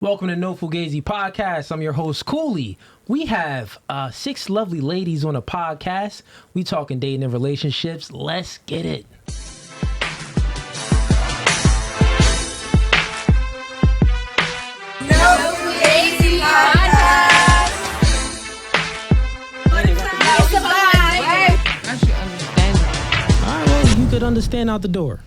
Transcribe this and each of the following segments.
Welcome to No Fugazee Podcast. I'm your host, Cooley. We have 6 lovely ladies on a podcast. We talking dating and relationships. Let's get it. No Fugazee Podcast. It's a vibe. I should understand that. All right, well, you could understand out the door.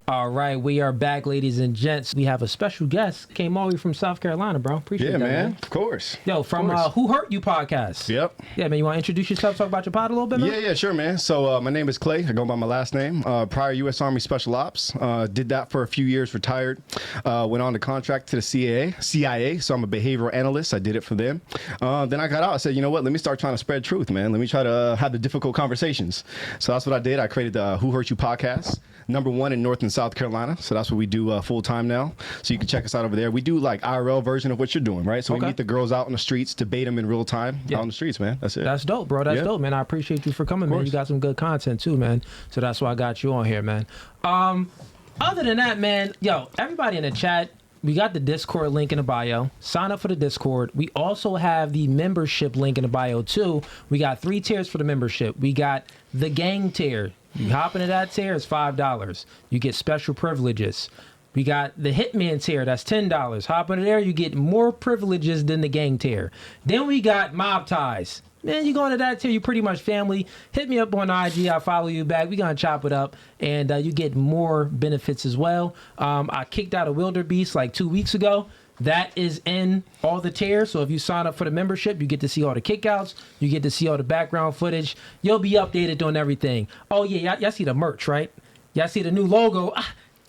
All right, we are back, ladies and gents. We have a special guest. Came all the way from South Carolina, bro. Appreciate that, man. Of course. Yo, from Who Hurt You podcast. Yep. Yeah, man, you want to introduce yourself, talk about your pod a little bit, man? Yeah, sure, man. So my name is Clay. I go by my last name. Prior U.S. Army Special Ops. Did that for a few years, retired. Went on to contract to the CIA. So I'm a behavioral analyst. I did it for them. Then I got out. I said, you know what? Let me start trying to spread truth, man. Let me try to have the difficult conversations. So that's what I did. I created the Who Hurt You podcast. #1 in North and South Carolina. So that's what we do full time now. So you can check us out over there. We do like IRL version of what you're doing, right? So we meet the girls out on the streets, debate them in real time out on the streets, man. That's it. That's dope, bro. That's dope, man. I appreciate you for coming, man. You got some good content too, man. So that's why I got you on here, man. Other than that, man, yo, everybody in the chat, we got the Discord link in the bio. Sign up for the Discord. We also have the membership link in the bio too. We got 3 tiers for the membership. We got the gang tier. You hop into that tier, it's $5. You get special privileges. We got the Hitman tier, that's $10. Hop into there, you get more privileges than the gang tier. Then we got Mob Ties. Man, you go into that tier, you pretty much family. Hit me up on IG, I'll follow you back. We gonna chop it up, and you get more benefits as well. I kicked out a wildebeest like 2 weeks ago. That is in all the tiers. So if you sign up for the membership, you get to see all the kickouts. You get to see all the background footage. You'll be updated on everything. Oh, yeah. Y'all see the merch, right? Y'all see the new logo.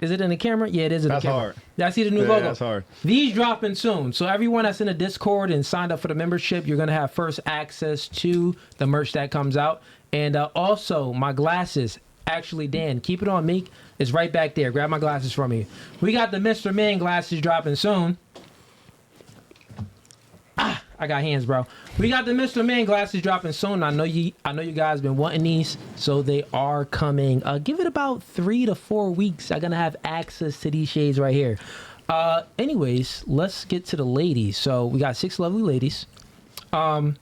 Is it in the camera? Yeah, it is in the camera. Hard. Y'all see the new logo? That's hard. These dropping soon. So everyone that's in the Discord and signed up for the membership, you're going to have first access to the merch that comes out. And also, my glasses. Actually, Dan, keep it on me. It's right back there. Grab my glasses from me. We got the Mr. Man glasses dropping soon. I got hands, bro. We got the Mr. Man glasses dropping soon. I know you guys been wanting these, so they are coming. Give it about 3 to 4 weeks. I'm gonna have access to these shades right here. Anyways, let's get to the ladies. So we got 6 lovely ladies. Dan,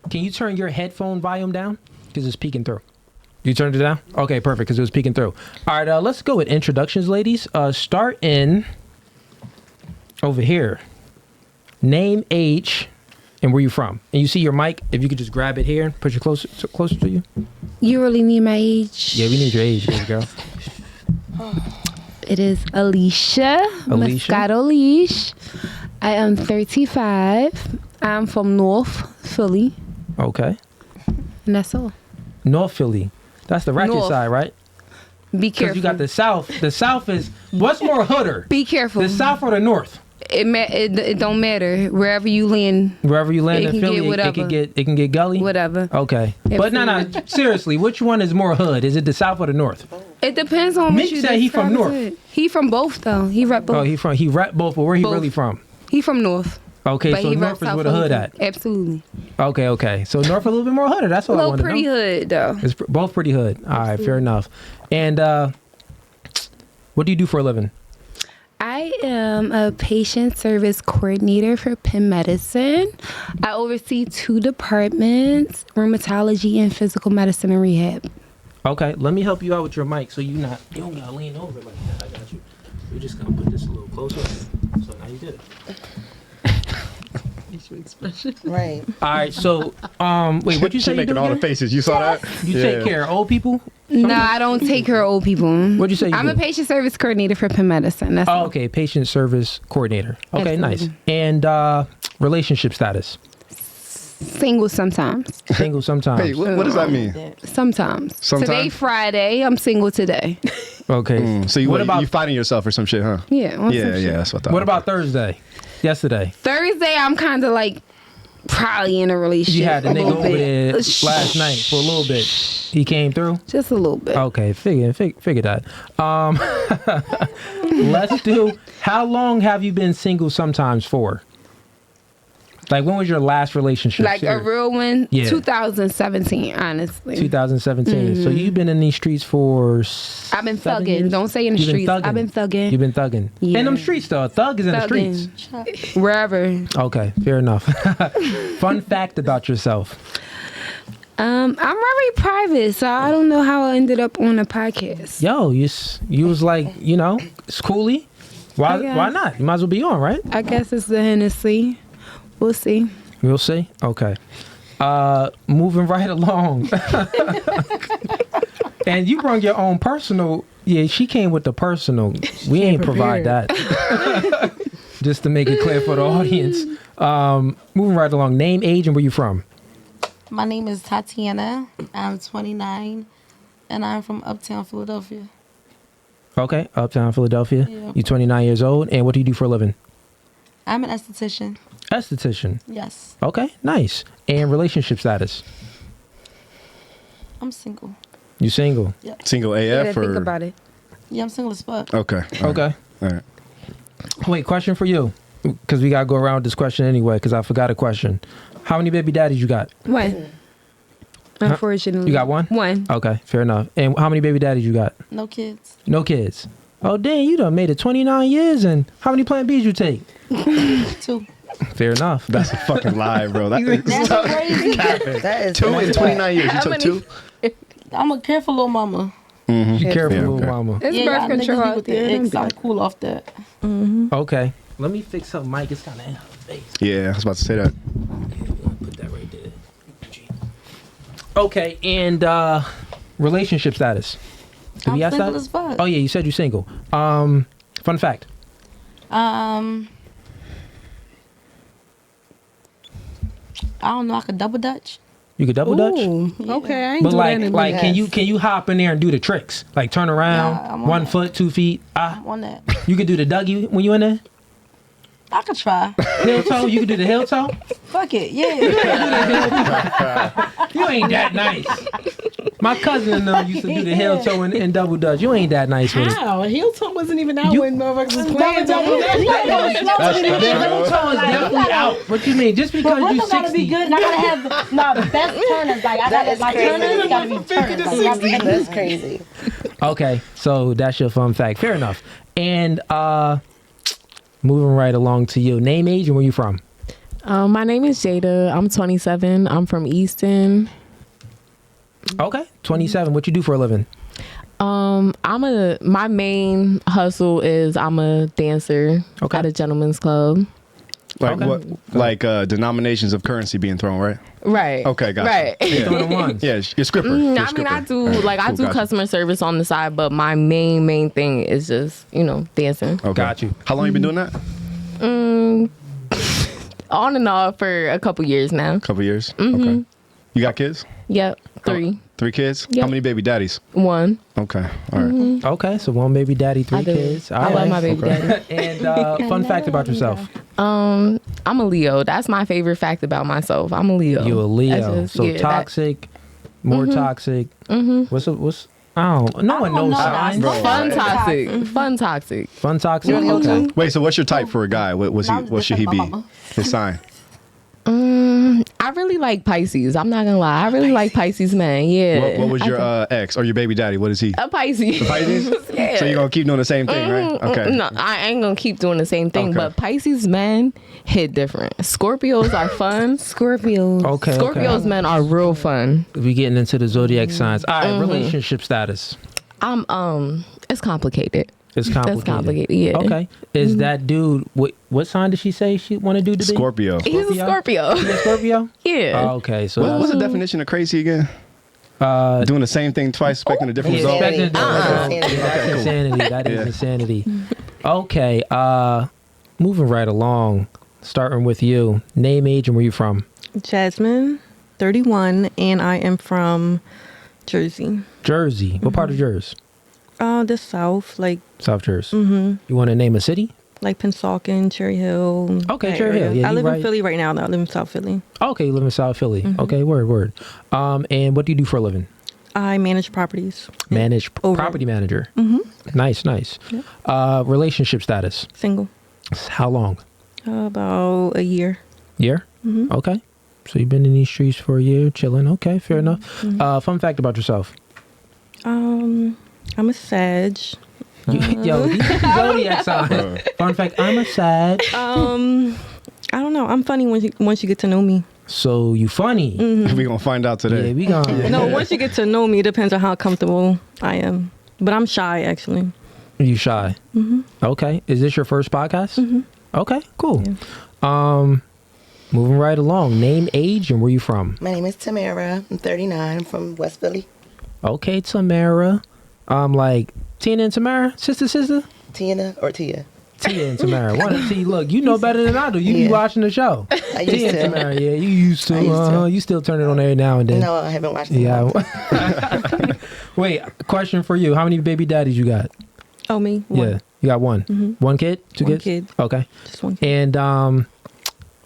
can you turn your headphone volume down? Because it's peeking through. You turned it down? Okay, perfect, because it was peeking through. All right, let's go with introductions, ladies. Start in over here. Name, age, and where you from. And you see your mic, if you could just grab it here, push it closer to you. You really need my age? Yeah, we need your age, baby girl. It is Alicia. Moscato Leash. I am 35. I'm from North Philly. Okay. And that's all. North Philly. That's the ratchet side, right? Be careful. Because you got the South. The South is, what's more hooder? Be careful. The South or the North? It don't matter. Wherever you land. Wherever you land in Philly, it can get gully? Whatever. Okay. Absolutely. But no, seriously, which one is more hood? Is it the South or the North? It depends on Meek what you said he from North. it. He from both, though. He rep both. Oh, he rep both, but where he Both. really from? He from North. Okay, But so he North reps is where the hood at. Absolutely. Okay. So North a little bit more hood. That's all I want to know. Pretty hood, though. It's both pretty hood. All right, fair enough. And what do you do for a living? I am a patient service coordinator for Penn Medicine. I oversee 2 departments, rheumatology and physical medicine and rehab. Okay, let me help you out with your mic so you don't gotta lean over like that. I got you. We're just gonna put this a little closer. So now you did it. Expression. Right. All right, so wait, what you say? She making all the faces. You saw that? You take care of old people? No, I don't take care of old people. What'd you say? I'm a patient service coordinator for Penn Medicine. That's all. Okay, patient service coordinator. Okay, Absolutely. nice. And relationship status? Single sometimes. Single sometimes. Hey, what does that mean? Sometimes. Sometimes? Today, Friday. I'm single today. Okay. So you finding yourself or some shit, huh? Yeah. on some Yeah, shit. that's what I thought. What about Thursday? Yesterday? Thursday, I'm kind of like probably in a relationship. You had the a nigga little over bit. there last night for a little bit. He came through? Just a little bit. Okay, figure that. Let's do, how long have you been single sometimes for? Like, when was your last relationship? Like a real one? Yeah. 2017, honestly. 2017. So you've been in these streets for I've been 7 thugging. years? Don't say in the You've been streets. thugging. I've been thugging. You've been thugging. Yeah. In them streets, though. A thug is in the streets. Thugging. Wherever. Okay, fair enough. Fun fact about yourself. I'm very private, so I don't know how I ended up on a podcast. Yo, you was like, it's Cooley. Why not? You might as well be on, right? I guess it's the Hennessy. We'll see. We'll see. Okay. Moving right along. And you brought your own personal. Yeah, she came with the personal. We ain't provide that. Just to make it clear for the audience. Moving right along. Name, age, and where you from? My name is Tatiana. I'm 29, and I'm from Uptown, Philadelphia. Okay, Uptown Philadelphia. Yeah. You're 29 years old, and what do you do for a living? I'm an esthetician. Esthetician. Yes. Okay, nice. And relationship status? I'm single. You single? Single Yeah, AF think or? about it. Yeah, I'm single as fuck. Okay. All right. Okay. All right. Wait, question for you, because we gotta go around this question anyway, because I forgot a question. How many baby daddies you got? One. Unfortunately. You got one? One. Okay, fair enough. And how many baby daddies you got? No kids. No kids. Oh, dang, you done made it 29 years, and how many Plan Bs you take? 2. Fair enough. That's a fucking lie, bro. That's crazy. That is 2 in 29 years. You took 2? I'm a careful little mama. You careful, Yeah, little okay. mama. It's Yeah, birth y'all control niggas be out with the there. X. Don't I'm be- cool off that. Okay. Let me fix up Mike. It's kind of in her face. Yeah, I was about to say that. Put that right there. Okay, and relationship status. Did I'm we ask single that? as fuck. Oh yeah, you said you're single. Fun fact. I don't know. I could double dutch. You could double dutch. Ooh, okay, I ain't But do like, that in like, can years. you hop in there and do the tricks? Like turn around, Nah, I'm on 1 that. foot, 2 feet. I'm on that. You could do the Dougie when you in there. I could try. Heel toe. You could do the heel toe. Fuck it. Yeah. You ain't that nice. My cousin and them used to do the heel toe and double dutch. You ain't that nice with it. How? Heel toe wasn't even out You- when motherfuckers was playing double dutch. The heel toe is definitely out. What you mean? Just because you Rhythm gotta 60. be good, and I gotta have the best turners. Like I gotta, my turners gotta be turners. Like, gotta be- That's crazy. Okay, so that's your fun fact. Fair enough. And moving right along to you. Name, age, and where you from? My name is Jada. I'm 27. I'm from Easton. Okay, 27. What you do for a living? My main hustle is I'm a dancer Okay. at a gentleman's club. Like Okay. what? Like denominations of currency being thrown, right? Right. Okay, gotcha. Right. Throwing them ones. Yeah, you're scripper. I You're mean, scripper. I do All right, I cool, do gotcha. customer service on the side, but my main thing is just dancing. Okay. Got you. How long you been doing that? On and off for a couple years now. Couple years. Okay. You got kids? Yep, 3, 3 kids? Yep. How many baby daddies? 1. Okay. All right. Okay, so 1 baby daddy, 3 I do. kids. I love my baby daddy. And fun fact about yourself. I'm a Leo. That's my favorite fact about myself. I'm a Leo. You a Leo. That's just- So yeah, that- toxic, more toxic. What's I don't. No one knows signs. Bro. Fun toxic. Fun toxic. Fun toxic. Okay. Wait, so what's your type for a guy? What should he be? His sign. I really like Pisces. I'm not gonna lie. I really like Pisces men. Yeah. What was your ex or your baby daddy? What is he? A Pisces. Pisces? Yeah. So you're gonna keep doing the same thing, right? Okay. No, I ain't gonna keep doing the same thing. Okay. But Pisces men hit different. Scorpios are fun. Scorpio. Okay. Scorpios Okay. men are real fun. We getting into the zodiac signs. All right. Relationship status. It's complicated. It's complicated. That's complicated. Yeah. Okay. Is that dude? What sign did she say she want to do today? Scorpio. He's a Scorpio. He a Scorpio? Yeah. Oh, okay. So What's the definition of crazy again? Doing the same thing twice, expecting a different result. expecting Insanity. that's insanity. That is insanity. Okay. Moving right along. Starting with you. Name, age, and where you from? Jasmine, 31, and I am from Jersey. Jersey. What part of Jersey? The South, like South Jersey. You want to name a city? Pennsauken, Cherry Hill. Okay, that Cherry Hill. area. Yeah, I you live right. in Philly right now, though. I live in South Philly. Okay, you live in South Philly. Okay, word. And what do you do for a living? I manage properties. Manage Over. property manager. Nice. Relationship status. Single. How long? About a year. Year? Okay. So you've been in these streets for a year, chilling. Okay, fair enough. Fun fact about yourself. I'm a Sag. Yo, these zodiac signs. Fun fact, I'm a Sag. I don't know. I'm funny once you get to know me. So you funny. We gonna find out today. Yeah, we gonna. No, once you get to know me, it depends on how comfortable I am. But I'm shy, actually. You shy. Okay. Is this your first podcast? Okay, cool. Yeah. Moving right along. Name, age, and where you from? My name is Tamara. I'm 39. I'm from West Philly. Okay, Tamara. Like Tina and Tamara, sister. Tina or Tia? Tia and Tamara. One of T. Look, you know better than I do. You be watching the show. I used Tia to. and Tamara. Yeah, you used to. You still turn it on every now and then. No, I haven't watched it. Yeah. Wait, question for you. How many baby daddies you got? Oh, me? One. Yeah, you got one. One kid? Two One kids? kid. Okay. Just one kid. And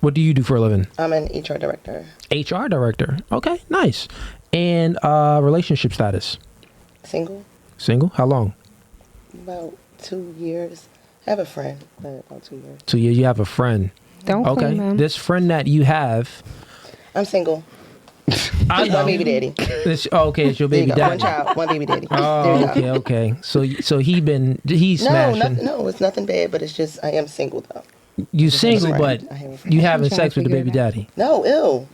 what do you do for a living? I'm an HR director. HR director. Okay, nice. And relationship status? Single. Single? How long? About 2 years. I have a friend, but about 2 years. 2 years. You have a friend. Don't Okay. claim him. This friend that you have. I'm single. I know. One baby daddy. Okay, it's your There you baby go. daddy. One child, one baby daddy. Oh, there you go. okay. So he's No, smashing. no, it's nothing bad, but it's just I am single though. You single, Right. but I have a friend. you having trying sex to with the figure baby it out. daddy. No, ill.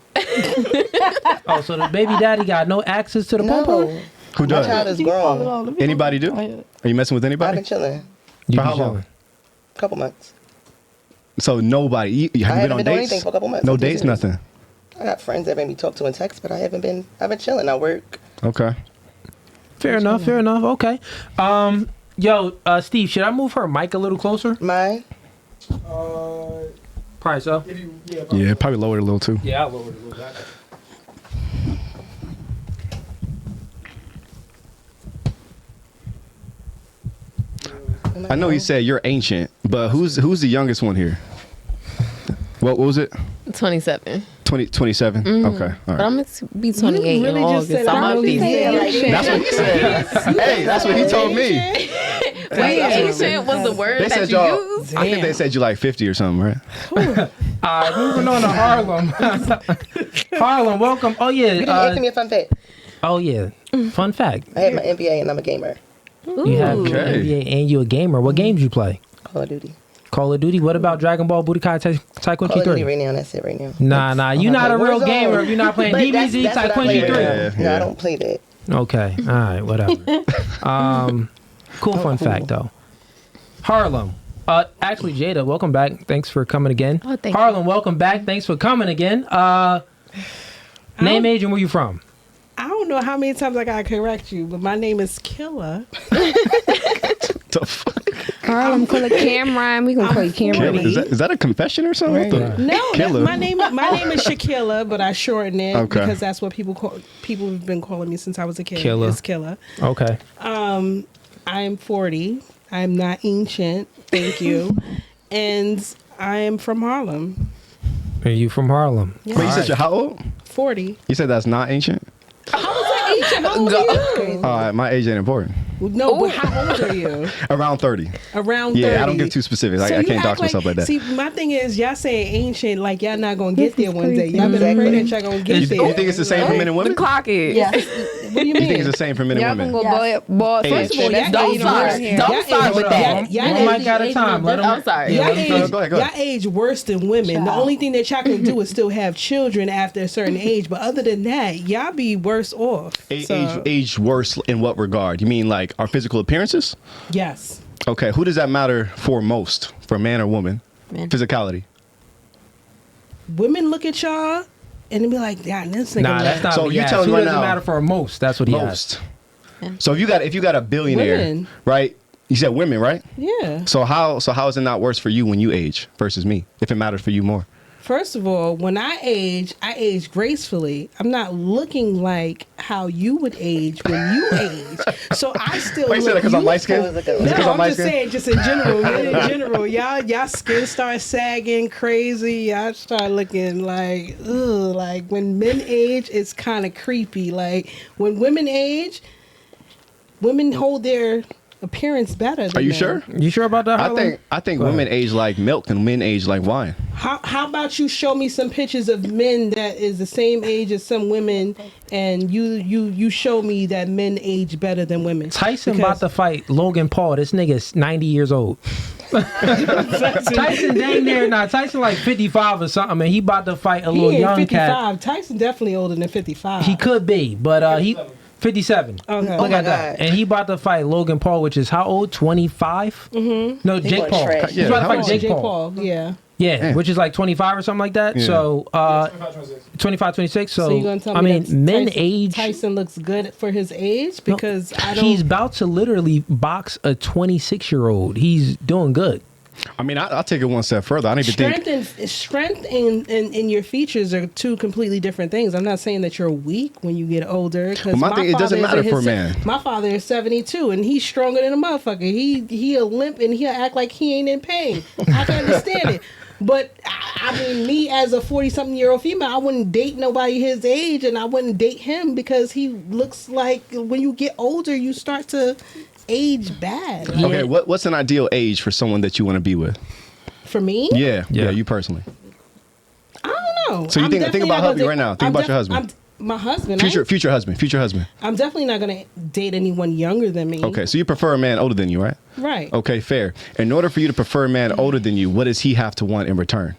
Oh, so the baby daddy got no access to the pom pom? No. Who My does? child is grown. Anybody do? Are you messing with I've anybody? been chilling. You For be how long? chilling. A couple months. So nobody. You I haven't haven't been on been doing dates? anything for a couple months. No I'm dates, serious. nothing. I got friends that made me talk to and text, but I've been chilling. I work. Okay. Fair enough. Okay. Steve, should I move her mic a little closer? Mine. Probably so. Yeah, probably lowered a little too. Yeah, I'll lower it a little bit. I know you said you're ancient, but who's the youngest one here? What was it? 27. 27? Okay. All But right. I'm going to be 28 in August. I'm going to be That's what he said. Hey, that's what he told me. Wait, ancient was the word They that said you y'all. used? I think they said you like 50 or something, right? Moving on to Harlem. Harlem, welcome. Oh You didn't yeah. ask me a fun fact. Oh yeah. Fun fact. I have my MBA and I'm a gamer. You have your Okay. NBA and you a gamer. What games you play? Call of Duty. Call of Duty. What about Dragon Ball Budokai Taekwondo Call of Duty 3? right now. That's it right now. Nah. You're not a real Warzone. gamer if you're not playing But DBZ that's what I Taekwondo play. 3. Yeah. No, I don't play that. Okay. All right. Whatever. Cool fun fact though. Harlem. Actually, Jada, welcome back. Thanks for coming again. Oh, thank Harlem, welcome back. Thanks for coming again. Name, age, and where you from? I don't know how many times I gotta correct you, but my name is Killa. The fuck? Harlem, call it Cameron. We gonna call you Cameron. Is that a confession or something? What the- No, Killa. my name is Shakilla, but I shorten it Okay. because that's what people have been calling me since I was a kid. Killa. It's Killa. Okay. I'm 40. I'm not ancient. Thank you. And I am from Harlem. Are you from Harlem? Yeah. Wait, you said you're how old? 40. You said that's not ancient? How is that ancient? How old are you? All right, my age ain't important. No, but how old are you? Around 30. Around 30. Yeah, I don't give too specifics. So I you can't act dox myself like that. See, my thing is, y'all saying ancient like y'all not gonna get there one day. Y'all better pray that y'all gonna get You there. think it's the same for men and The women? clock is. Yes. What do you You mean? think it's the same for men and Y'all women? gonna go ball. Age. First of all, y'all Don't age start. worse. Don't Y'all start age- with that. y'all One mic at a time. Let them. I'm sorry. Y'all let 'em age, finish. Go ahead. y'all age worse than women. The only thing that y'all can do is still have children after a certain age. But other than that, y'all be worse off. So, Age worse in what regard? You mean like our physical appearances? yes. Okay, who does that matter for most? For man or woman? Man. Physicality. Women look at y'all and they be like, "Yeah, this nigga." Nah, that's not So what he you asked. telling Who me right doesn't now- matter for most? That's what he asked. Most. So if you got a billionaire, Women. right? You said women, right? Yeah. So how is it not worse for you when you age versus me? If it matters for you more. First of all, when I age gracefully. I'm not looking like how you would age when you age. So I still Wait, you said that look because I'm light skinned? youthful. No, Because I'm light just skinned? saying, just in general, men in general, y'all skin start sagging crazy. Y'all start looking like, ugh. Like when men age, it's kind of creepy. Like when women age, women hold their appearance better than Are you men. sure? You sure about that, Harlem? I think Go women ahead. age like milk and men age like wine. How about you show me some pictures of men that is the same age as some women, and you show me that men age better than women. Tyson about to fight Logan Paul. This nigga's 90 years old. Tyson dang near now. Tyson like 55 or something, and he about to fight a He little ain't young 55. cat. Tyson definitely older than 55. He could be, but he 57. Okay. Look at that. And he about to fight Logan Paul, which is how old? 25? Mm-hmm. No, Jake going Paul. trash. He's about to fight Jake Jake Paul. Paul. Yeah. Yeah, Damn. which is like 25 or something like that. Yeah. So 25, 26. So So, you're gonna tell I me mean, that men Tyson, age. Tyson looks good for his age because I don't. He's about to literally box a 26-year-old. He's doing good. I mean, I'll take it one step further. I don't even think. Strength and your features are two completely different things. I'm not saying that you're weak when you get older. Well, my thing, it doesn't matter for a man. My father is 72 and he's stronger than a motherfucker. He'll limp and he'll act like he ain't in pain. I can understand it. But I mean, me as a 40-something-year-old female, I wouldn't date nobody his age, and I wouldn't date him because he looks like when you get older, you start to age bad. Like, Okay, what's an ideal age for someone that you want to be with? for me, Yeah, you personally. I don't know. So you I'm think definitely about not gonna hubby date- right now. Think I'm about your husband. My husband. Future husband. I'm definitely not going to date anyone younger than me. Okay, so you prefer a man older than you, right? Right. Okay, fair. In order for you to prefer a man older than you, what does he have to want in return?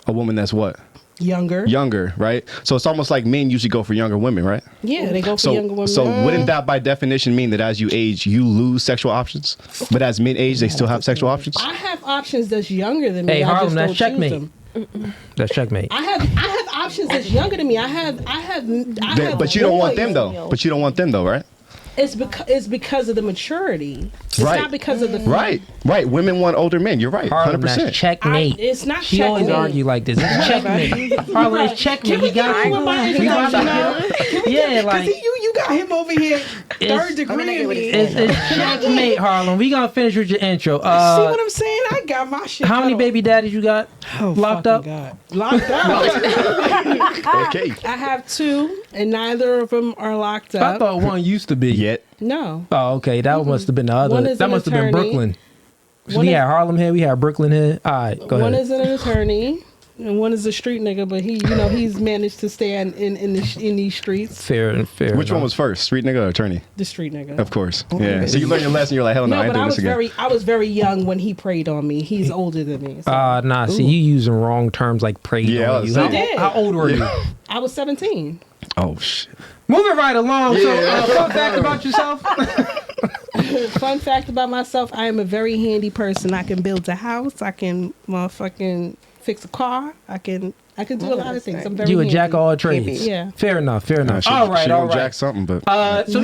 A woman that's what? Younger. Younger, right? So it's almost like men usually go for younger women, right? Yeah, they go for younger women. So wouldn't that by definition mean that as you age, you lose sexual options? But as men age, they still have sexual options? I have options that's younger than me. Hey, I Harlem, just that's don't checkmate. choose them. That's checkmate. I have options that's younger than me. I have But you don't want them boys. though. But you don't want them though, right? It's because of the maturity. It's Right. not because of the Right. Women want older men. You're right. Harlem, 100%. that's checkmate. It's not She checkmate. always argue like this. It's checkmate. Harlem, it's checkmate. He got you. We about to- Yeah, like you got him over here It's- third degree in me. it's checkmate, Harlem. We gonna finish with your intro. See what I'm saying? I got my shit. How many going. baby daddies you got locked up? God. Locked up. Okay. I have 2, and neither of them are locked I up. thought one used to be. Yet. No. Oh, okay. That must have been the other. One is That an must have been attorney. Brooklyn. So One we is- had Harlem here. We had Brooklyn here. All right, go One ahead. is an attorney, and one is a street nigga. But he's managed to stay in these streets. Fair. Which one enough. was first? Street nigga or attorney? The street nigga. Of course. Yeah. So you learned your lesson. You're like, hell no, I No, ain't but doing this again. I was very young when he preyed on me. He's older than me. So. Nah. See, you using wrong terms like preyed Yeah, I on was you. saying. He did. How old were you? I was 17. Oh shit. Moving right along. So, fun fact about yourself. Fun fact about myself: I am a very handy person. I can build a house. I can motherfucking fix a car. I can do a lot of things. I'm very You a handy. jack of all trades. Yeah. Fair enough. She All right. Jack something, but So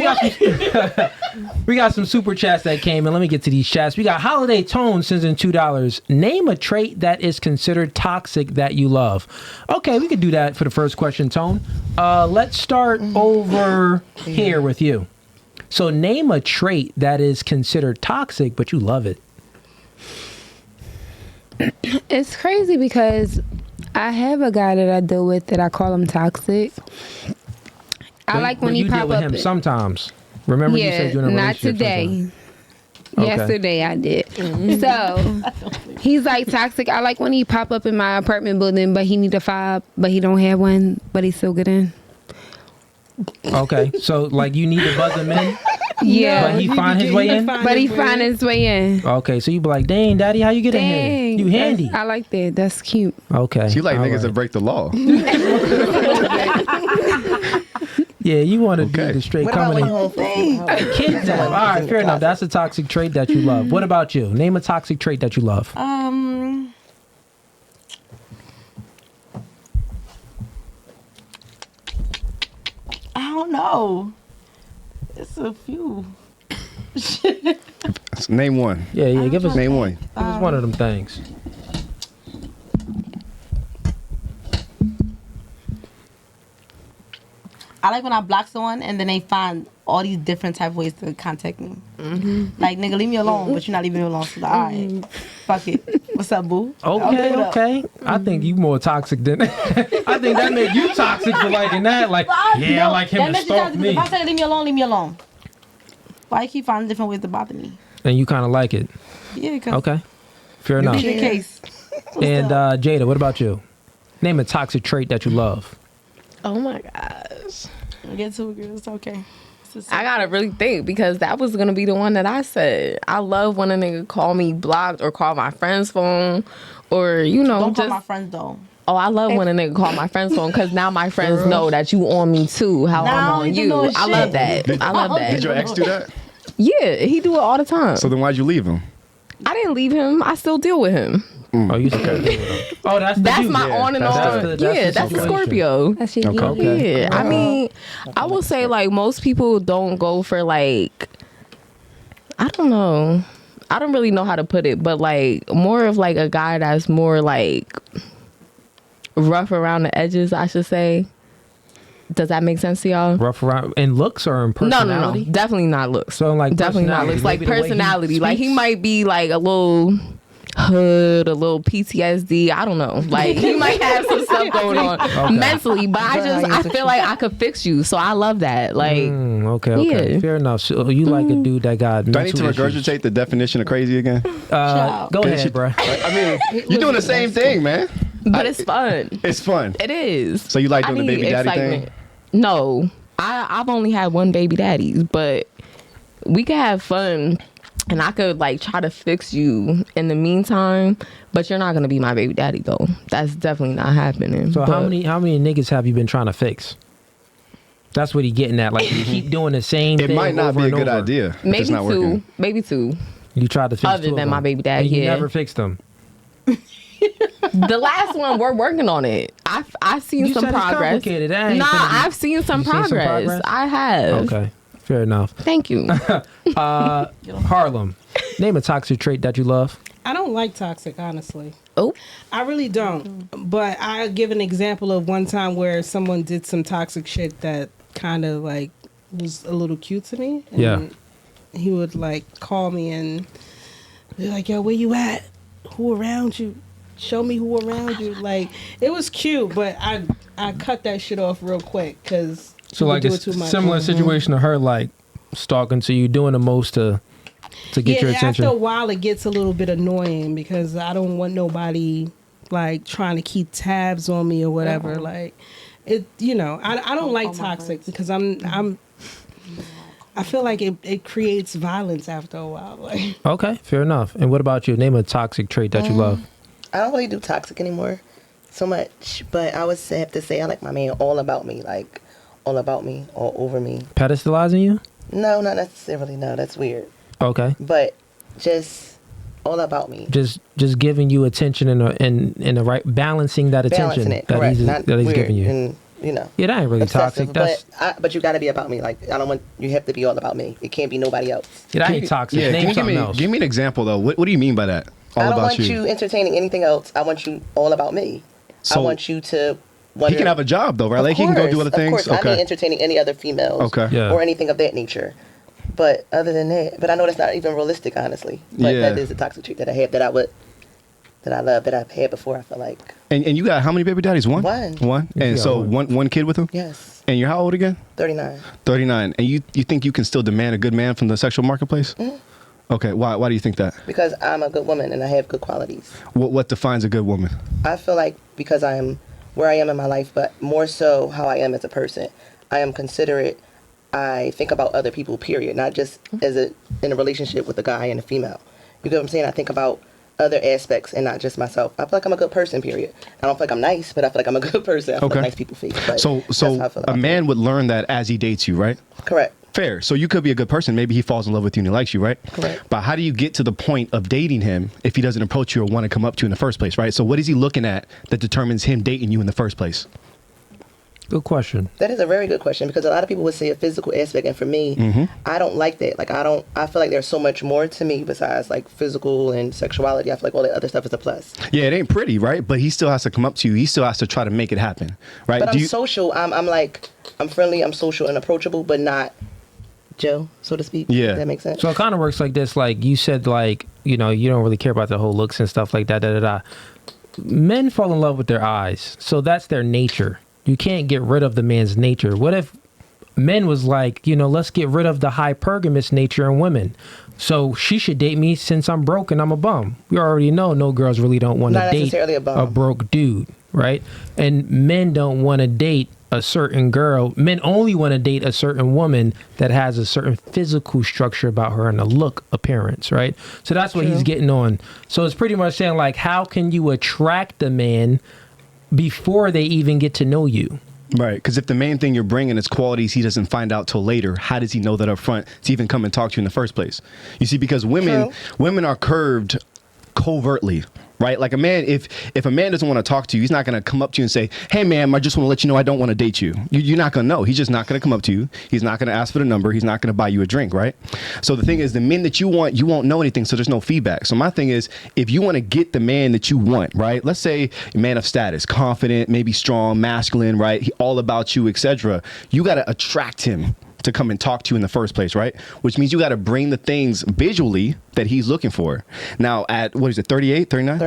we got some super chats that came in. Let me get to these chats. We got Holiday Tone sends in $2. Name a trait that is considered toxic that you love. Okay, we could do that for the first question, Tone. Let's start over here with you. So name a trait that is considered toxic, but you love it. It's crazy because I have a guy that I deal with that I call him toxic. I like when But he you pop deal with up. him sometimes. Remember you said you're in a not relationship today. sometimes. Okay. Yesterday I did. So he's like toxic. I like when he pop up in my apartment building, but he need a fob, but he don't have one, but he still get in. Okay, so like you need to buzz him in, Yeah, but he find his way in. but he find his way in. Okay, so you be like, dang, daddy, how you get in here? Dang, You handy. I like that. That's cute. Okay. she like all niggas that right. break the law. Yeah, you want to do Okay. the straight What about comedy. when you Kidnap. All right, fair enough. That's a toxic trait that you love. What about you? Name a toxic trait that you love. I don't know. It's a few. Name one. Yeah, give us Name one. give us one of them things. I like when I block someone and then they find all these different type of ways to contact me. Like, nigga, leave me alone, but you're not leaving me alone. So, like, all right, fuck it. What's up, boo? Okay, okay. I think you more toxic than I think that made you toxic for liking that. Like, yeah, I like him that to makes you stalk toxic. me. If I say leave me alone, leave me alone. Why you keep finding different ways to bother me? And you kind of like it. Yeah, cause Okay. Fair enough. be the case. And Jada, what about you? Name a toxic trait that you love. Oh my gosh. I'll get to it, girl. It's okay. I gotta really think because that was gonna be the one that I said. I love when a nigga call me blocked or call my friend's phone or Don't just call my friends though. Oh, I love when a nigga call my friend's phone because now my friends know that you on me too. How I'm on you. I love that. I love that. Did your ex do that? Yeah, he do it all the time. So then why'd you leave him? I didn't leave him. I still deal with him. Oh, you okay. Oh, that's my on and on. That's the Scorpio. That's your Okay. Yeah, I mean, I will say like most people don't go for like, I don't know. I don't really know how to put it, but like more of like a guy that's more like rough around the edges, I should say. Does that make sense to y'all? Rough around in looks or in personality? No. Definitely not looks. So like definitely not looks. Like personality. Like he might be like a little hood, a little PTSD. I don't know. Like he might have some stuff going on mentally, but I feel like I could fix you. So I love that. Like okay. Yeah. Fair enough. So you like a dude that got Do I need to mental issues. regurgitate the definition of crazy again? Go ahead, bro. I mean, you're doing the same thing, man. But it's fun. It's fun. It is. So you like doing the baby daddy thing? No. I've only had one baby daddy, but we could have fun and I could like try to fix you in the meantime, but you're not gonna be my baby daddy though. That's definitely not happening. So how many niggas have you been trying to fix? That's what he getting at. Like you keep doing the same thing. It might not be a good idea. If it's not working. Maybe two. You tried to fix other two than of my them, baby daddy. and you Yeah. never fixed them. The last one, we're working on it. I've seen You some said it's progress. complicated. That ain't Nah, finna be- I've seen some You seen some progress. progress? I have. Okay, fair enough. Thank you. Harlem, name a toxic trait that you love. I don't like toxic, honestly. Oh, I really don't. But I give an example of one time where someone did some toxic shit that kind of like was a little cute to me. And Yeah. he would like call me and be like, "Yo, where you at? Who around you? Show me who around you." Like it was cute, but I cut that shit off real quick because So like a similar situation to her, like stalking to you, doing the most to get your attention. After a while, it gets a little bit annoying because I don't want nobody like trying to keep tabs on me or whatever. Like it, I don't like toxic because I feel like it creates violence after a while. Like Okay, fair enough. And what about you? Name a toxic trait that you love. I don't really do toxic anymore so much, but I would have to say I like my man all about me, like all about me, all over me. Pedestalizing you? No, not necessarily. No, that's weird. Okay. But just all about me. Just giving you attention in the right, balancing that attention Balancing it, that correct. he's Not that he's weird giving you. and, Yeah, that ain't really obsessive, toxic. but you got to be about me. Like I don't want you have to be all about me. It can't be nobody else. Yeah, that ain't toxic. Yeah, Name something else. give me an example though. What do you mean by that? All I don't about want you entertaining anything else. I want you all about me. So I want you to. He can have a job though, right? Of Like he can go do course, other things. Of course, I mean entertaining any other females Okay. Yeah. or anything of that nature. But other than that, but I know that's not even realistic, honestly. But Yeah. that is a toxic trait that I have that I love that I've had before. I feel like And you got how many baby daddies? One. One. And got so one. one kid with him. Yes. And you're how old again? 39. 39. And you think you can still demand a good man from the sexual marketplace? Mm-hmm. Okay. Why do you think that? Because I'm a good woman and I have good qualities. What defines a good woman? I feel like because I am where I am in my life, but more so how I am as a person. I am considerate. I think about other people, period, not just in a relationship with a guy and a female. You get what I'm saying? I think about other aspects and not just myself. I feel like I'm a good person, period. I don't feel like I'm nice, but I feel like I'm a good person. I feel like nice people feel. But So that's how I feel a about man would learn that as he dates you, right? Correct. Fair. So you could be a good person. Maybe he falls in love with you and he likes you, right? Correct. But how do you get to the point of dating him if he doesn't approach you or want to come up to you in the first place, right? So what is he looking at that determines him dating you in the first place? Good question. That is a very good question because a lot of people would say a physical aspect, and for me, I don't like that. Like I feel like there's so much more to me besides like physical and sexuality. I feel like all that other stuff is a plus. Yeah, it ain't pretty, right? But he still has to come up to you. He still has to try to make it happen, right? But I'm social. I'm friendly. I'm social and approachable, but not Joe, so to speak. Yeah. If that makes sense. So it kind of works like this. Like you said, like, you don't really care about the whole looks and stuff like that. Men fall in love with their eyes. So that's their nature. You can't get rid of the man's nature. What if men was like, let's get rid of the hypergamous nature in women. So she should date me since I'm broke and I'm a bum. We already know no girls really don't want to date a broke dude, right? And men don't want to date a certain girl. Men only want to date a certain woman that has a certain physical structure about her and a look appearance, right? So that's what he's getting on. So it's pretty much saying like, how can you attract a man before they even get to know you? Right, because if the main thing you're bringing is qualities he doesn't find out till later, how does he know that up front to even come and talk to you in the first place? You see, because women are curved covertly, right? Like a man, if a man doesn't want to talk to you, he's not going to come up to you and say, hey, ma'am, I just want to let you know I don't want to date you. You're not going to know. He's just not going to come up to you. He's not going to ask for the number. He's not going to buy you a drink, right? So the thing is, the men that you want, you won't know anything, so there's no feedback. So my thing is, if you want to get the man that you want, right? Let's say a man of status, confident, maybe strong, masculine, right? All about you, etc. You got to attract him to come and talk to you in the first place, right? Which means you got to bring the things visually that he's looking for. Now at, 38, 39?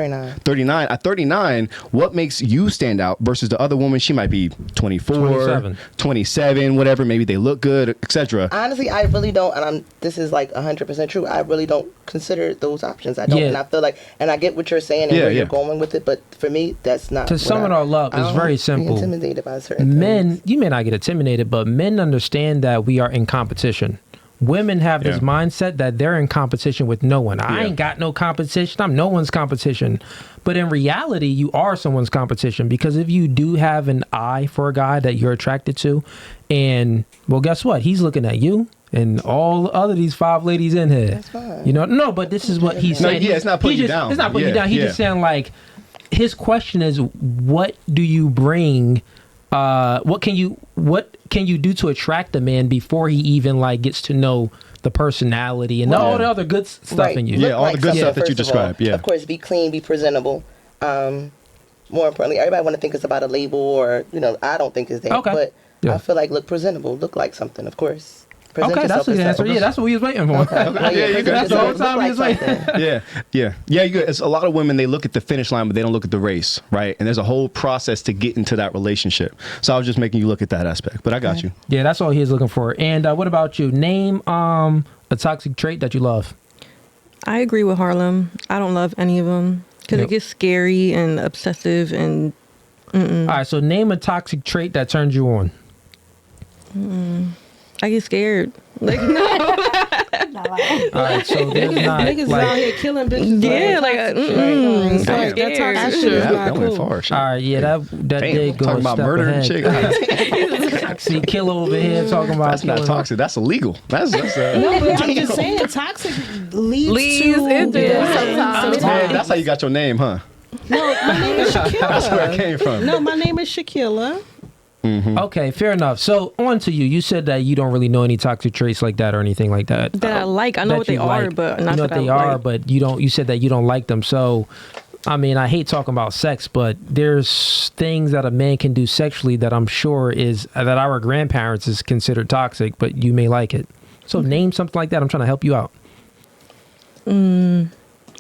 39. At 39, what makes you stand out versus the other woman? She might be 24, 27, whatever. Maybe they look good, etc. Honestly, I really don't, and this is like 100% true. I really don't consider those options. I don't, and I feel like, and I get what you're saying and where you're going with it, but for me, that's not. To sum it all up, it's very simple. Intimidated by certain men, things. you may not get intimidated, but men understand that we are in competition. Women have this mindset that they're in competition with no one. I ain't got no competition. I'm no one's competition. But in reality, you are someone's competition, because if you do have an eye for a guy that you're attracted to, and well, guess what? He's looking at you and all other these 5 ladies in here. That's fine. No, but this is what he's saying. It's not putting you down. It's not putting you down. He's just saying, like, his question is, what do you bring? What can you do to attract a man before he even like gets to know the personality and all the other good stuff in you? All the good stuff that you described. Of course, be clean, be presentable. More importantly, everybody want to think it's about a label, or I don't think it's that. But I feel like look presentable, look like something. Of course. Okay, that's the answer. Yeah, that's what we was waiting for. That's the whole time we was waiting. Yeah. You good. It's a lot of women, they look at the finish line, but they don't look at the race, right? And there's a whole process to get into that relationship. So I was just making you look at that aspect, but I got you. Yeah, that's all he is looking for. And what about you? Name a toxic trait that you love. I agree with Harlem. I don't love any of them because it gets scary and obsessive and. All right, so name a toxic trait that turns you on. I get scared. Like, no. All right, so there's not niggas like, out here killing bitches. Yeah, that toxic shit is not cool. All right, that did go talking about murder and shit. See, kill over here talking about that's not toxic. That's illegal. That's no, but I'm just saying, toxic leads to sometimes. That's how you got your name, huh? No, my name is Shaquilla. That's where it came from. No, my name is Shaquilla. Mm-hmm. Okay, fair enough. So on to you. You said that you don't really know any toxic traits like that or anything like that. That I like. I know what they are, but not what they are, but you don't. You said that you don't like them. So, I mean, I hate talking about sex, but there's things that a man can do sexually that I'm sure is that our grandparents is considered toxic, but you may like it. So name something like that. I'm trying to help you out.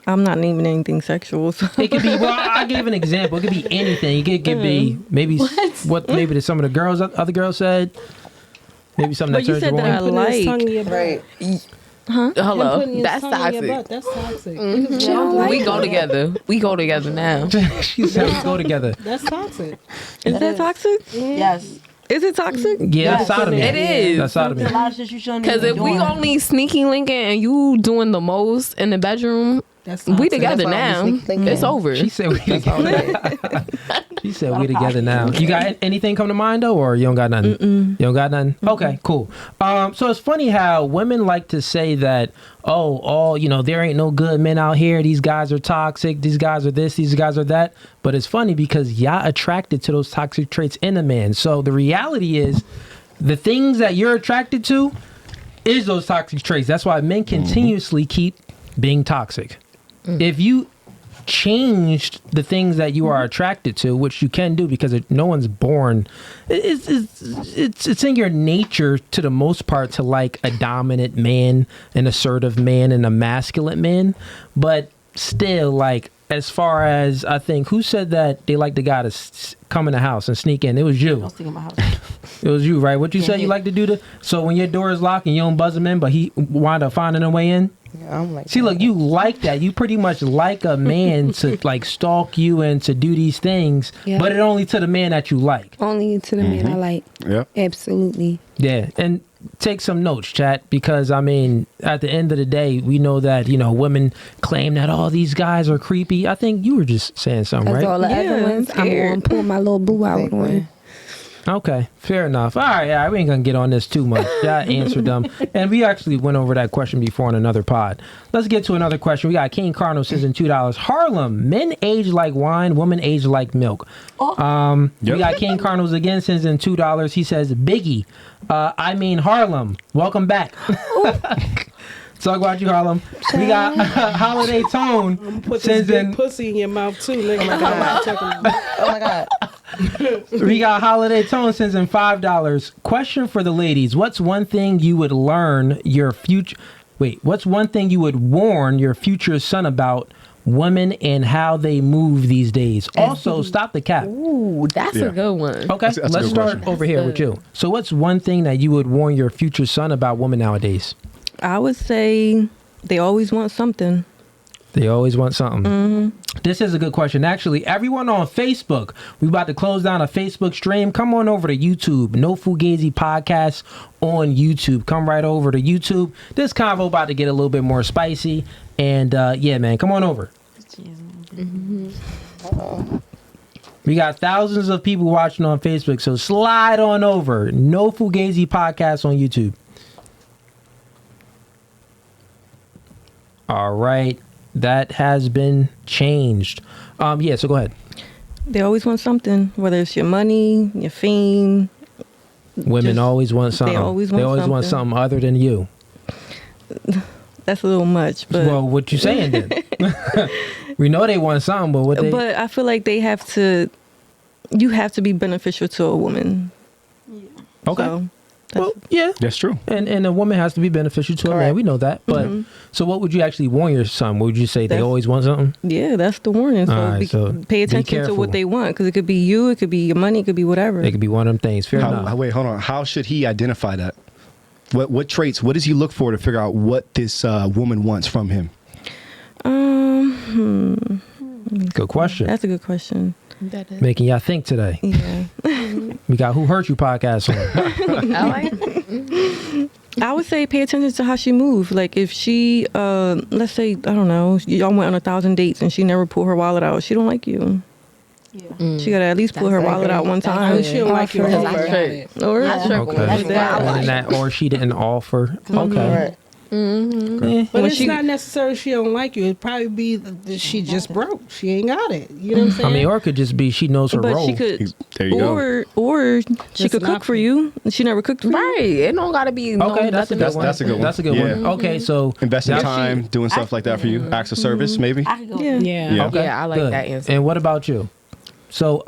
I'm not naming anything sexual. So. It could be. Well, I gave an example. It could be anything. It could be maybe maybe some of the girls, other girls said. Maybe something that turns you on. But you said that I like. Right. Huh? Hello. That's toxic. That's toxic. We go together. We go together now. She said we go together. That's toxic. Is that toxic? Yes. Is it toxic? Yeah, that's sodomy. It is. That's sodomy. Because if we only sneaky linking and you doing the most in the bedroom, we together now. It's over. She said we together. She said we together now. You got anything come to mind though, or you don't got nothing? You don't got nothing? Okay, cool. So it's funny how women like to say that, there ain't no good men out here. These guys are toxic. These guys are this. These guys are that. But it's funny because y'all attracted to those toxic traits in a man. So the reality is, the things that you're attracted to is those toxic traits. That's why men continuously keep being toxic. If you changed the things that you are attracted to, which you can do because no one's born, it's in your nature to the most part to like a dominant man, an assertive man, and a masculine man. But still, like as far as, I think, who said that they like the guy to come in the house and sneak in? It was you. I was thinking about house. It was you, right? What you said you like to do so when your door is locked and you don't buzz him in, but he wind up finding a way in? Yeah, I'm like. See, look, you like that. You pretty much like a man to like stalk you and to do these things, Yeah. but it only to the man that you like. Only to the man I like. Yep. Absolutely. Yeah, and take some notes, chat, because I mean, at the end of the day, we know that women claim that all these guys are creepy. I think you were just saying something, That's right? all the other ones. I'm going to pull my little boo out on. Okay, fair enough. All right, yeah, we ain't gonna get on this too much. That answered them, and we actually went over that question before on another pod. Let's get to another question. We got King Cardinal sends in $2. Harlem, men age like wine, women age like milk. We got King Cardinals again sends in $2. He says, Biggie, I mean Harlem. Welcome back. Talk about you, Harlem. We got Holiday Tone. I'm gonna put this sends big in. pussy in your mouth too, nigga. Oh my god. We got Holiday Tone sends in $5. Question for the ladies: what's one thing you would learn your future? Wait, what's one thing you would warn your future son about women and how they move these days? Also, stop the cap. Ooh, that's Yeah. a good one. Okay, That's a let's good start question. over here with you. So, what's one thing that you would warn your future son about women nowadays? I would say they always want something. They always want something. This is a good question. Actually, everyone on Facebook, we about to close down a Facebook stream. Come on over to YouTube. No Fugazee podcast on YouTube. Come right over to YouTube. This convo about to get a little bit more spicy. And yeah, man, come on over. We got thousands of people watching on Facebook, so slide on over. No Fugazee podcast on YouTube. All right. That has been changed. Yeah, so go ahead. They always want something, whether it's your money, your fame. Women Just- always want something. they always want something other than you. That's a little much, but Well, what you saying then? We know they want something, but what they... but I feel like you have to be beneficial to a woman. Okay. So, well, yeah. That's true. And a woman has to be beneficial to a man. Correct. We know that. But so what would you actually warn your son? What would you say? They That's- always want something? yeah, that's the warning. So, All right, so pay be attention to careful. what they want, because it could be you, it could be your money, it could be whatever. It could be one of them things. Fair enough. Wait, hold on. How should he identify that? What traits? What does he look for to figure out what this woman wants from him? Good question. That's a good question. That is. Making y'all think today. Yeah. We got Who Hurt You podcast on. I like I would say pay attention to how she moves. Like if she, let's say, I don't know, y'all went on 1,000 dates and she never pulled her wallet out, she don't like you. She gotta at least pull her wallet out one time. She don't like you. Because Over. I trick. Or I trick. Okay. That's why I like. And that, or she didn't offer. Okay. Right. Eh. But When it's she- not necessarily she don't like you. It'd probably be that she just broke. She ain't got it. You know what I'm saying? I mean, or it could just be she knows her but role. she could, There you go. or she That's could an cook for option. you. She never cooked for you. Right. It don't gotta be. Okay, that's a good one. That's a good one. That's a good one. Yeah. Okay, so Invest in that's- time, doing stuff like that for you. Acts of service, maybe. I could go. Yeah. Yeah. Okay, Yeah, I like good. that answer. And what about you? So,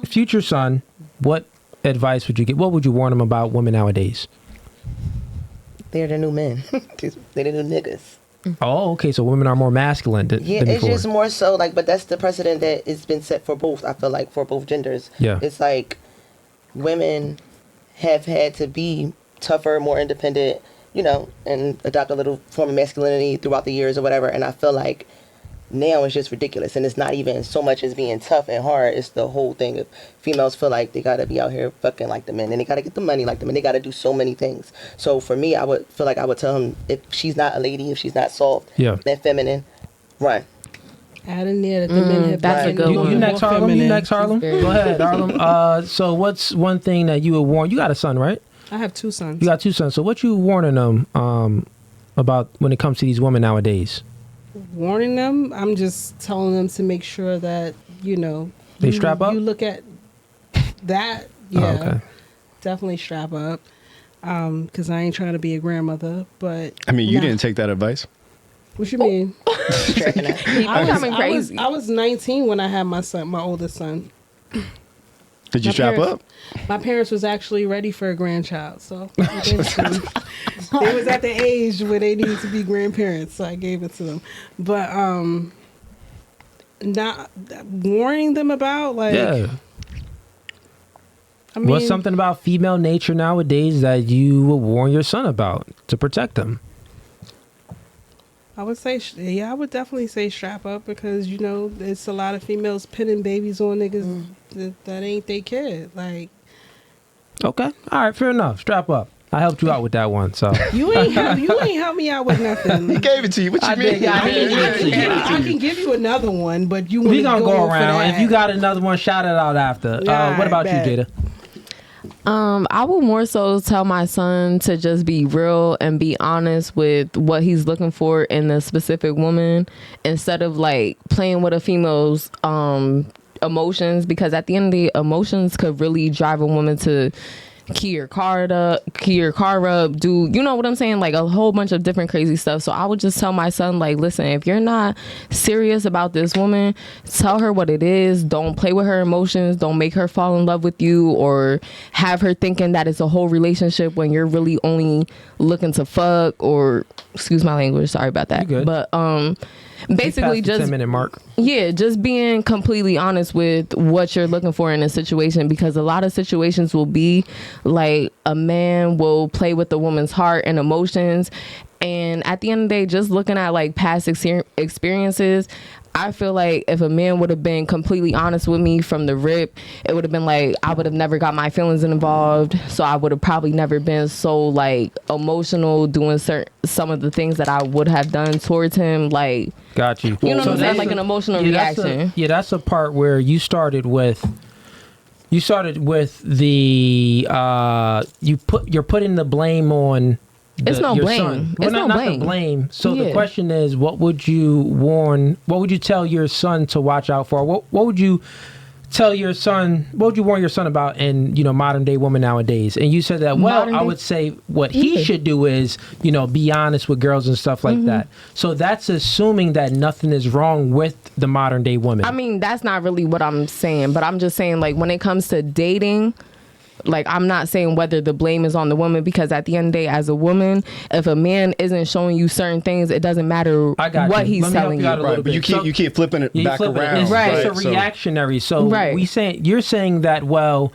future son, what advice would you get? What would you warn him about women nowadays? They're the new men. They're the new niggas. Oh, okay. So women are more masculine than Yeah, it's before. just more so like, but that's the precedent that has been set for both. I feel like for both genders. Yeah. It's like women have had to be tougher, more independent, you know, and adopt a little form of masculinity throughout the years or whatever. And I feel like now it's just ridiculous, and it's not even so much as being tough and hard. It's the whole thing of females feel like they gotta be out here fucking like the men, and they gotta get the money like them, and they gotta do so many things. So for me, I would feel like I would tell him, if she's not a lady, if she's not soft Yeah. and feminine, run. Add in there that the men have that's a been good You, one. you next, more Harlem. You feminine. next, Harlem. Very Go ahead, Harlem. So what's one thing that you would warn? You got a son, right? I have two sons. You got two sons. So what you warning them about when it comes to these women nowadays? Warning them. I'm just telling them to make sure that, you know, They strap up? You look at that. Yeah. Oh, okay. Definitely strap up. Because I ain't trying to be a grandmother, but I mean, you Nah. didn't take that advice. what you mean? Strapping that. Becoming crazy. I was 19 when I had my son, my oldest son. Did you My strap parents- up? My parents was actually ready for a grandchild, so I gave it to them. They was at the age where they needed to be grandparents, so I gave it to them. But not warning them about, like, Yeah. I mean, What's something about female nature nowadays that you would warn your son about to protect them? I would say, I would definitely say strap up, because you know it's a lot of females pinning babies on niggas that ain't they kid. Like, Okay, all right, fair enough. Strap up. I helped you out with that one, so you ain't help me out with nothing. He gave it to you. What you mean? I can give you another one, but you we gonna go for around. that. If you got another one, shout it out after. What about bet. you, Jada? I will more so tell my son to just be real and be honest with what he's looking for in a specific woman, instead of like playing with a female's emotions, because at the end of the day, emotions could really drive a woman to key your car up, do, you know what I'm saying, like a whole bunch of different crazy stuff. So I would just tell my son, like, listen, if you're not serious about this woman, tell her what it is. Don't play with her emotions. Don't make her fall in love with you, or have her thinking that it's a whole relationship when you're really only looking to fuck, or excuse my language, sorry about that. You good. But basically just 10-minute mark. Yeah, just being completely honest with what you're looking for in a situation, because a lot of situations will be like a man will play with the woman's heart and emotions, and at the end of the day, just looking at like past experiences, I feel like if a man would have been completely honest with me from the rip, it would have been like I would have never got my feelings involved, so I would have probably never been so like emotional doing some of the things that I would have done towards him. Like, Got you. you know what I'm saying, like an emotional reaction. That's a part where you started with the you're putting the blame on It's no your blame. son. It's Well, no not blame. the blame. So Yeah. the question is, what would you tell your son to watch out for? What would you tell your son? What would you warn your son about in modern day women nowadays? And you said that. Well, I would say what he should do is be honest with girls and stuff like that. So that's assuming that nothing is wrong with the modern day woman. I mean, that's not really what I'm saying, but I'm just saying, like, when it comes to dating, like, I'm not saying whether the blame is on the woman, because at the end of the day, as a woman, if a man isn't showing you certain things, it doesn't matter what he's telling you. Right, but you keep flipping it back around. It's a reactionary. So you're saying that, well,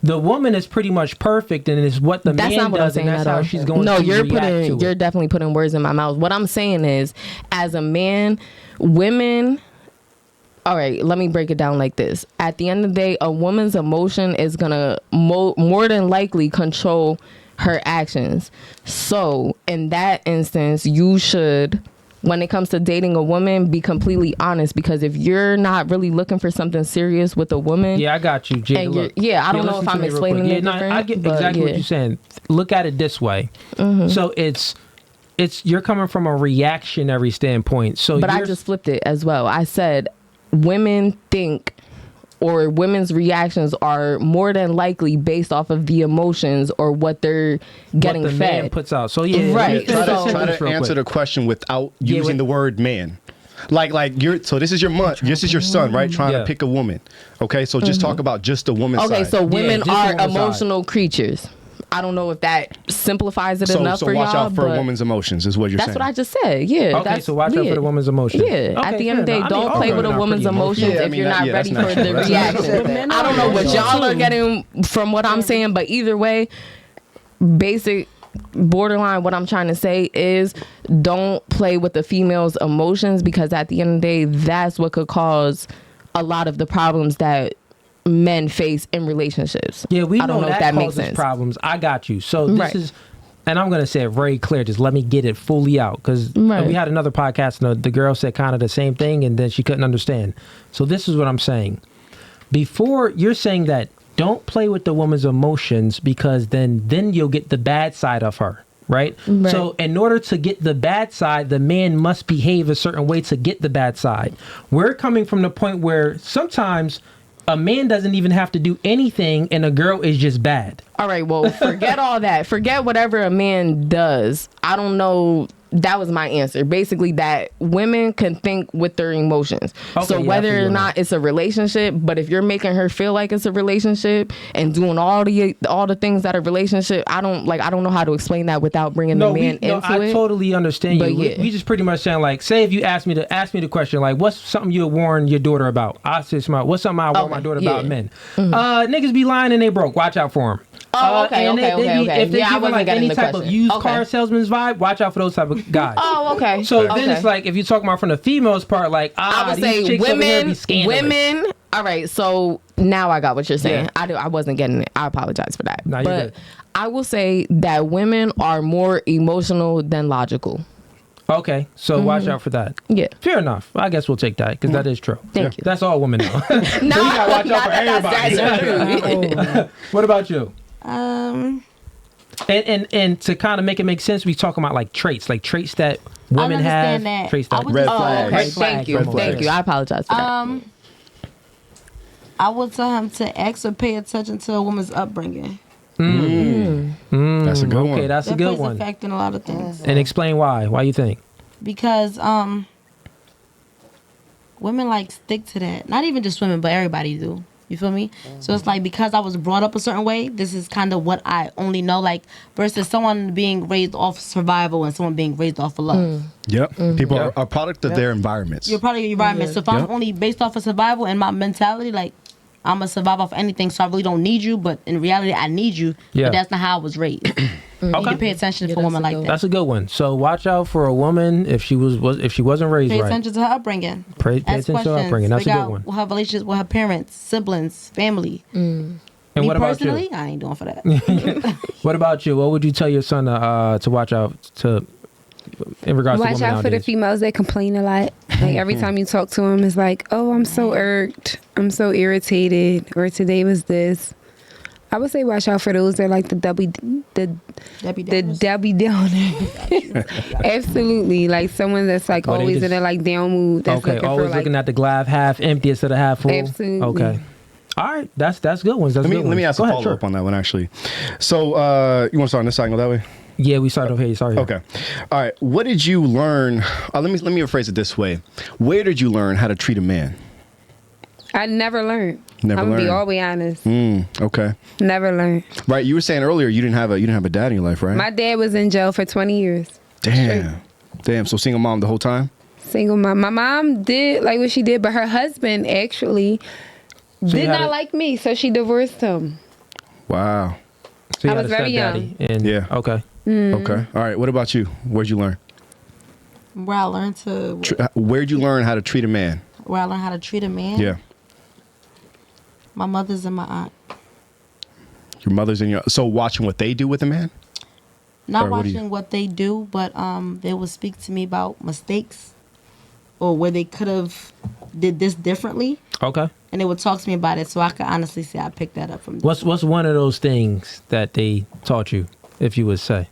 the woman is pretty much perfect, and it's what the That's man not what does, I'm saying and that's at how all. she's going No, to you're react to it. you're definitely putting words in my mouth. What I'm saying is, as a man, women. All right, let me break it down like this. At the end of the day, a woman's emotion is going to more than likely control her actions. So in that instance, you should, when it comes to dating a woman, be completely honest, because if you're not really looking for something serious with a woman. Yeah, I got you, Jada. Look. I don't know if I'm explaining it different. I get exactly what you're saying. Look at it this way. So it's you're coming from a reactionary standpoint. But I just flipped it as well. I said, women think, or women's reactions are more than likely based off of the emotions or what they're getting what the fed. Man puts out. So yeah, right. Try to answer the question without using the word man. Like you're. So this is your son, right? Trying to pick a woman. Okay, so just talk about just the woman's side. Okay, so women are emotional creatures. I don't know if that simplifies it enough for y'all. So watch out for a woman's emotions, is what you're saying. That's what I just said. Yeah. Okay, so watch out for the woman's emotions. Yeah. At the end of the day, don't play with a woman's emotions if you're not ready for the reaction. I don't know what y'all are getting from what I'm saying, but either way, basic borderline, what I'm trying to say is, don't play with the female's emotions, because at the end of the day, that's what could cause a lot of the problems that men face in relationships. Yeah, we I don't know that if that causes makes sense. Problems. I got you. So this is, and I'm going to say it very clear. Just let me get it fully out, because we had another podcast and the girl said kind of the same thing, and then she couldn't understand. So this is what I'm saying. Before, you're saying that don't play with the woman's emotions, because then you'll get the bad side of her. Right? So in order to get the bad side, the man must behave a certain way to get the bad side. We're coming from the point where sometimes a man doesn't even have to do anything and a girl is just bad. All right, well, forget all that. Forget whatever a man does. I don't know that was my answer. Basically, that women can think with their emotions. Okay, So yeah, whether or not it's a relationship, but if you're making her feel like it's a relationship and doing all the things that a relationship, I don't know how to explain that without bringing the man into I it. totally understand But you. yeah. We just pretty much saying like, say if you ask me the question like, what's something you would warn your daughter about? I say what's something I warn my daughter about men? Niggas be lying and they broke. Watch out for them. Oh, okay. If they Yeah, I give wasn't like getting any the type question. of used Okay. car salesman's vibe, watch out for those type of guys. Oh, okay. So Okay. then it's like if you're talking about from the females part, like I would these say chicks over here be scandalous. women. All right, so now I got what you're saying. Yeah. I wasn't getting it. I apologize for that. No, you're but good. I will say that women are more emotional than logical. Okay, so watch out for that. Yeah. Fair enough. I guess we'll take that because that is true. Thank you. That's all women know. No, So you gotta watch out for everybody. That's true. What about you? I And to kind of make it make sense, we talking about like traits that women have. understand that. Traits I that would Red just- flags. Okay, Red thank you. flags. Thank you. I apologize for that. I would tell him to ask or pay attention to a woman's upbringing. That's a good one. Okay, that's a That good plays a one. factor in a lot of things. And explain why. Why you think? Because women like stick to that. Not even just women, but everybody do. You feel me? So it's like because I was brought up a certain way, this is kind of what I only know. Like versus someone being raised off survival and someone being raised off of love. Yep. People are a product of their environments. You're part of your environment. So if I'm Yep. only based off of survival and my mentality, like I'm a survive off anything, so I really don't need you. But in reality, I need you. Yeah. But that's not how I was raised. You need to pay attention for a woman like that. That's a good one. So watch out for a woman if she wasn't raised Pay right. attention to her upbringing. Pay Ask attention to her upbringing. That's a Figure good out one. her relationships with her parents, siblings, family. And Me what about personally, you? I ain't doing for that. What about you? What would you tell your son to watch out to in regards to Watch women out for the nowadays? females that complain a lot. Like every time you talk to them, it's like, oh, I'm so irked. I'm so irritated. Or today was this. I would say watch out for those that like the Debbie Downer. Absolutely. Like someone that's like Or they always just- in a like down mood. That's Okay, looking always for, like, looking at the glass half empty instead of half full. Absolutely. Okay. All right, that's good ones. That's Let good me ones. ask Go a ahead, follow sure. up on that one actually. So you want to start on this side and go that way? Yeah, we started over here. Sorry. Okay. All right. What did you learn? Let me rephrase it this way. Where did you learn how to treat a man? I never learned. Never I'm gonna be learned. all the way honest. Okay. Never learned. Right. You were saying earlier you didn't have a dad in your life, right? My dad was in jail for 20 years. Damn. So single mom the whole time? Single mom. My mom did like what she did, but her husband actually you did had not a- like me, so she divorced him. Wow. So you I had was a very stepdaddy, young. And, Yeah. Okay. Okay. All right. What about you? Where'd you learn? Where I learned to Where'd you learn how to treat a man? where I learned how to treat a man. Yeah. My mother's and my aunt. Your mother's and your. So watching what they do with a man? Not Or what do you- watching what they do, but they would speak to me about mistakes or where they could have did this differently, Okay. and they would talk to me about it. So I could honestly say I picked that up from them. What's one of those things that they taught you, if you would say?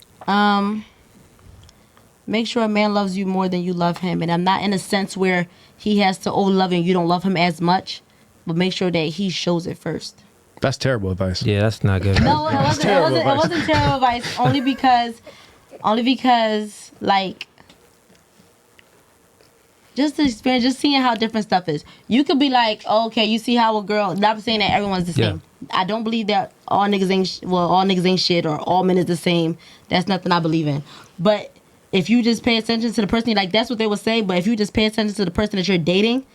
Make sure a man loves you more than you love him, and I'm not in a sense where he has to love you and you don't love him as much, but make sure that he shows it first. That's terrible advice. Yeah, that's not good. No, it wasn't terrible advice. Only because, like, just the experience, just seeing how different stuff is. You could be like, oh, okay, you see how a girl. Not saying that everyone's the same. I don't believe that all niggas ain't shit or all men is the same. That's nothing I believe in. But if you just pay attention to the person, like that's what they would say. But if you just pay attention to the person that you're dating,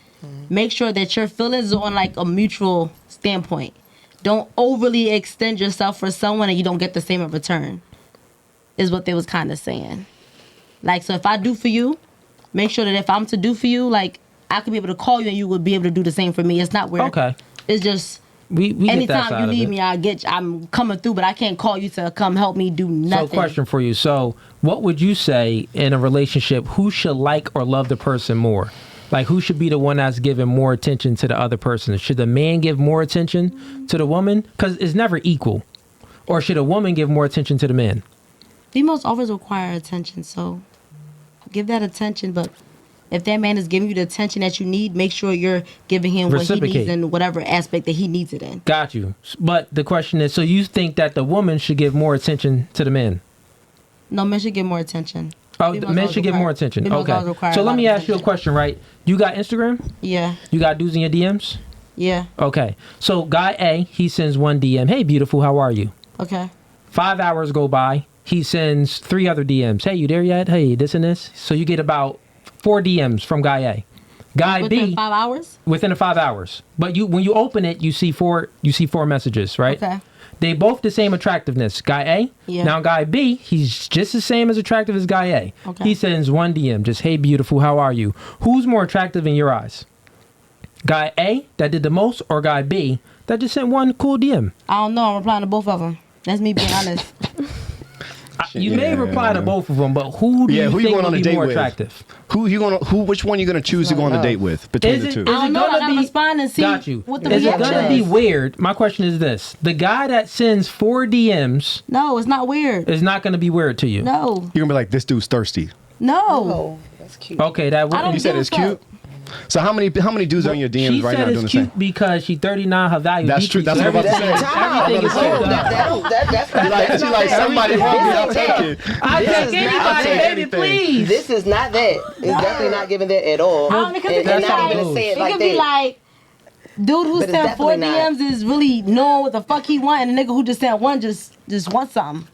make sure that your feelings are on like a mutual standpoint. Don't overly extend yourself for someone and you don't get the same in return. Is what they was kind of saying. Like, so if I do for you, make sure that if I'm to do for you, like I could be able to call you and you would be able to do the same for me. It's not where. Okay. It's just We get that anytime side you of need it. me, I'm coming through, but I can't call you to come help me do nothing. So, question for you. So, what would you say in a relationship? Who should like or love the person more? Like, who should be the one that's giving more attention to the other person? Should the man give more attention to the woman? Because it's never equal. Or should a woman give more attention to the man? Females always require attention, so give that attention. But if that man is giving you the attention that you need, make sure you're giving him what he Reciprocate. needs in whatever aspect that he needs it in. Got you. But the question is, so you think that the woman should give more attention to the man? No, men should give more attention. Oh, Females men always should get require- more attention. females always Okay. require So a let lot me of ask you a attention. question, right? You got Instagram? Yeah. You got dudes in your DMs? Yeah. Okay. So guy A, he sends one DM. Hey, beautiful, how are you? Okay. 5 hours go by. He sends 3 other DMs. Hey, you there yet? Hey, this and this. So you get about 4 DMs from guy A. Guy Within B 5 hours? within the 5 hours. But when you open it, you see four messages, right? Okay. They both the same attractiveness. Guy A. Yeah. Now guy B, he's just the same as attractive as guy A. Okay. He sends one DM, just hey beautiful, how are you? Who's more attractive in your eyes? Guy A that did the most, or guy B that just sent one cool DM? I don't know. I'm replying to both of them. That's me being honest. You may reply to both of them, but who do you who think you going would on a be date more with? attractive? Which one you gonna choose to go on a date with between Is the it- two? is I don't it know. I gonna gotta be- respond and see Got you. what the Is it reaction gonna be is. weird? My question is this: the guy that sends 4 DMs No, it's not weird. is not gonna be weird to you. No. You're gonna be like, this dude's thirsty. No. Oh, that's cute. Okay, that I would. don't You said give a it's fuck. cute. So how many dudes are in your DMs She right said now doing it's the cute same? because she 39, her value. That's true. That's what I'm about to say. Everything is Oh, sold out. She like somebody hungry. I'll take it. I This take is not- anybody, I'll take baby, anything. please. This is not that. It's definitely not giving that at all. I don't because it And could be not like, even to say it it like could be that. like, dude who But it's sent 4 definitely not. DMs is really knowing what the fuck he want, and the nigga who just sent one just wants something.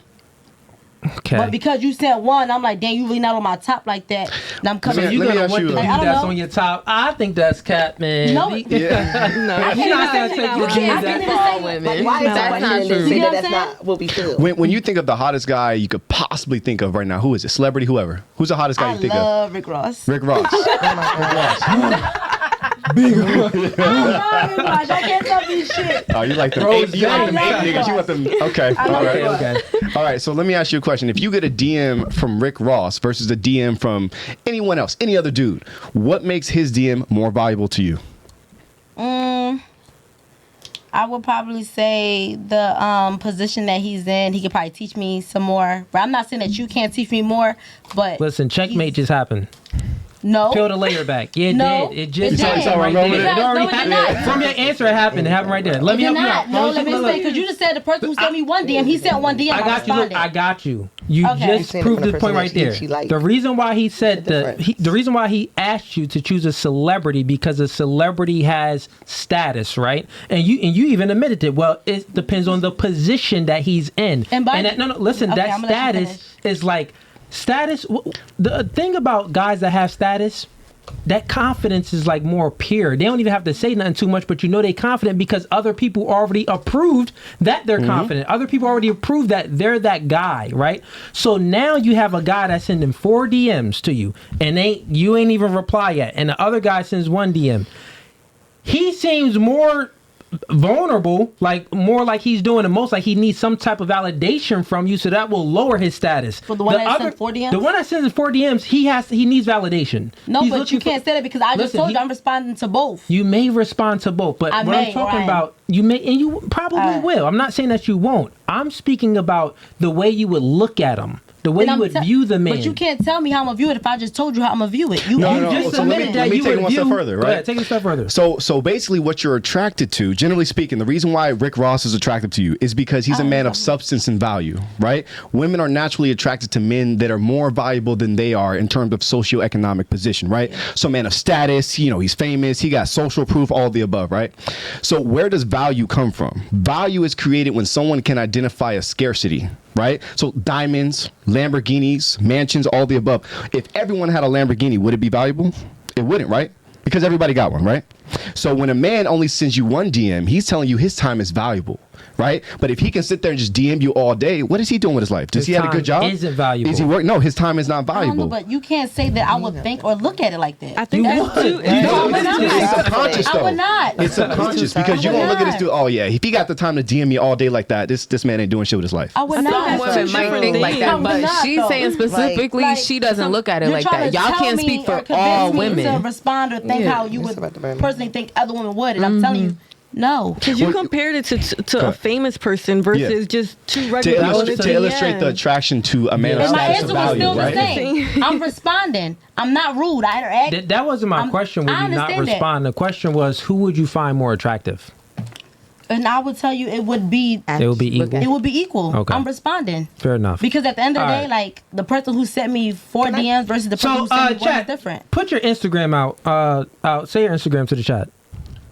Okay. But because you sent one, I'm like, damn, you really not on my top like that. And I'm So coming. you let me gonna ask want you the a- dude I don't that's know. on your top? I think that's cat, man. No, He- Yeah. You're not gonna take your You can't dude say that- all Like, women. why is That's that not question true. and say You know that what that's I'm not what we feel? When you think of the hottest guy you could possibly think of right now, who is it? Celebrity, whoever. Who's the hottest guy I you think of? love Rick Ross. Rick Ross. I love Rick Ross. I can't tell me shit. Oh, you like them Rose eight, you like them James. eight niggas. You want them. Okay. I All love right. Rick Ross. Okay. All right. So let me ask you a question. If you get a DM from Rick Ross versus a DM from anyone else, any other dude, what makes his DM more valuable to you? I would probably say the position that he's in. He could probably teach me some more. But I'm not saying that you can't teach me more, but Listen, checkmate just happened. no. Peel the layer back. Yeah, it No, did. It just it happened did. right It there. did. It already No, it did not. happened. From your answer, it happened. It happened right there. Let me It help did you not. out. No, let me explain. Because you just said the person who sent me one DM, he sent one DM. I got you. Look, responded. I got you. You Okay. You're just saying it proved from the this point person right that there. she liked. The reason why he said Difference. the reason why he asked you to choose a celebrity because a celebrity has status, right? And you even admitted it. Well, it depends on the position that he's in. And by- that, no, listen, Okay, that I'm gonna let you status is like status. The thing about guys that have status, that confidence is like more pure. They don't even have to say nothing too much, but you know they're confident because other people already approved that they're confident. Other people already approved that they're that guy, right? So now you have a guy that's sending 4 DMs to you, and you ain't even reply yet, and the other guy sends 1 DM. He seems more vulnerable, like more like he's doing the most, like he needs some type of validation from you, so that will lower his status. For the one that sent 4 DMs? The one that sends 4 DMs, he needs validation. No, He's but looking you can't say that because I just Listen, told you I'm responding to both. You may respond to both, but I what may, I'm talking right. about, you may, and you probably Alright. will. I'm not saying that you won't. I'm speaking about the way you would look at him, the way And you I'm would te- view the man. But you can't tell me how I'm gonna view it if I just told you how I'm gonna view it. You No, you no, just so let me- admitted let that me you take it would one step view. further, Go right? ahead, take it a step further. So basically, what you're attracted to, generally speaking, the reason why Rick Ross is attractive to you is because he's a man of substance and value, right? Women are naturally attracted to men that are more valuable than they are in terms of socioeconomic position, right? So, man of status, you know, he's famous, he got social proof, all the above, right? So, where does value come from? Value is created when someone can identify a scarcity, right? So, diamonds, Lamborghinis, mansions, all the above. If everyone had a Lamborghini, would it be valuable? It wouldn't, right? Because everybody got one, right? So when a man only sends you 1 DM, he's telling you his time is valuable, right? But if he can sit there and just DM you all day, what is he doing with his life? Does His he have a time good job? isn't valuable. Is he work? No, his time is not I don't know, valuable. but you can't say that I would think or look at it like that. I think You that's would. too. You No, would. I would not. It's subconscious, I though. would not. It's subconscious because you I would gonna look at this not. dude. Oh yeah, if he got the time to DM me all day like that, this man ain't doing shit with his life. I would I think not. that's Some women two might different think like things. that, I would but not, she's though. saying specifically Like, she doesn't look at it you're like trying that. to Y'all tell can't me speak or for convince all me women. to respond or think Yeah. how you It's would about the man. personally think other women would, and I'm telling you, no. Because you compared it to a famous person versus just 2 regular To women. illustrate the attraction to a man of And my status answer and was value, still the right? same. I'm responding. I'm not rude. I interact. That wasn't my question. Would I you not understand that. respond? The question was, who would you find more attractive? And I would tell you it would be equal. It would be equal. Okay. I'm responding. Fair enough. Because at the end of the All day, right. like the person who sent me 4 DMs versus the person who sent me one is chat, different. put your Instagram out. Say your Instagram to the chat.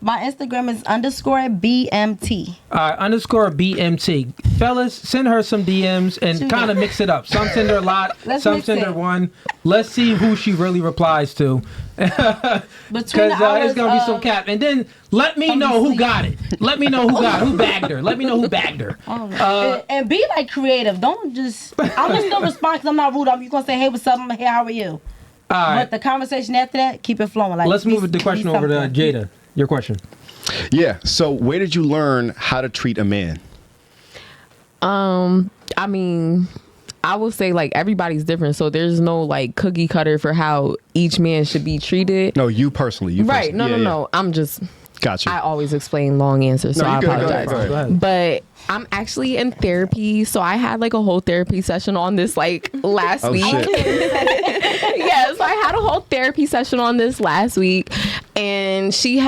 My Instagram is _BMT. _BMT. Fellas, send her some DMs and kind of mix it up. Some send her a lot, some send her one. Let's see who she really replies to. Because it's going to be some cap. And then let me know who got it. Let me know who bagged her. Let me know who bagged her. And be like creative. Don't just, I'm going to still respond because I'm not rude. You going to say, hey, what's up? I'm hey, how are you? All right. But the conversation after that, keep it flowing. Like, Let's move the question over to Jada. Your question. Yeah. So where did you learn how to treat a man? I mean, I will say like everybody's different, so there's no like cookie cutter for how each man should be treated. No, you personally. Right. No. I'm just. Gotcha. I always explain long answers, so I apologize. Go ahead. But I'm actually in therapy, so I had like a whole therapy session on this like last week. Yes, I had a whole therapy session on this last week, and she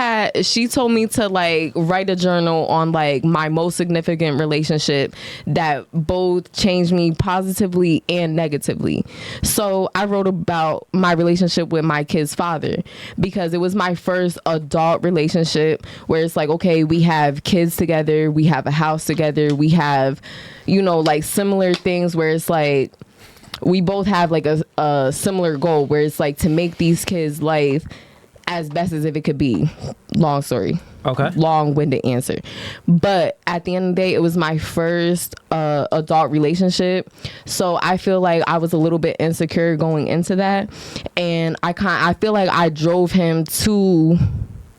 told me to like write a journal on like my most significant relationship that both changed me positively and negatively. So I wrote about my relationship with my kid's father because it was my first adult relationship where it's like, okay, we have kids together, we have a house together, we have, like similar things where it's like we both have like a similar goal where it's like to make these kids' life as best as if it could be. Long story. Okay. Long-winded answer. But at the end of the day, it was my first adult relationship. So I feel like I was a little bit insecure going into that. And I feel like I drove him to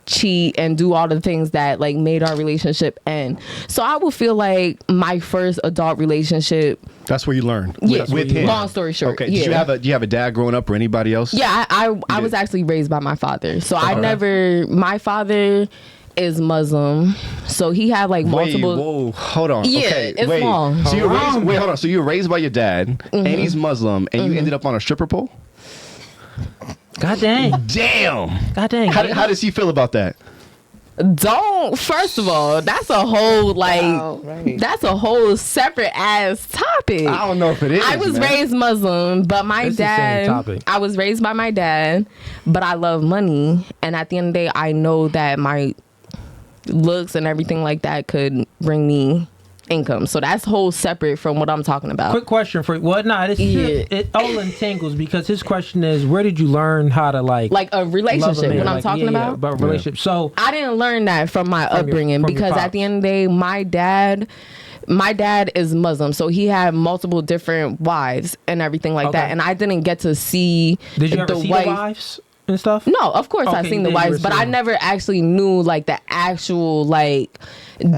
cheat and do all the things that like made our relationship end. So I will feel like my first adult relationship. That's where you learn. Yeah. With him. Long story short. Okay. Yeah. Do you have a dad growing up or anybody else? Yeah, I was actually raised by my father. So my father is Muslim. So he had like multiple. Whoa, hold on. Yeah, okay, it's wait. long. So hold on. So you were raised by your dad and he's Muslim and you ended up on a stripper pole? God dang. Damn. God dang. How does he feel about that? First of all, that's a whole that's a whole separate ass topic. I don't know if it is. I was raised Muslim, but my dad, I was raised by my dad, but I love money. And at the end of the day, I know that my looks and everything like that could bring me income. So that's whole separate from what I'm talking about. Quick question for you. Well, it all entangles because his question is, where did you learn how to like a relationship? What I'm talking about relationship. So I didn't learn that from my upbringing because at the end of the day, my dad is Muslim, so he had multiple different wives and everything like that, and I didn't get to see. Did you ever see the wives and stuff? No, of course I've seen the wives, but I never actually knew like the actual like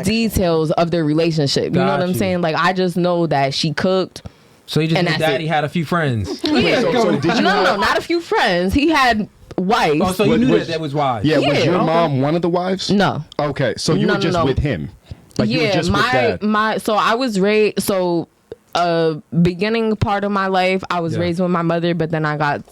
details of their relationship. You know what I'm saying? Like I just know that she cooked. So you just knew daddy had a few friends. Yeah. So did you no, not a few friends. He had wives. Oh, so you knew that was wives. Yeah, was your mom one of the wives? No. Okay, so you were just with him. Like you were just with dad. So I was raised beginning part of my life I was raised with my mother, but then I got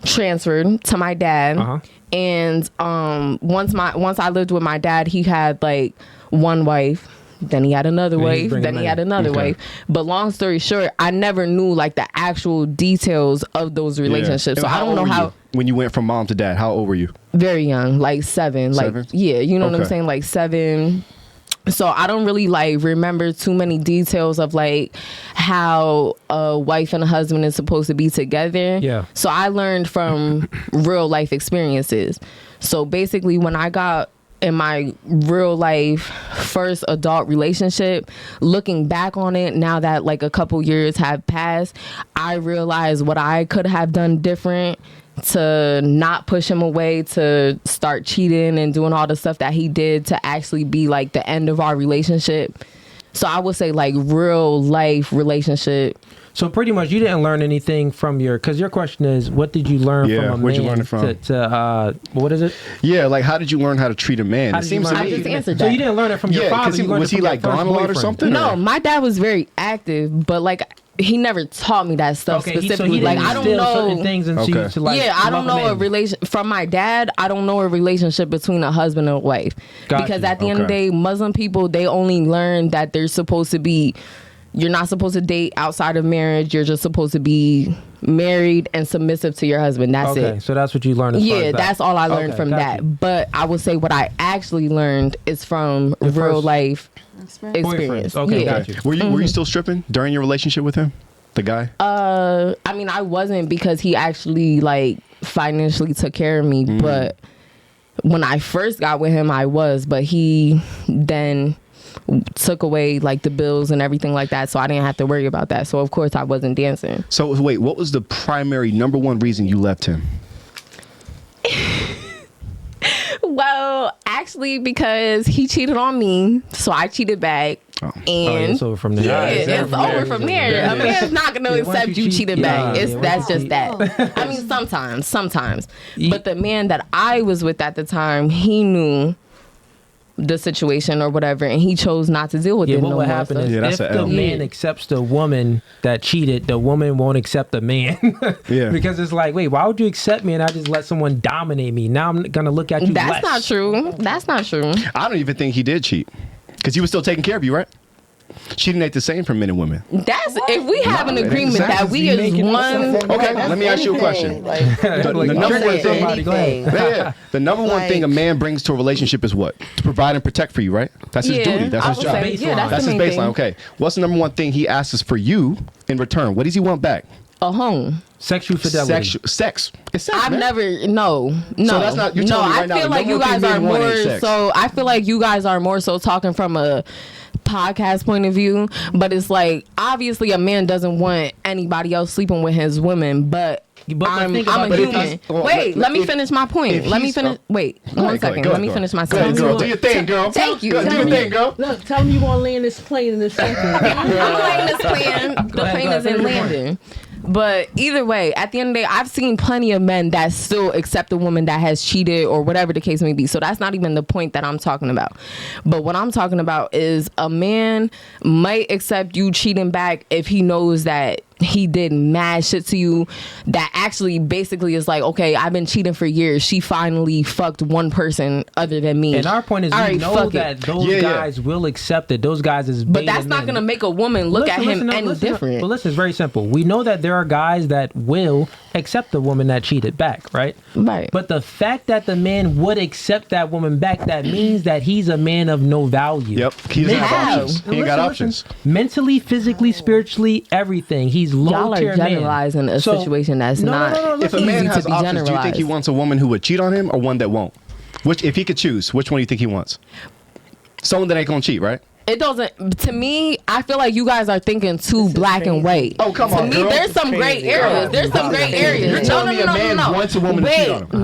transferred to my dad. And once I lived with my dad, he had like one wife, then he had another wife, then he had another wife. But long story short, I never knew like the actual details of those relationships. So I don't know how. When you went from mom to dad, how old were you? Very young, like 7. Like you know what I'm saying, like 7. So I don't really like remember too many details of like how a wife and a husband is supposed to be together. Yeah. So I learned from real life experiences. So basically when I got in my real life first adult relationship, looking back on it now that like a couple years have passed, I realized what I could have done different to not push him away, to start cheating and doing all the stuff that he did to actually be like the end of our relationship. So I would say like real life relationship. So pretty much you didn't learn anything from because your question is, what did you learn from a man? Where'd you learn it from? What is it? Yeah, like how did you learn how to treat a man? I just answered that. So you didn't learn it from your father. Was he like gone a lot or something? No, my dad was very active, but like he never taught me that stuff specifically. So he like didn't I don't instill know certain things into you to like. Yeah, I don't love know a men. relation from my dad. I don't know a relationship between a husband and a wife because at the end of the day, Muslim people they only learn that they're supposed to be. You're not supposed to date outside of marriage. You're just supposed to be married and submissive to your husband. That's it. Okay, so that's what you learned. As far as that. That's all I learned from that. But I would say what I actually learned is from real life experience. Okay, got you. Were you still stripping during your relationship with him, the guy? I mean, I wasn't because he actually like financially took care of me. But when I first got with him, I was. But he then took away like the bills and everything like that, so I didn't have to worry about that. So of course I wasn't dancing. So wait, what was the primary number one reason you left him? Well, actually because he cheated on me, so I cheated back. And it's over from there. Yeah, it's over from there. A man's not gonna accept you cheated back. That's just that. I mean, sometimes. But the man that I was with at the time, he knew the situation or whatever, and he chose not to deal with it. What would happen is if the man accepts the woman that cheated, the woman won't accept the man. Because it's like, wait, why would you accept me and I just let someone dominate me? Now I'm gonna look at you. That's not true. That's not true. I don't even think he did cheat because he was still taking care of you, right? Cheating ain't the same for men and women. That's if we have an agreement that we is one. Okay, let me ask you a question. The number one thing a man brings to a relationship is what? To provide and protect for you, right? That's his duty. That's his job. That's his baseline. Okay, what's the number one thing he asks for you in return? What does he want back? A home. Sexual fidelity. Sex. It's sex. I've never. No. So that's not. You're telling me right now. I feel like you guys are more. So I feel like you guys are more so talking from a podcast point of view, but it's like obviously a man doesn't want anybody else sleeping with his women, but I'm a human. Wait, let me finish my point. Let me finish. Wait, 1 second. Let me finish my sentence. Do your thing, girl. Thank you. Do your thing, girl. Look, tell me you gonna land this plane in this second. I'm gonna land this plane. The plane isn't landing. But either way, at the end of the day, I've seen plenty of men that still accept a woman that has cheated or whatever the case may be. So that's not even the point that I'm talking about. But what I'm talking about is a man might accept you cheating back if he knows that he did mad shit to you that actually basically is like, okay, I've been cheating for years. She finally fucked one person other than me. And our point is, we know that those guys will accept it. Those guys is but that's not going to make a woman look at him any different. But listen, it's very simple. We know that there are guys that will accept the woman that cheated back, right? Right. But the fact that the man would accept that woman back, that means that he's a man of no value. Yep. He doesn't have options. He ain't got options. Mentally, physically, spiritually, everything. He's y'all are generalizing a situation that's not if a man has options, do you think he wants a woman who would cheat on him or one that won't? Which, if he could choose, which one do you think he wants? Someone that ain't gonna cheat, right? It doesn't. To me, I feel like you guys are thinking too black and white. Oh, come on, to me, girl. there's some gray areas. There's some gray areas. You're telling me a man wants a woman to cheat on him.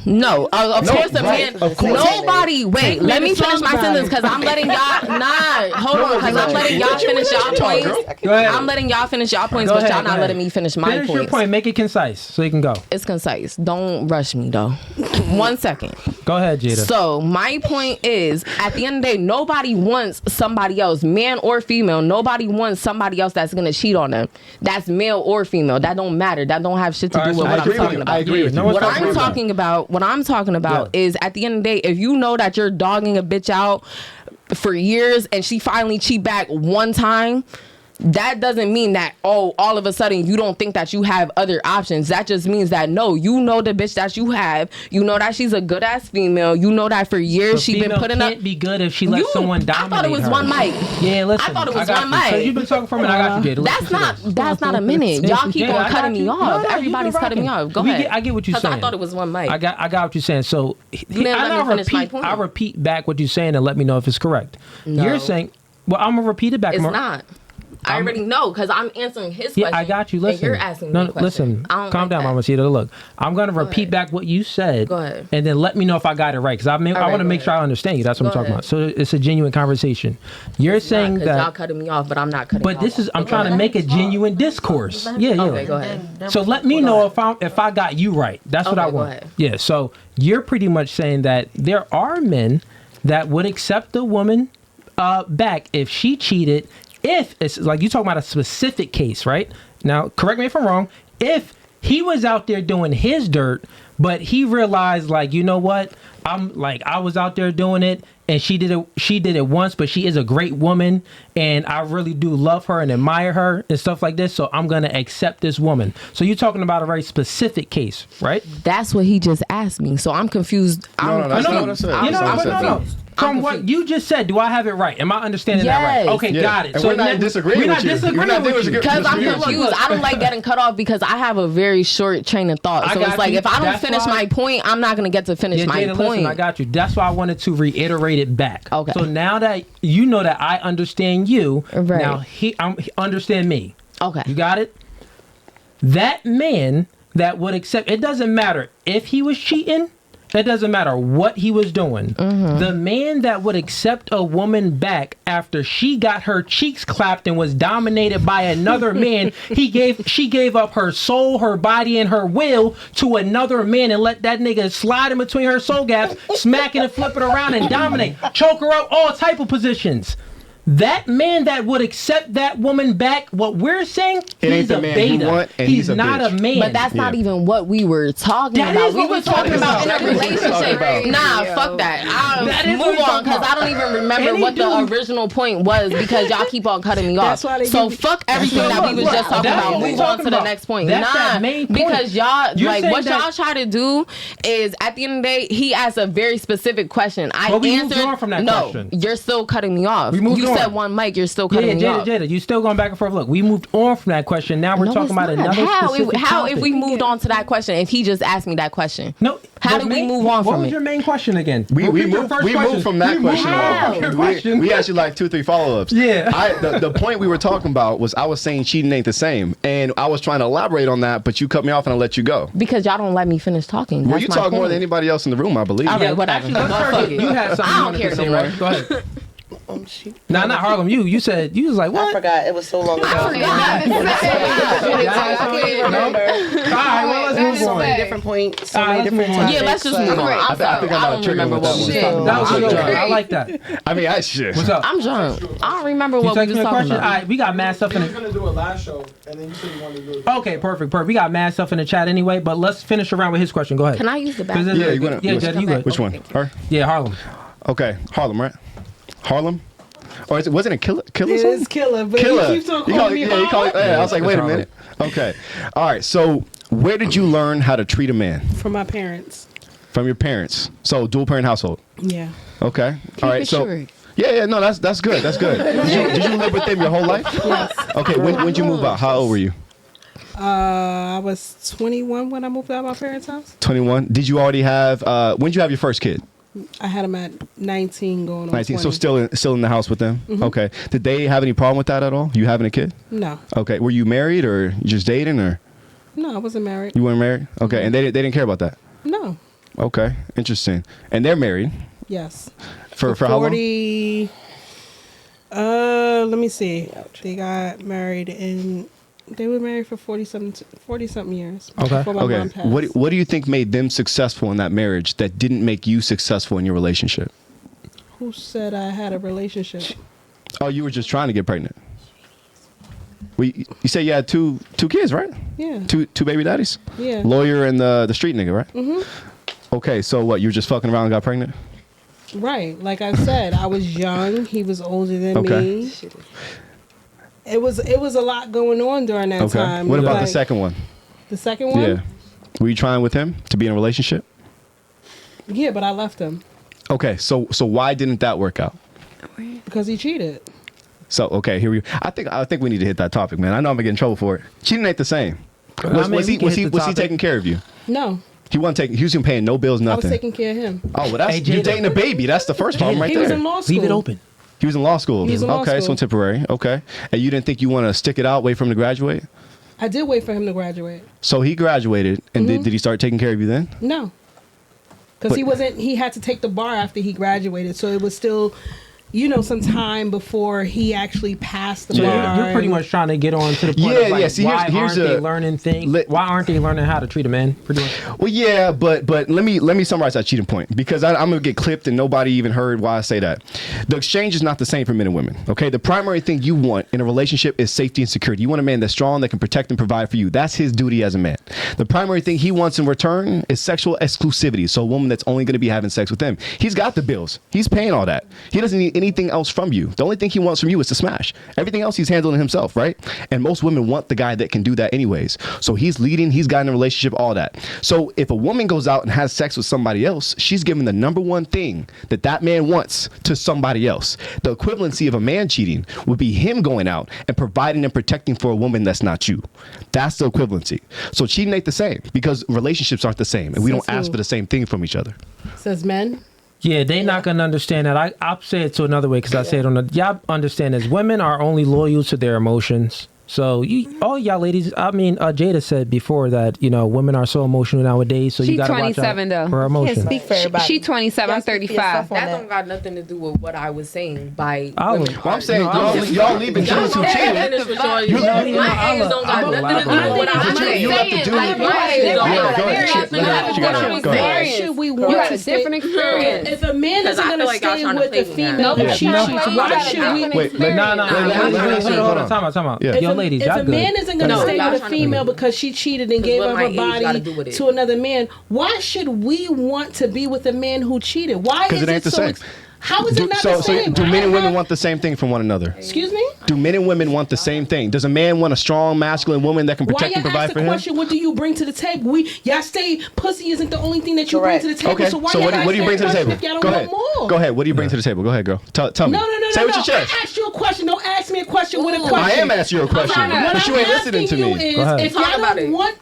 No. Of course, a man. Nobody. Wait. Let me finish my sentence because I'm letting y'all. Hold on, because I'm letting y'all finish y'all points. I'm letting y'all finish y'all points, but y'all not letting me finish my points. Finish your point. Make it concise so you can go. It's concise. Don't rush me though. 1 second. Go ahead, Jada. So my point is, at the end of the day, nobody wants somebody else, man or female. Nobody wants somebody else that's gonna cheat on them. That's male or female. That don't matter. That don't have shit to do with what I'm talking about. I agree with you. What I'm talking about is, at the end of the day, if you know that you're dogging a bitch out for years and she finally cheat back one time, that doesn't mean that, all of a sudden you don't think that you have other options. That just means that, no, you know the bitch that you have. You know that she's a good ass female. You know that for years she's been putting up. Can't be good if she lets someone dominate her. I thought it was one mic. Yeah, listen. I thought it was one mic. So you've been talking for a minute. I got you, Jada. That's not a minute. Y'all keep on cutting me off. Everybody's cutting me off. Go ahead. I get what you're saying. I thought it was one mic. I got what you're saying. So I'll repeat back what you're saying and let me know if it's correct. No. You're saying, well, I'm gonna repeat it back. It's not. I already know because I'm answering his question. Yeah, I got you. Listen, and you're asking me a question. Listen, calm down, Mama Cita. Look, I'm gonna repeat back what you said. Go ahead. And then let me know if I got it right because I want to make sure I understand you. That's what I'm talking about. So it's a genuine conversation. You're saying that y'all cutting me off, but I'm not cutting. But this is I'm trying to make a genuine discourse. Yeah. Okay, go ahead. So let me know if I got you right. That's what I want. Go ahead. Yeah. So you're pretty much saying that there are men that would accept a woman back if she cheated if it's like you talking about a specific case, right? Now, correct me if I'm wrong. If he was out there doing his dirt, but he realized, like, you know what? I was out there doing it, and she did it once, but she is a great woman, and I really do love her and admire her and stuff like this, so I'm gonna accept this woman. So you're talking about a very specific case, right? That's what he just asked me. So I'm confused. No. From what you just said, do I have it right? Am I understanding that right? Okay, got it. And so we're not disagreeing with you. Because I'm confused. I don't like getting cut off because I have a very short train of thought. So it's like if I don't finish my point, I'm not going to get to finish my point. Listen, I got you. That's why I wanted to reiterate it back. Okay. So now that you know that I understand you, now understand me. Okay. You got it? That man that would accept, it doesn't matter if he was cheating. It doesn't matter what he was doing. The man that would accept a woman back after she got her cheeks clapped and was dominated by another man, she gave up her soul, her body, and her will to another man and let that nigga slide in between her soul gaps, smack it and flip it around and dominate, choke her up, all type of positions. That man that would accept that woman back, what we're saying, he's a beta. He's not a man. But that's not even what we were talking about. We were talking about in a relationship. Fuck that. I'll move on because I don't even remember what the original point was because y'all keep on cutting me off. So fuck everything that we was just talking about. Move on to the next point. Because y'all, like, what y'all try to do is at the end of the day, he asked a very specific question. I answered. No, you're still cutting me off. You said one mic, you're still cutting me off. Jada, you still going back and forth. Look, we moved on from that question. Now we're talking about another specific How topic. if we moved on to that question, if he just asked me that question? No. How did we move on from it? What was your main question again? We moved from that question. We actually like 2-3 follow-ups. Yeah. The point we were talking about was I was saying cheating ain't the same. And I was trying to elaborate on that, but you cut me off and I let you go. Because y'all don't let me finish talking. Well, you talk more than anybody else in the room, I believe. Okay, whatever. You had something you wanted to say, right? Go ahead. Not Harlem. You said you was like, what? I forgot. It was so long ago. I can't remember. All right, well, let's move on. So many different points. So many different topics. Yeah, let's just move on. I think I got a trigger with that one. That was good. I like that. I mean, shit. What's up? I'm drunk. I don't remember what we was talking about. All right, we got mad stuff in it. You were going to do a last show, and then you said you wanted to do it. Okay, perfect. We got mad stuff in the chat anyway, but let's finish around with his question. Go ahead. Can I use the bathroom? Yeah, you good. Which one? Her? Yeah, Harlem. Okay, Harlem, right? Harlem? Or wasn't it Killer? It is Killer, but he keeps on calling me Harlem. I was like, wait a minute. Okay. All right, so where did you learn how to treat a man? From my parents. From your parents. So dual parent household. Yeah. Okay. All right. So yeah, no, that's good. That's good. Did you live with them your whole life? Yes. Okay. When did you move out? How old were you? I was 21 when I moved out of my parents' house. 21. Did you already have? When did you have your first kid? I had him at 19 going on 19. 20. So still in the house with them. Mm-hmm. Okay. Did they have any problem with that at all? You having a kid? No. Okay. Were you married or you just dating or? No, I wasn't married. You weren't married? Okay. Mm-hmm. And they didn't care about that? No. Okay. Interesting. And they're married? Yes. For how long? 40. Let me see. They got married and they were married for 40 something years. Okay. Before my mom passed. What do you think made them successful in that marriage that didn't make you successful in your relationship? Who said I had a relationship? Oh, you were just trying to get pregnant. You say you had two kids, right? Yeah. Two baby daddies? Yeah. Lawyer and the street nigga, right? Mm-hmm. Okay, so what, you were just fucking around and got pregnant? Right. Like I said, I was young. He was older than me. It was a lot going on during that time. What about the second one? The second one? Yeah. Were you trying with him to be in a relationship? Yeah, but I left him. Okay, so why didn't that work out? Because he cheated. So okay, here we go. I think we need to hit that topic, man. I know I'm gonna get in trouble for it. Cheating ain't the same. Was he taking care of you? No. He wasn't taking. He wasn't paying no bills, nothing. I was taking care of him. Oh, well, that's you dating a baby. That's the first problem right he there. He was in law school. Leave it open. He was in law school. He was in law okay, school. so temporary. Okay, and you didn't think you want to stick it out, wait for him to graduate? I did wait for him to graduate. So he graduated, and did he start taking care of you then? No, because he wasn't. He had to take the bar after he graduated, so it was still some time before he actually passed the So bar. you're pretty much trying to get on to the point of like, See, why here's aren't they learning things? Why aren't they learning how to treat a man? Pretty much. Well, yeah, but let me summarize that cheating point, because I'm gonna get clipped and nobody even heard why I say that. The exchange is not the same for men and women. Okay, the primary thing you want in a relationship is safety and security. You want a man that's strong, that can protect and provide for you. That's his duty as a man. The primary thing he wants in return is sexual exclusivity. So a woman that's only gonna be having sex with him. He's got the bills. He's paying all that. He doesn't need anything else from you. The only thing he wants from you is to smash. Everything else he's handling himself, right? And most women want the guy that can do that anyways. So he's leading, he's got in a relationship, all that. So if a woman goes out and has sex with somebody else, she's giving the number one thing that man wants to somebody else. The equivalency of a man cheating would be him going out and providing and protecting for a woman that's not you. That's the equivalency. So cheating ain't the same, because relationships aren't the same, and we don't ask for the same thing from each other. Says men. Yeah, they not gonna understand that. I'll say it to another way, because I say it on the. Y'all understand as women are only loyal to their emotions. So all y'all ladies, I mean, Jada said before that women are so emotional nowadays. So you gotta watch out though. for emotions. Can't speak for everybody. She 27, I'm 35. That don't got nothing to do with what I was saying. I'm saying y'all leaving dudes who cheating. My age don't got nothing to do with what I was saying. You let the dude. Go ahead. Why should we want to stay? different experience? If a man isn't going to stay with the female that she cheats, why should we? Wait, hold on, time out. Yo, ladies, if y'all a good. man isn't going to stay with a female because she cheated and gave up her body to another man, why should we want to be with a man who cheated? Why is it so? How is it not the same? Do men and women want the same thing from one another? Excuse me? Do men and women want the same thing? Does a man want a strong, masculine woman that can protect and provide for him? Question, what do you bring to the table? Y'all say pussy isn't the only thing that you bring to the table. Okay, so what do you bring to the table? Go ahead. Go ahead. What do you bring to the table? Go ahead, girl. Tell me. No. Say what you chest. I asked you a question. Don't ask me a question with a question. I am asking you a question, but you ain't listening to me.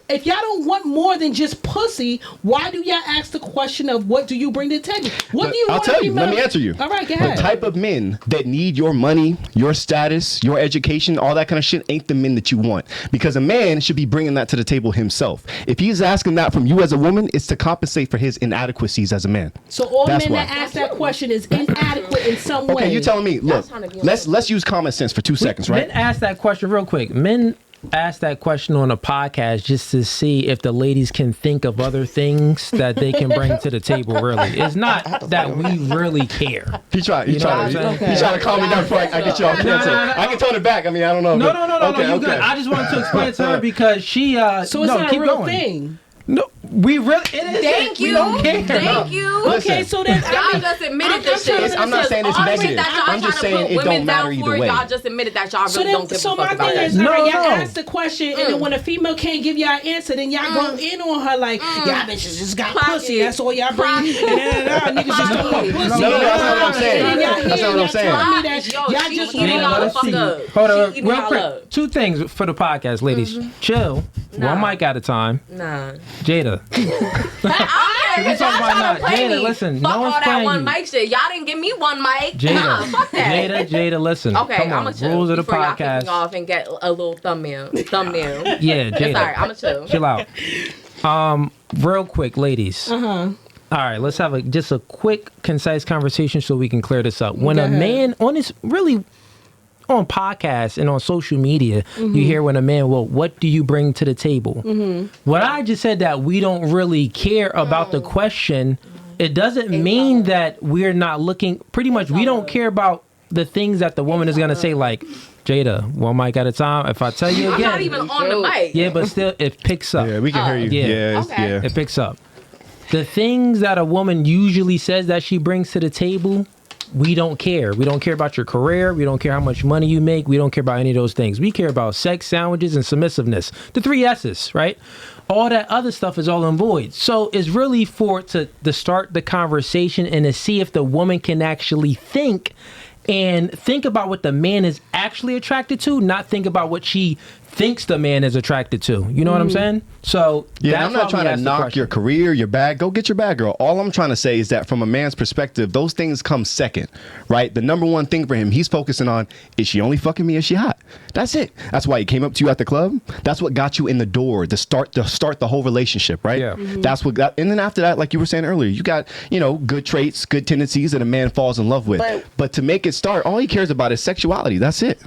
If y'all don't want more than just pussy, why do y'all ask the question of what do you bring to the table? What do you want? I'll tell you. Let me answer you. All right, go ahead. The type of men that need your money, your status, your education, all that kind of shit ain't the men that you want. Because a man should be bringing that to the table himself. If he's asking that from you as a woman, it's to compensate for his inadequacies as a man. So all men that ask that question is inadequate in some way. Okay, you telling me, look, let's use common sense for 2 seconds, right? Men ask that question real quick. Men ask that question on a podcast just to see if the ladies can think of other things that they can bring to the table, really. It's not that we really care. He tried to calm me down before I get you off cancel. I can tone it back. I mean, I don't know. No, you good. I just wanted to explain it to her because she so it's not a real thing. No, we really. It is. Thank you. We don't care. Thank you. Okay, so then y'all just admitted this shit. I'm not saying it's negative. I'm just saying it don't matter either way. Y'all just admitted that y'all really don't give a fuck about that. So my thing is, y'all ask the question, and then when a female can't give y'all an answer, then y'all go in on her like, y'all bitches just got pussy. That's all y'all bring. Niggas just don't want pussy. No, that's not what I'm saying. That's not what I'm saying. Y'all just hold on, real quick. 2 things for the podcast, ladies. Chill. One mic at a time. Nah. Jada. Y'all trying to play me. Listen, fuck no one's all that playing one you. mic shit. Y'all didn't give me one mic. Jada, nah, fuck that. Jada, listen. Okay, come on. I'ma chill. Rules of the before y'all kick podcast. me off and get a little thumbnail. Yeah, Jada. It's alright, I'ma chill. Chill out. Real quick, ladies. All right, let's have just a quick, concise conversation so we can clear this up. When a man on this really on podcasts and on social media, you hear when a man, well, what do you bring to the table? What I just said that we don't really care about the question, it doesn't mean that we're not looking, pretty much we don't care about the things that the woman is going to say, like, Jada, one mic at a time. If I tell you again. I'm not even on the mic. Yeah, but still, it picks up. Yeah, we can hear you. Yeah. It picks up. The things that a woman usually says that she brings to the table, we don't care. We don't care about your career. We don't care how much money you make. We don't care about any of those things. We care about sex, sandwiches, and submissiveness. The 3 S's, right? All that other stuff is all in void. So it's really to start the conversation and to see if the woman can actually think about what the man is actually attracted to, not think about what she thinks the man is attracted to. You know what I'm saying? So yeah, I'm not trying to knock your career, your bag. Go get your bag, girl. All I'm trying to say is that from a man's perspective, those things come second, right? The number one thing for him, he's focusing on, is she only fucking me? Is she hot? That's it. That's why he came up to you at the club. That's what got you in the door to start the whole relationship, right? Yeah. That's what got, and then after that, like you were saying earlier, you got, you know, good traits, good tendencies that a man falls in love with. But to make it start, all he cares about is sexuality. That's it.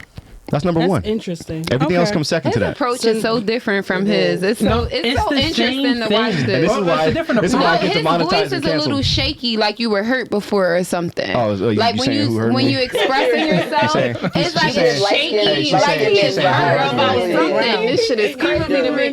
That's number one. Interesting. Everything else comes second to that. His approach is so different from his. It's so interesting to watch this. And this is why, this is why I get his demonetized voice and is a canceled. little shaky, like you were hurt before or something. Oh, like when you expressing yourself, it's like it's shaky, like he is hurt about something. This shit is crazy to me.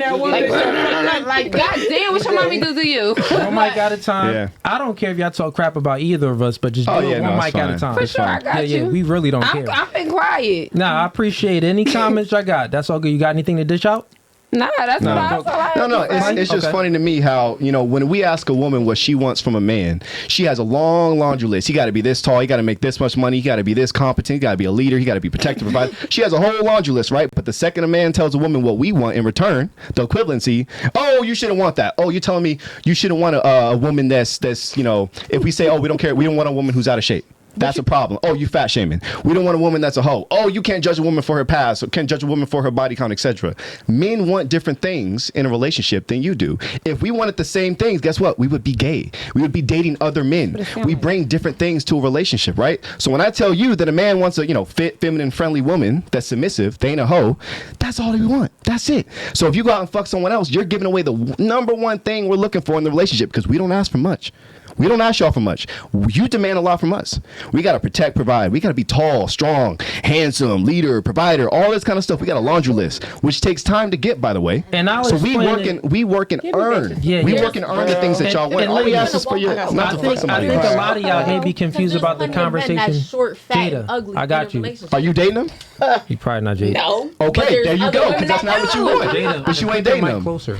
Like goddamn, what your mommy do to you? One mic at a time. Yeah. I don't care if y'all talk crap about either of us, but just do it one mic at a time. For sure, I got you. Yeah, we really don't care. I've been quiet. Nah, I appreciate any comments I got. That's all good. You got anything to dish out? Nah, that's what I was like. No, it's just funny to me how, you know, when we ask a woman what she wants from a man, she has a long laundry list. He got to be this tall. He got to make this much money. He got to be this competent. He got to be a leader. He got to be protective, provider. She has a whole laundry list, right? But the second a man tells a woman what we want in return, the equivalency, oh, you shouldn't want that. Oh, you're telling me you shouldn't want a woman that's, you know, if we say, oh, we don't care. We don't want a woman who's out of shape. That's a problem. Oh, you fat shaming. We don't want a woman that's a hoe. Oh, you can't judge a woman for her past, or can't judge a woman for her body count, etc. Men want different things in a relationship than you do. If we wanted the same things, guess what? We would be gay. We would be dating other men. We bring different things to a relationship, right? So when I tell you that a man wants a, you know, fit, feminine, friendly woman that's submissive, they ain't a hoe, that's all they want. That's it. So if you go out and fuck someone else, you're giving away the number one thing we're looking for in the relationship, because we don't ask for much. We don't ask y'all for much. You demand a lot from us. We got to protect, provide. We got to be tall, strong, handsome, leader, provider, all this kind of stuff. We got a laundry list, which takes time to get, by the way. And so we work and earn. We work and earn the things that y'all want. All we ask is for you not to fuck somebody. I think a lot of y'all may be confused about the conversation. Short, fat, Jada, ugly. I got you. Are you dating them? You probably not Jada. No. Okay, there you go, because that's not what you want. Jada, But you ain't dating them. Closer.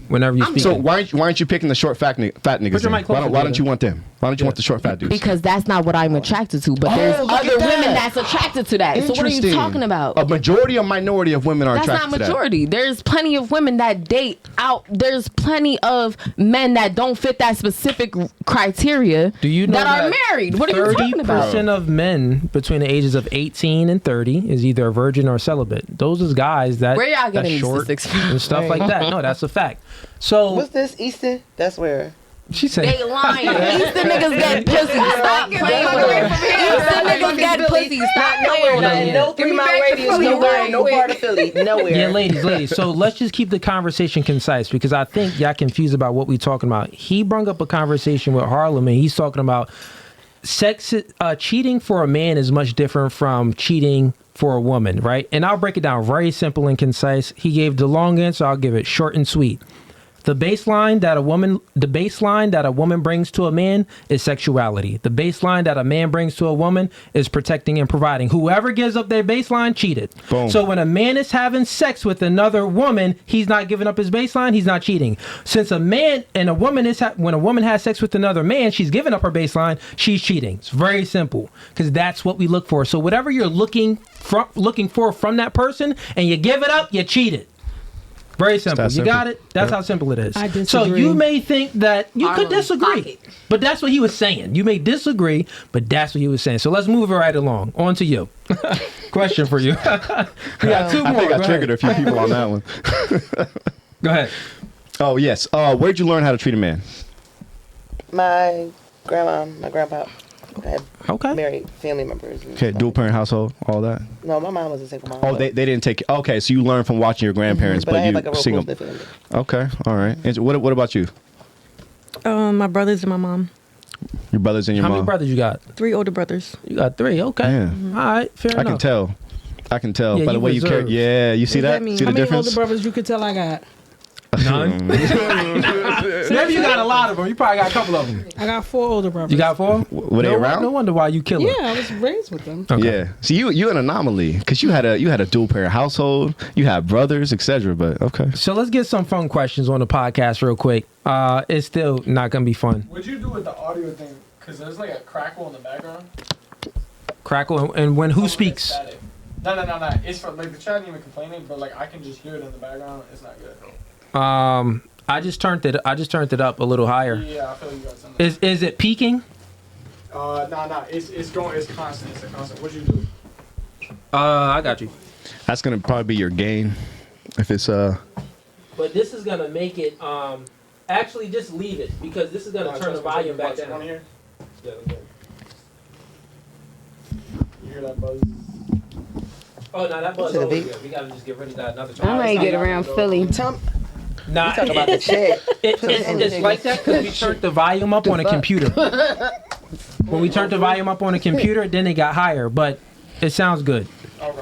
Whenever you speak. So why aren't you picking the short fat niggas? your mic closer, Why don't you want them? Why don't you want the short fat dudes? Because that's not what I'm attracted to. But there's other women that's attracted to that. So what are you talking about? A majority or minority of women are attracted to that. That's not majority. There's plenty of women that date out. There's plenty of men that don't fit that specific criteria. Do you know that are married? What are you talking about? 30% of men between the ages of 18 and 30 is either a virgin or celibate. Those are guys that where y'all getting these short and stuff like that. No, that's a fact. So what's this Easton? That's where. She said they lying. Eastern niggas get pussy. Stop playing with them. Eastern niggas get pussy. Stop playing with them. No 3 mile radius, nowhere, no part of Philly, nowhere. Yeah, ladies. So let's just keep the conversation concise, because I think y'all confused about what we talking about. He brought up a conversation with Harlem, and he's talking about cheating for a man is much different from cheating for a woman, right? And I'll break it down very simple and concise. He gave the long answer. I'll give it short and sweet. The baseline that a woman brings to a man is sexuality. The baseline that a man brings to a woman is protecting and providing. Whoever gives up their baseline cheated. Boom. So when a man is having sex with another woman, he's not giving up his baseline. He's not cheating. Since a man and a woman when a woman has sex with another man, she's giving up her baseline. She's cheating. It's very simple, because that's what we look for. So whatever you're looking for from that person, and you give it up, you cheated. Very simple. You got it? That's how simple it is. I disagree. So you may think that you could disagree, but that's what he was saying. You may disagree, but that's what he was saying. So let's move it right along. On to you. Question for you. We got two more. I think I triggered a few people on that one. Go ahead. Oh, yes. Where'd you learn how to treat a man? My grandma, my grandpa. Okay. Married family members. Okay, dual parent household, all that. No, my mom was a single mom. Oh, they didn't take. Okay, so you learned from watching your grandparents, but I you had like a real single. close family. Okay, all right. And what about you? My brothers and my mom. Your brothers and your How mom. many brothers you got? 3 older brothers. You got 3. Okay. Yeah. All right. Fair enough. I can tell Yeah, by the way you carry. reserved. Yeah, you see that? mean? See How the many difference? older brothers you could tell I got? None. So maybe you got a lot of them. You probably got a couple of them. I got 4 older brothers. You got 4? Were they around? No wonder why you kill Yeah, I was raised with them. Okay. Yeah. See, you an anomaly, because you had a dual parent household. You had brothers, etc. But okay. So let's get some fun questions on the podcast real quick. It's still not gonna be fun. What'd you do with the audio thing? Because there's like a crackle in the background. Crackle and when who speaks? No. It's for like the chat ain't even complaining, but like I can just hear it in the background. It's not good. I just turned it up a little higher. Yeah, I feel like you got something. Is it peaking? No. It's going. It's constant. It's a constant. What'd you do? I got you. That's gonna probably be your gain, if it's But this is gonna make it. Actually, just leave it because this is gonna turn the volume back down. Here? Yeah. Okay. You hear that buzz? Oh no, that buzz over here. We gotta just get rid of that another time. I might get around Philly. Nah, Talk about the shit. It's like that because we turned the volume up on a computer. When we turned the volume up on a computer, then it got higher, but it sounds good.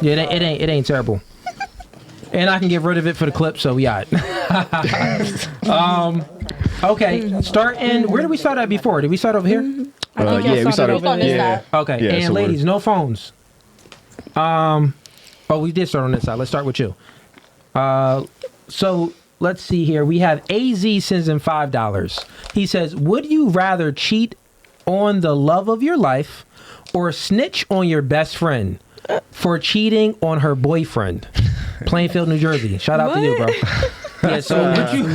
Yeah, it ain't terrible. And I can get rid of it for the clip, so we got it. Okay, starting. Where did we start at before? Did we start over here? yeah, we started on this side. Okay, Yeah, and so ladies, no phones. Oh, we did start on this side. Let's start with you. So let's see here. We have AZ sends in $5. He says, "Would you rather cheat on the love of your life or snitch on your best friend for cheating on her boyfriend?" Plainfield, New Jersey. Shout out to you, bro. Yeah, so would you?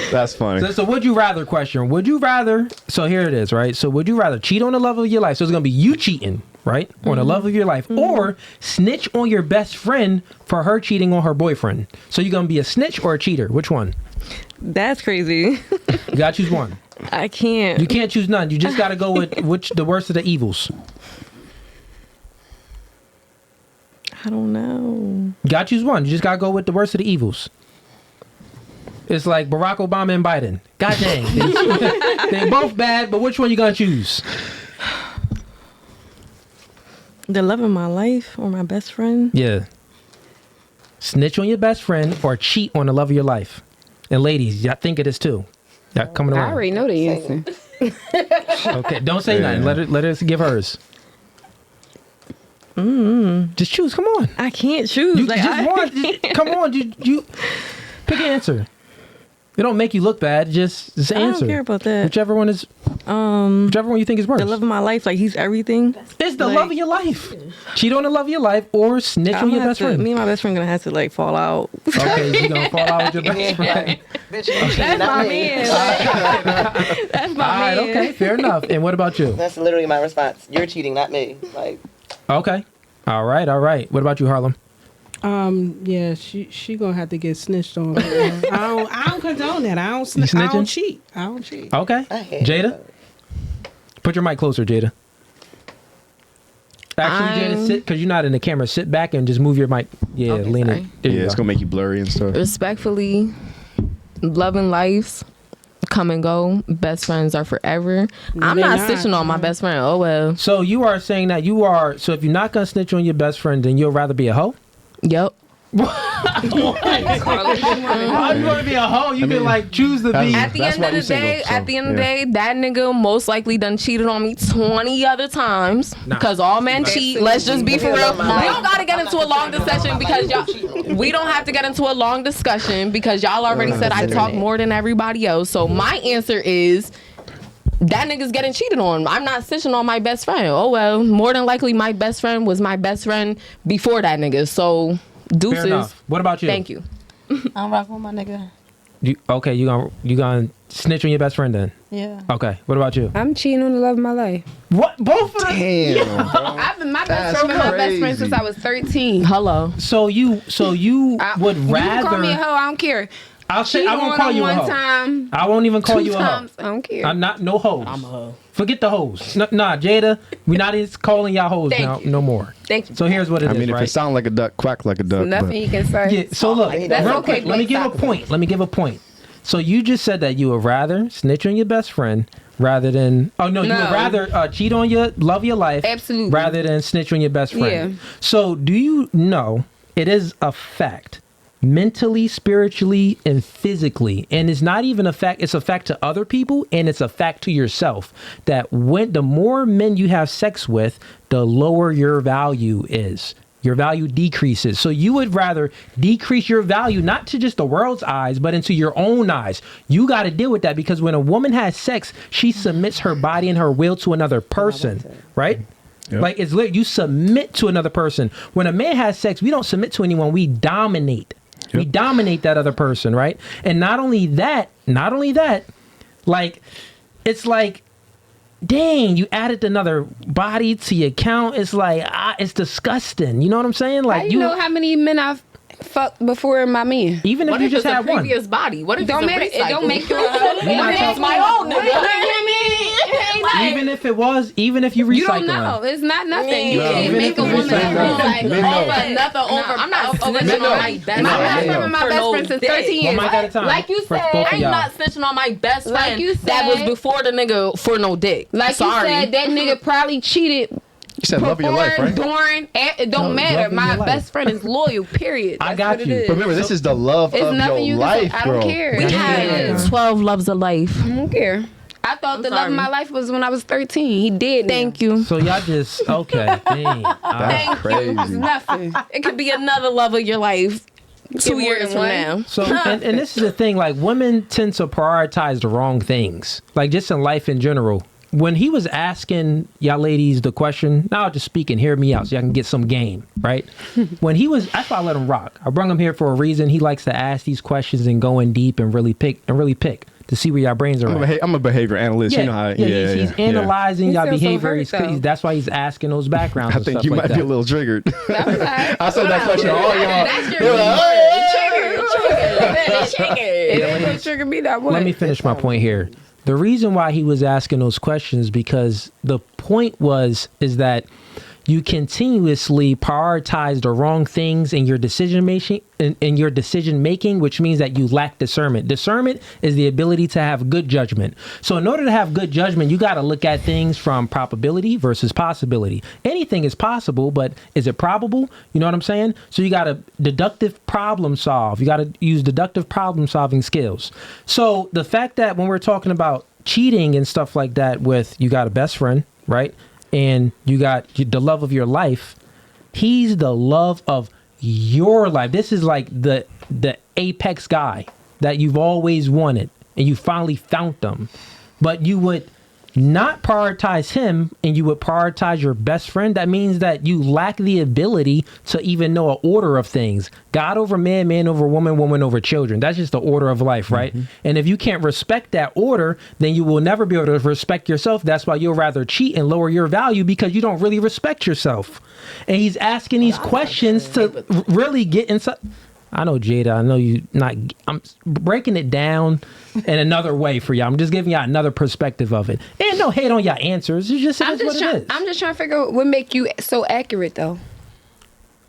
That's funny. So would you rather question? Would you rather? So here it is, right? So would you rather cheat on the love of your life? So it's gonna be you cheating, right, on the love of your life, or snitch on your best friend for her cheating on her boyfriend? So you're gonna be a snitch or a cheater? Which one? That's crazy. You gotta choose one. I can't. You can't choose none. You just gotta go with the worst of the evils. I don't know. You gotta choose one. You just gotta go with the worst of the evils. It's like Barack Obama and Biden. God dang. They're both bad, but which one you gonna choose? The love of my life or my best friend? Yeah. Snitch on your best friend or cheat on the love of your life. And ladies, y'all think of this too. Y'all coming I around. already know the answer. Okay, don't say nothing. Let us give hers. Just choose. Come on. I can't choose. You come on. You pick an answer. It don't make you look bad. Just answer. I don't care about that. Whichever one you think is worse. The love of my life, like he's everything. It's the love of your life. Cheat on the love of your life or snitch on your best friend. Me and my best friend gonna have to like fall out. Okay, you gonna fall out with your best friend. Bitch, you cheating, That's not my me. man. That's my All right, man. okay, fair enough. And what about you? That's literally my response. You're cheating, not me. Like, Okay. All right. What about you, Harlem? Yeah, she gonna have to get snitched on. I don't condone that. I don't You I don't snitching? cheat. I don't cheat. Okay. I hate Jada? that. Put your mic closer, Jada. Actually, Jada, sit, because you're not in the camera. Sit back and just move your mic. Yeah, Okay, lean sorry. it. There you Yeah, it's go. gonna make you blurry and stuff. Respectfully, love and lives come and go. Best friends are forever. No, I'm they not not. snitching on my best friend. Oh well. So you are saying that so if you're not going to snitch on your best friend, then you'll rather be a hoe? Yep. Why do you want to be a hoe? You can like choose to be. At the That's end why of we the single, day, so, at the end of the yeah. day, that nigga most likely done cheated on me 20 other times. Nah. Because all men cheat. Let's just be for real. We don't gotta get into a long discussion because y'all. We don't have to get into a long discussion because y'all already said I talk more than everybody else. So my answer is that nigga's getting cheated on. I'm not snitching on my best friend. Oh well, more than likely my best friend was my best friend before that nigga. So deuces. Fair enough. What about you? Thank you. I'm rocking with my nigga. You gonna snitch on your best friend then? Yeah. Okay. What about you? I'm cheating on the love of my life. What? Both of them? Damn, bro. I've been my That's best friend with my best friend crazy. since I was 13. Hello. So you would You rather? can call me a hoe. I don't care. I Cheat won't on call them you a one hoe. time. I won't even call Two you a hoe. times. I don't care. I'm not no hoes. I'm a hoe. Forget the hoes. Nah, Jada, we're not even calling y'all hoes Thank now, you. no more. Thank you. So here's what it is, I mean, if right? it sound like a duck, quack like a duck. Nothing But you can say. Yeah, so look, That's real okay, quick, let me Blake, give a stop. point. Let me give a point. So you just said that you would rather snitch on your best friend rather than you would No. rather cheat on your love of your life Absolutely. rather than snitch on your best friend. Yeah. So do you know it is a fact mentally, spiritually, and physically, and it's not even a fact, it's a fact to other people and it's a fact to yourself that when the more men you have sex with, the lower your value is. Your value decreases. So you would rather decrease your value, not to just the world's eyes, but into your own eyes. You got to deal with that because when a woman has sex, she submits her body and her will to another person, right? Yep. Like it's you submit to another person. When a man has sex, we don't submit to anyone. We dominate. Yep. We dominate that other person, right? And not only that, like it's like, dang, you added another body to your count. It's like it's disgusting. You know what I'm saying? Like how you know how many men I've fucked before my man? Even if you just had one previous body, what if don't matter? It don't make you. It's my own nigga. Even if it was, even if you recycle, you don't know. It's not nothing. You can't even make if a you woman nothing over. I'm not snitching on my best friend. I'm my best friend since 13 years. Like you said, I'm not snitching on my best friend. Like you said, that was before the nigga for no dick. Like you said, that nigga probably cheated. You said love of your life, right? During, it don't matter. My best friend is loyal, period. I got you. But remember, this is the love of your life, I bro. don't care. We had 12 loves of life. I don't care. I thought the love of my life was when I was 13. He did. Thank you. So y'all just, okay. Dang. That's crazy. It's nothing. It could be another love of your life 2 years from now. So, and this is the thing, like women tend to prioritize the wrong things, like just in life in general. When he was asking y'all ladies the question, now I'll just speak and hear me out so y'all can get some game, right? When he was, that's why I let him rock. I brought him here for a reason. He likes to ask these questions and go in deep and really pick to see where y'all brains are at. I'm a behavior analyst. Yeah, you know how he's analyzing y'all behavior. So That's why he's asking those backgrounds. I think you might be a little triggered. I said that question to all y'all. That's your trigger. It ain't gonna trigger me that way. Let me finish my point here. The reason why he was asking those questions because the point is that you continuously prioritize the wrong things in your decision making, which means that you lack discernment. Discernment is the ability to have good judgment. So in order to have good judgment, you got to look at things from probability versus possibility. Anything is possible, but is it probable? You know what I'm saying? So you got to deductive problem solve. You got to use deductive problem solving skills. So the fact that when we're talking about cheating and stuff like that with you got a best friend, right? And you got the love of your life. He's the love of your life. This is like the apex guy that you've always wanted and you finally found them. But you would not prioritize him and you would prioritize your best friend. That means that you lack the ability to even know an order of things. God over man, man over woman, woman over children. That's just the order of life, right? Mm-hmm. And if you can't respect that order, then you will never be able to respect yourself. That's why you'll rather cheat and lower your value because you don't really respect yourself. And he's asking these questions to really get inside. I know, Jada, I know you not. I'm breaking it down in another way for y'all. I'm just giving y'all another perspective of it. And no hate on y'all answers. It's just what it is. I'm just trying to figure out what make you so accurate, though.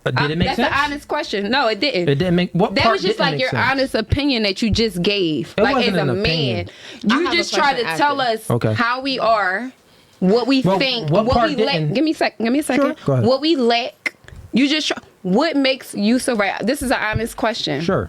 Did it make sense? That's an honest question. No, it didn't. It didn't make. What that part was just didn't like make your sense? honest opinion that you just gave. It like wasn't as a an opinion. man, you just try to tell us how we are, what we think, what we lack. Give me a second. Sure. Go ahead. What we lack. You just what makes you so right? This is an honest question. Sure.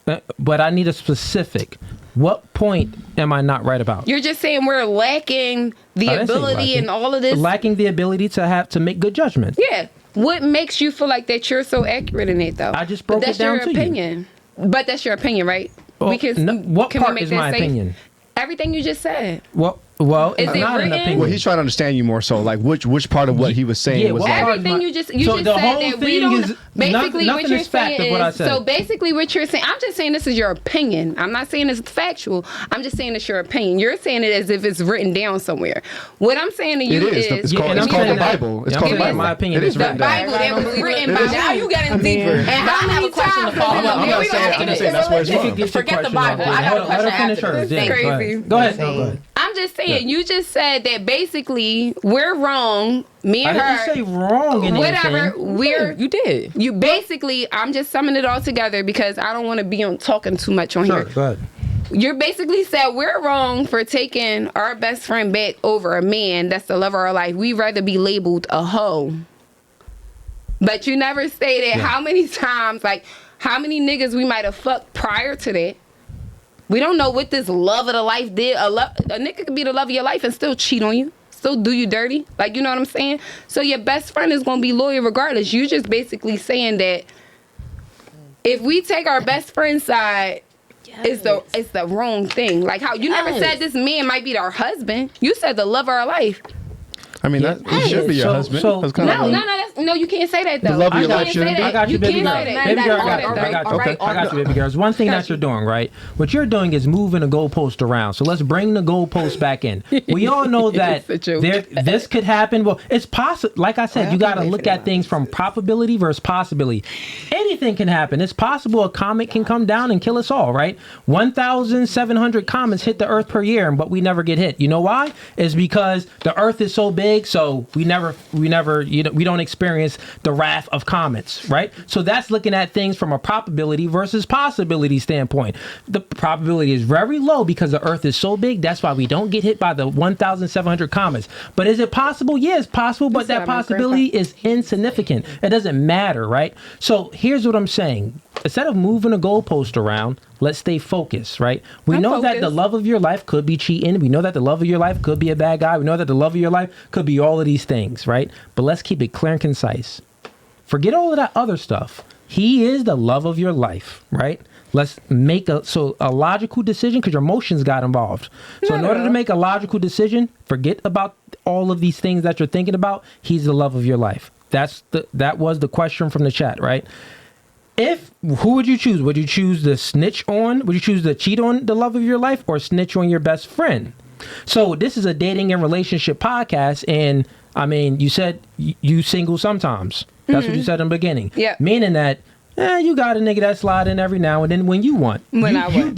But I need a specific. What point am I not right about? You're just saying we're lacking the ability and all of this. Lacking the ability to make good judgment. Yeah. What makes you feel like that you're so accurate in it, though? I just broke it down to you. That's your opinion. But that's your opinion, right? Well, what part is my opinion? Everything you just said. Well, is it's it not written? an opinion. Well, he's trying to understand you more so. Like, which part of what he was saying was like... Everything you just said that we don't... Basically, what you're saying is... So basically, what you're saying... I'm just saying this is your opinion. I'm not saying it's factual. I'm just saying it's your opinion. You're saying it as if it's written down somewhere. What I'm saying to you is... It's called the Bible. It's called the Bible. My opinion is the Bible that was written by... Now you getting deeper. And how many times... I'm not saying that's where it's from. Forget the Bible. I got a question after this. Crazy. Go ahead. I'm just saying, you just said that basically we're wrong. Me and her. I didn't say wrong in whatever. Anything. You did. You basically, I'm just summing it all together because I don't want to be on talking too much on here. Go ahead. You're basically said we're wrong for taking our best friend back over a man that's the love of our life. We'd rather be labeled a hoe. But you never stated how many times, like how many niggas we might have fucked prior to that. We don't know what this love of the life did. A nigga could be the love of your life and still cheat on you. Still do you dirty. Like, you know what I'm saying? So your best friend is going to be loyal regardless. You just basically saying that if we take our best friend's side, it's the wrong thing. Like how you never said this man might be our husband. You said the love of our life. I mean, that it should be your husband. So, That's kind of No, you can't say that though. The love of your You life can't shouldn't say be? that. I got you, baby girl. can't say that. Baby girl, That's I got you. all I got you. right, I got you, baby girls. One thing that you're doing, right? What you're doing is moving the goalpost around. So let's bring the goalpost back in. We all know that this could happen. Well, it's possible. Like I said, you got to look at things from probability versus possibility. Anything can happen. It's possible a comet can come down and kill us all, right? 1,700 comets hit the Earth per year, but we never get hit. You know why? It's because the Earth is so big, so we never, we don't experience the wrath of comets, right? So that's looking at things from a probability versus possibility standpoint. The probability is very low because the Earth is so big. That's why we don't get hit by the 1,700 comets. But is it possible? Yeah, it's possible, but that possibility is insignificant. It doesn't matter, right? So here's what I'm saying. Instead of moving a goalpost around, let's stay focused, right? We know that the love of your life could be cheating. We know that the love of your life could be a bad guy. We know that the love of your life could be all of these things, right? But let's keep it clear and concise. Forget all of that other stuff. He is the love of your life, right? Let's make a logical decision because your emotions got involved. So in order to make a logical decision, forget about all of these things that you're thinking about. He's the love of your life. That was the question from the chat, right? Who would you choose? Would you choose the snitch on? Would you choose to cheat on the love of your life or snitch on your best friend? So this is a dating and relationship podcast, and I mean, you said you single sometimes. That's what you said in the beginning. Yeah. Meaning that you got a nigga that slide in every now and then when you want. You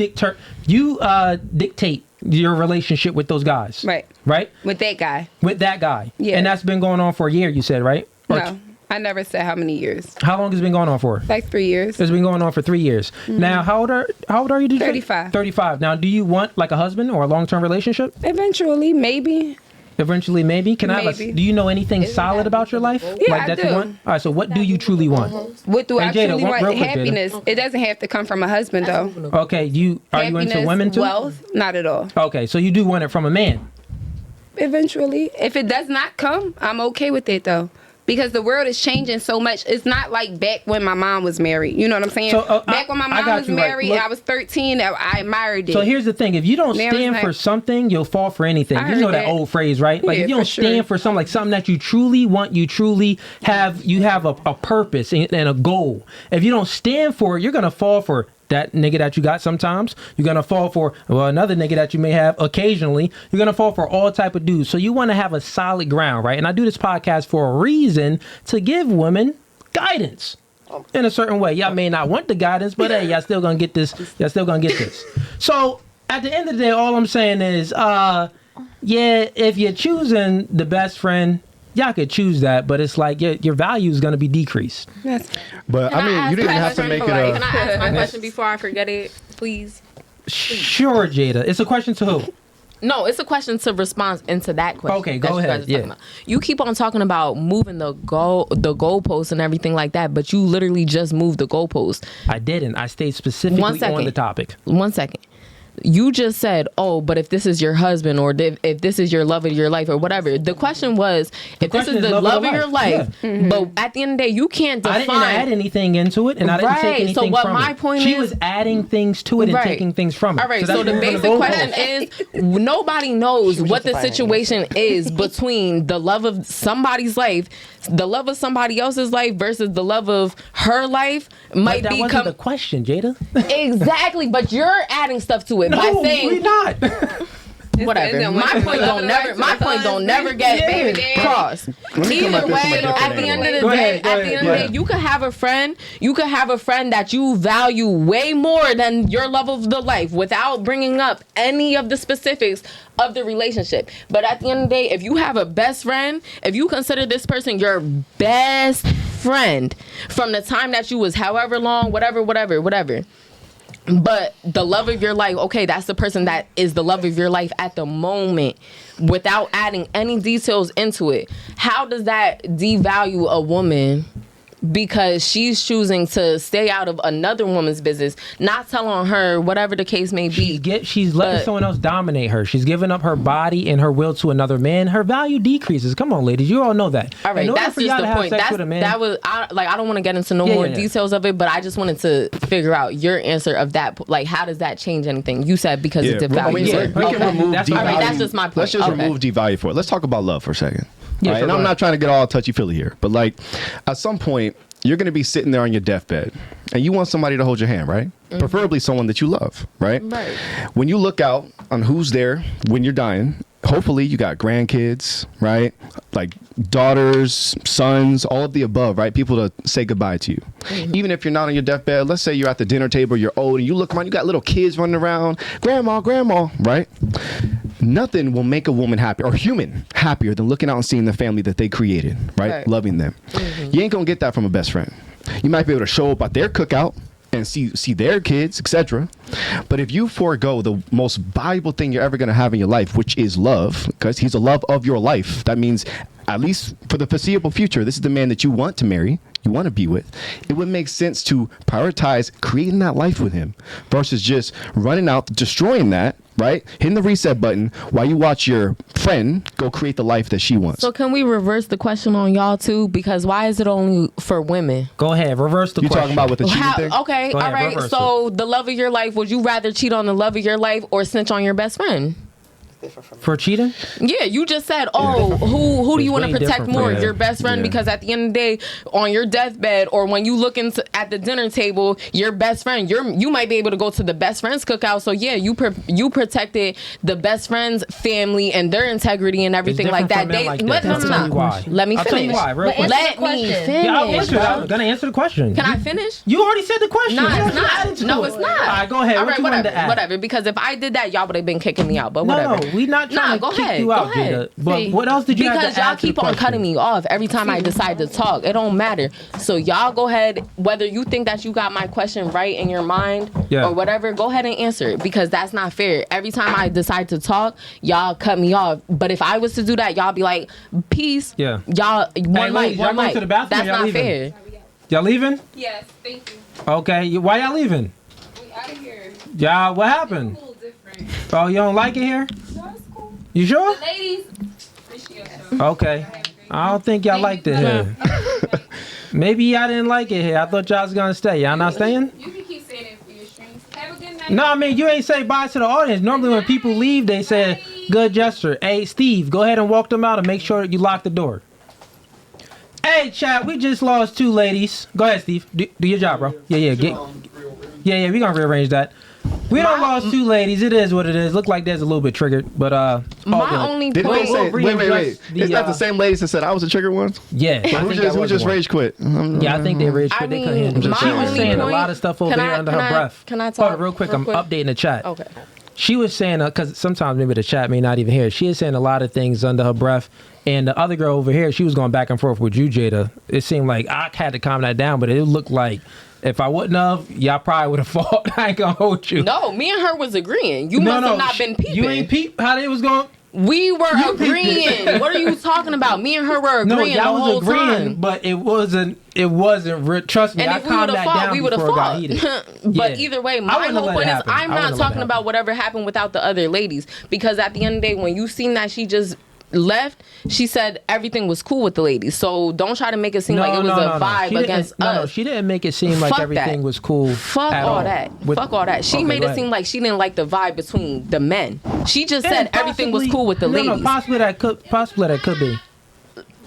dictate your relationship with those guys. Right. Right? With that guy. With that guy. Yeah. And that's been going on for a year, you said, right? No. I never said how many years. How long has it been going on for? Like 3 years. It's been going on for 3 years. Now, how old are you? 35. 35. Now, do you want like a husband or a long-term relationship? Eventually, maybe. Eventually, maybe. Can I Maybe. do you know anything solid about your life? Yeah, like I that do. you want? All right, so what do you truly want? What do I And Jada, truly want? real quick, Jada. Happiness. It doesn't have to come from a husband, though. Okay, are you into women too? Wealth, not at all. Okay, so you do want it from a man. Eventually. If it does not come, I'm okay with it, though. Because the world is changing so much. It's not like back when my mom was married. You know what I'm saying? So, back when my mom was married, I was 13. I admired it. So here's the thing: if you don't Now it's stand for like- something, you'll fall for anything. I You know heard that that. old phrase, right? Like Yeah, if you don't for sure. stand for something, like something that you truly want, you truly have, you have a purpose and a goal. If you don't stand for it, you're gonna fall for that nigga that you got sometimes. You're gonna fall for another nigga that you may have occasionally. You're gonna fall for all type of dudes. So you want to have a solid ground, right? And I do this podcast for a reason, to give women guidance in a certain way. Y'all may not want the guidance, but hey, y'all still gonna get this. Y'all still gonna get this. So at the end of the day, all I'm saying is, if you're choosing the best friend, y'all could choose that, but it's like your value is gonna be decreased. But I mean, you didn't have to make it a. Can I ask my question before I forget it, please? Sure, Jada. It's a question to who? No, it's a question to respond into that question. Okay, go that you guys ahead. are talking about. You keep on talking about moving the goalposts and everything like that, but you literally just moved the goalpost. I didn't. I stayed specifically on the topic. 1 second. You just said, oh, but if this is your husband or if this is your love of your life or whatever. The question was, if this is the love of your life, but at the end of the day, you can't define. I didn't add anything into it, and I didn't take anything so what from my it. point She is, was adding things to it and taking things from it. All right, that's so the moving basic goalpost. question is, nobody knows what the situation is between the love of somebody's life, the love of somebody else's life versus the love of her life. But that wasn't the question, Jada. Exactly, but you're adding stuff to it by saying we're not. whatever. My point don't never get crossed. Either way, at the end of the day, you could have a friend. You could have a friend that you value way more than your love of the life, without bringing up any of the specifics of the relationship. But at the end of the day, if you have a best friend, if you consider this person your best friend from the time that you was however long, whatever. But the love of your life, okay, that's the person that is the love of your life at the moment, without adding any details into it. How does that devalue a woman because she's choosing to stay out of another woman's business, not telling her whatever the case may be? She's letting someone else dominate her. She's giving up her body and her will to another man. Her value decreases. Come on, ladies, you all know that. All right, that's just the point. I don't want to get into no more details of it, but I just wanted to figure out your answer of that. Like, how does that change anything? You said because it devalues her. We can remove devalue. That's just my point. Let's just remove devalue for it. Let's talk about love for a second. right? sure, And go I'm ahead. not trying to get all touchy-feely here, but like at some point, you're going to be sitting there on your deathbed and you want somebody to hold your hand, right? Preferably someone that you love, right? Right. When you look out on who's there when you're dying, hopefully you got grandkids, right? Like daughters, sons, all of the above, right? People to say goodbye to you. Even if you're not on your deathbed, let's say you're at the dinner table, you're old, and you look around, you got little kids running around, grandma, right? Nothing will make a woman happy or human happier than looking out and seeing the family that they created, right? Loving them. You ain't gonna get that from a best friend. You might be able to show up at their cookout and see their kids, etc. But if you forego the most valuable thing you're ever going to have in your life, which is love, because he's the love of your life, that means at least for the foreseeable future, this is the man that you want to marry, you want to be with. It would make sense to prioritize creating that life with him versus just running out, destroying that, right? Hitting the reset button while you watch your friend go create the life that she wants. So can we reverse the question on y'all too? Because why is it only for women? Go ahead, reverse the You question. talking about with the cheating thing? Okay, Go all ahead, right. reverse So the love of your life, would you rather cheat on the love of your life or snitch on your best friend? For cheating? Yeah, you just said, who do It's you want to way protect different more, for your best friend? Yeah. Because at the end of the day, on your deathbed or when you look at the dinner table, your best friend, you might be able to go to the best friend's cookout. So yeah, you protected the best friend's family and their integrity and everything like that. Let me I'll tell you finish. why, real quick. Let me finish. Yeah, I'll answer it. bro. I'm gonna answer the question. Can I finish? You already said the question. No, You it's already added not. to No, it. it's not. All right, go ahead. All What right, you wanted whatever, to add? whatever. Because if I did that, y'all would have been kicking me out. But whatever. No, we not trying Go to kick ahead. you Go out, ahead. Jada. But what else did you have to Because y'all add to the keep on question? cutting me off every time I decide to talk. It don't matter. So y'all go ahead, whether you think that you got my question right in your mind Yeah. or whatever, go ahead and answer it because that's not fair. Every time I decide to talk, y'all cut me off. But if I was to do that, y'all be like, peace. Yeah. Y'all, one ladies, mic, y'all one going mic. to the bathroom or That's y'all not leaving? fair. Y'all leaving? Yes, thank you. Okay. Why y'all leaving? We out of here. Y'all, what happened? Cool, different. Oh, you don't like it here? No, it's cool. You sure? Ladies, appreciate you. Okay. I don't think y'all liked it here. Maybe y'all didn't like it here. I thought y'all was gonna stay. Y'all not staying? You can keep saying it for your streams. Have a good night. No, I mean you ain't say bye to the audience. Normally when people leave, they say good gesture. Hey, Steve, go ahead and walk them out and make sure you lock the door. Hey, chat, we just lost 2 ladies. Go ahead, Steve. Do your job, bro. Yeah. Yeah, we gonna rearrange that. We done lost 2 ladies. It is what it is. Look like there's a little bit triggered, but My only Didn't point. they say, wait. Is that the same ladies that said I was a triggered one? Yeah. I Who think that just was the one. rage quit? Yeah, I think they rage I quit. They mean, couldn't handle it. my She was only saying a point- lot of stuff over Can there I- under can her I- breath. can I Hold talk on, real quick. real I'm quick? updating the chat. Okay. She was saying, because sometimes maybe the chat may not even hear it. She is saying a lot of things under her breath. And the other girl over here, she was going back and forth with you, Jada. It seemed like I had to calm that down, but it looked like if I wouldn't have, y'all probably would have fought. I ain't going to hold you. No, me and her was agreeing. You must have not been peeping. You ain't peep how they was going? We were You agreeing. What are you talking about? Me and her were No, agreeing y'all the was whole agreeing, time. but it wasn't trust me, And I if we calmed would that have fought, down we would have before it got fought. heated. But Yeah. either way, I my wouldn't have whole let it point is happen. I'm I wouldn't not have let it talking about whatever happened without the other ladies. Because at the end of the day, when you seen that she just left, she said everything was cool with the ladies. So don't try to make it seem like it was a vibe She didn't- against us. No, she didn't make it seem like Fuck everything that. was cool. Fuck at all that. With- Fuck all that. She Okay, made go it ahead. seem like she didn't like the vibe between the men. She just said And everything was possibly- cool with the no, ladies. No, possibly that could be.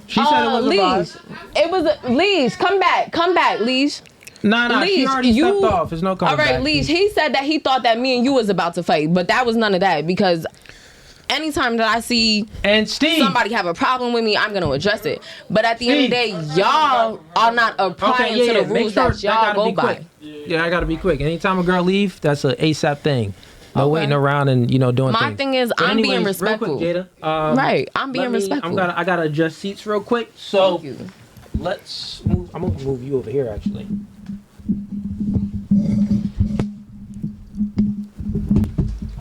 She said it was a Leash. vibe. It was a Leash. Come back, Leash. Nah, she Leash, already stepped off. There's no coming all right, back. Leash. He said that he thought that me and you was about to fight, but that was none of that because anytime that I see and Steve, somebody have a problem with me, I'm gonna address it. But at the end of the day, y'all are not applying to the Make rules sure that y'all gotta go be by. quick. Yeah, I gotta be quick. Anytime a girl leave, that's an ASAP thing. No Okay. waiting around and doing My things. thing is, But I'm being anyways, real quick, respectful. Jada, Right, I'm being respectful. I gotta adjust seats real quick. So Thank you. let's move. I'm gonna move you over here actually.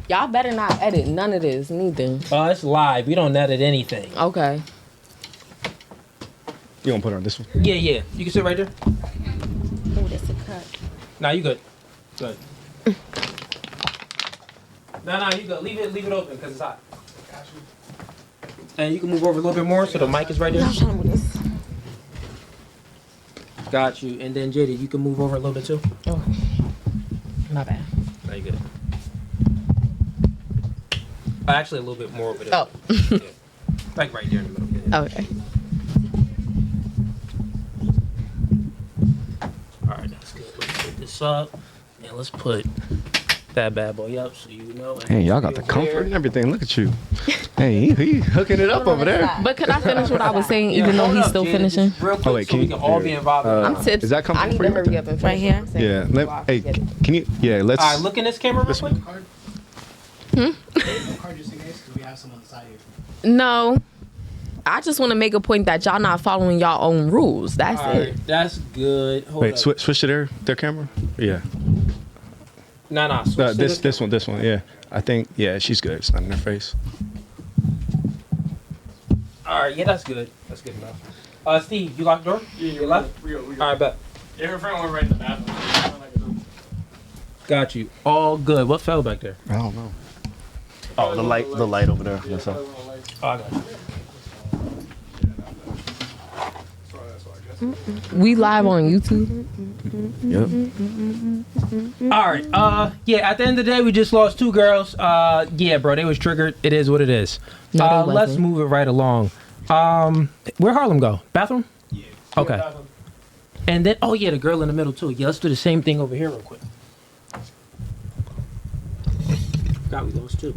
Y'all better not edit none of this, neither. It's live. We don't edit anything. Okay. You gonna put her on this one? Yeah. You can sit right there. Oh, that's a cut. Nah, you good. Good. No, you good. Leave it open because it's hot. And you can move over a little bit more so the mic is right there. Got you. And then Jada, you can move over a little bit too. Oh, my bad. No, you good. Actually, a little bit more over there. Oh. Yeah. Like right there in the middle. Yeah. Okay. this up. And let's put that bad boy up so you know. Hey, y'all got the comfort and everything. Look at you. Hey, he hooking it up over there. But could I finish what I was saying, even though he's still finishing? Real quick, Oh, wait, so we can all be involved. I'm tips. Is that I comfortable need for to you? hurry up and finish Right here? what I'm saying. Yeah. Hey, can you? Yeah, let's. All right, look in this camera real quick. No. I just want to make a point that y'all not following y'all own rules. That's All it. right, that's good. Hold Wait, up. switch to their camera. Yeah. Nah. switch to This one. Yeah. I think. Yeah, she's good. It's not in her face. All right, yeah, that's good. That's good enough. Steve, you locked the door? Yeah, You left? We go. All right, bet. Yeah, her friend went right in the bathroom. Got you. All good. What fell back there? I don't know. Oh, the light over there. That's all. Oh, I got you. We live on YouTube. Yep. All right. Yeah. At the end of the day, we just lost 2 girls. Yeah, bro. They was triggered. It is what it is. No, they Let's wasn't. move it right along. Where Harlem go? Bathroom? Yeah. Okay. And then, oh yeah, the girl in the middle too. Yeah, let's do the same thing over here real quick. God, we lost 2.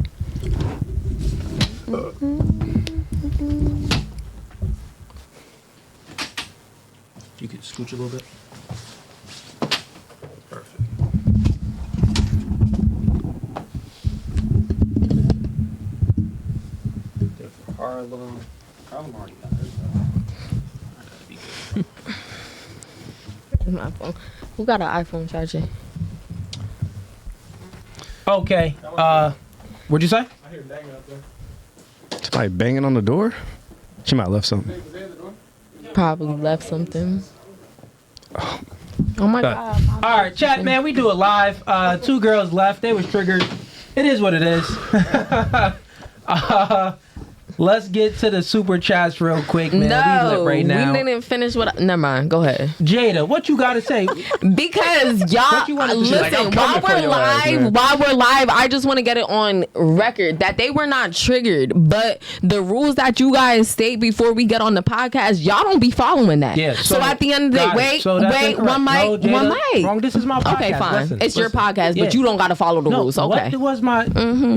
You could scooch a little bit. Perfect. There for Harlem. Harlem already got hers. I gotta be good. My phone. Who got an iPhone charger? Okay. What'd you say? I hear banging up there. Somebody banging on the door. She might have left something. Was they at the door? Probably left something. Oh my God. All right, chat, man. We do it live. 2 girls left. They was triggered. It is what it is. Let's get to the super chats real quick, man. We lit right now. We didn't finish what. Never mind. Go ahead. Jada, what you gotta say? Because y'all What you wanna do? listen. Like, I'm while coming for we're your ass, live, man. I just want to get it on record that they were not triggered, but the rules that you guys state before we get on the podcast, y'all don't be following that. Yeah. So at the end of the day, got it. wait, So that's wait, incorrect. one mic, No, Jada, one mic. Wrong. This is my podcast. Okay, fine. Listen, It's your podcast, Yeah. but you don't got to follow the rules. Okay. What was my?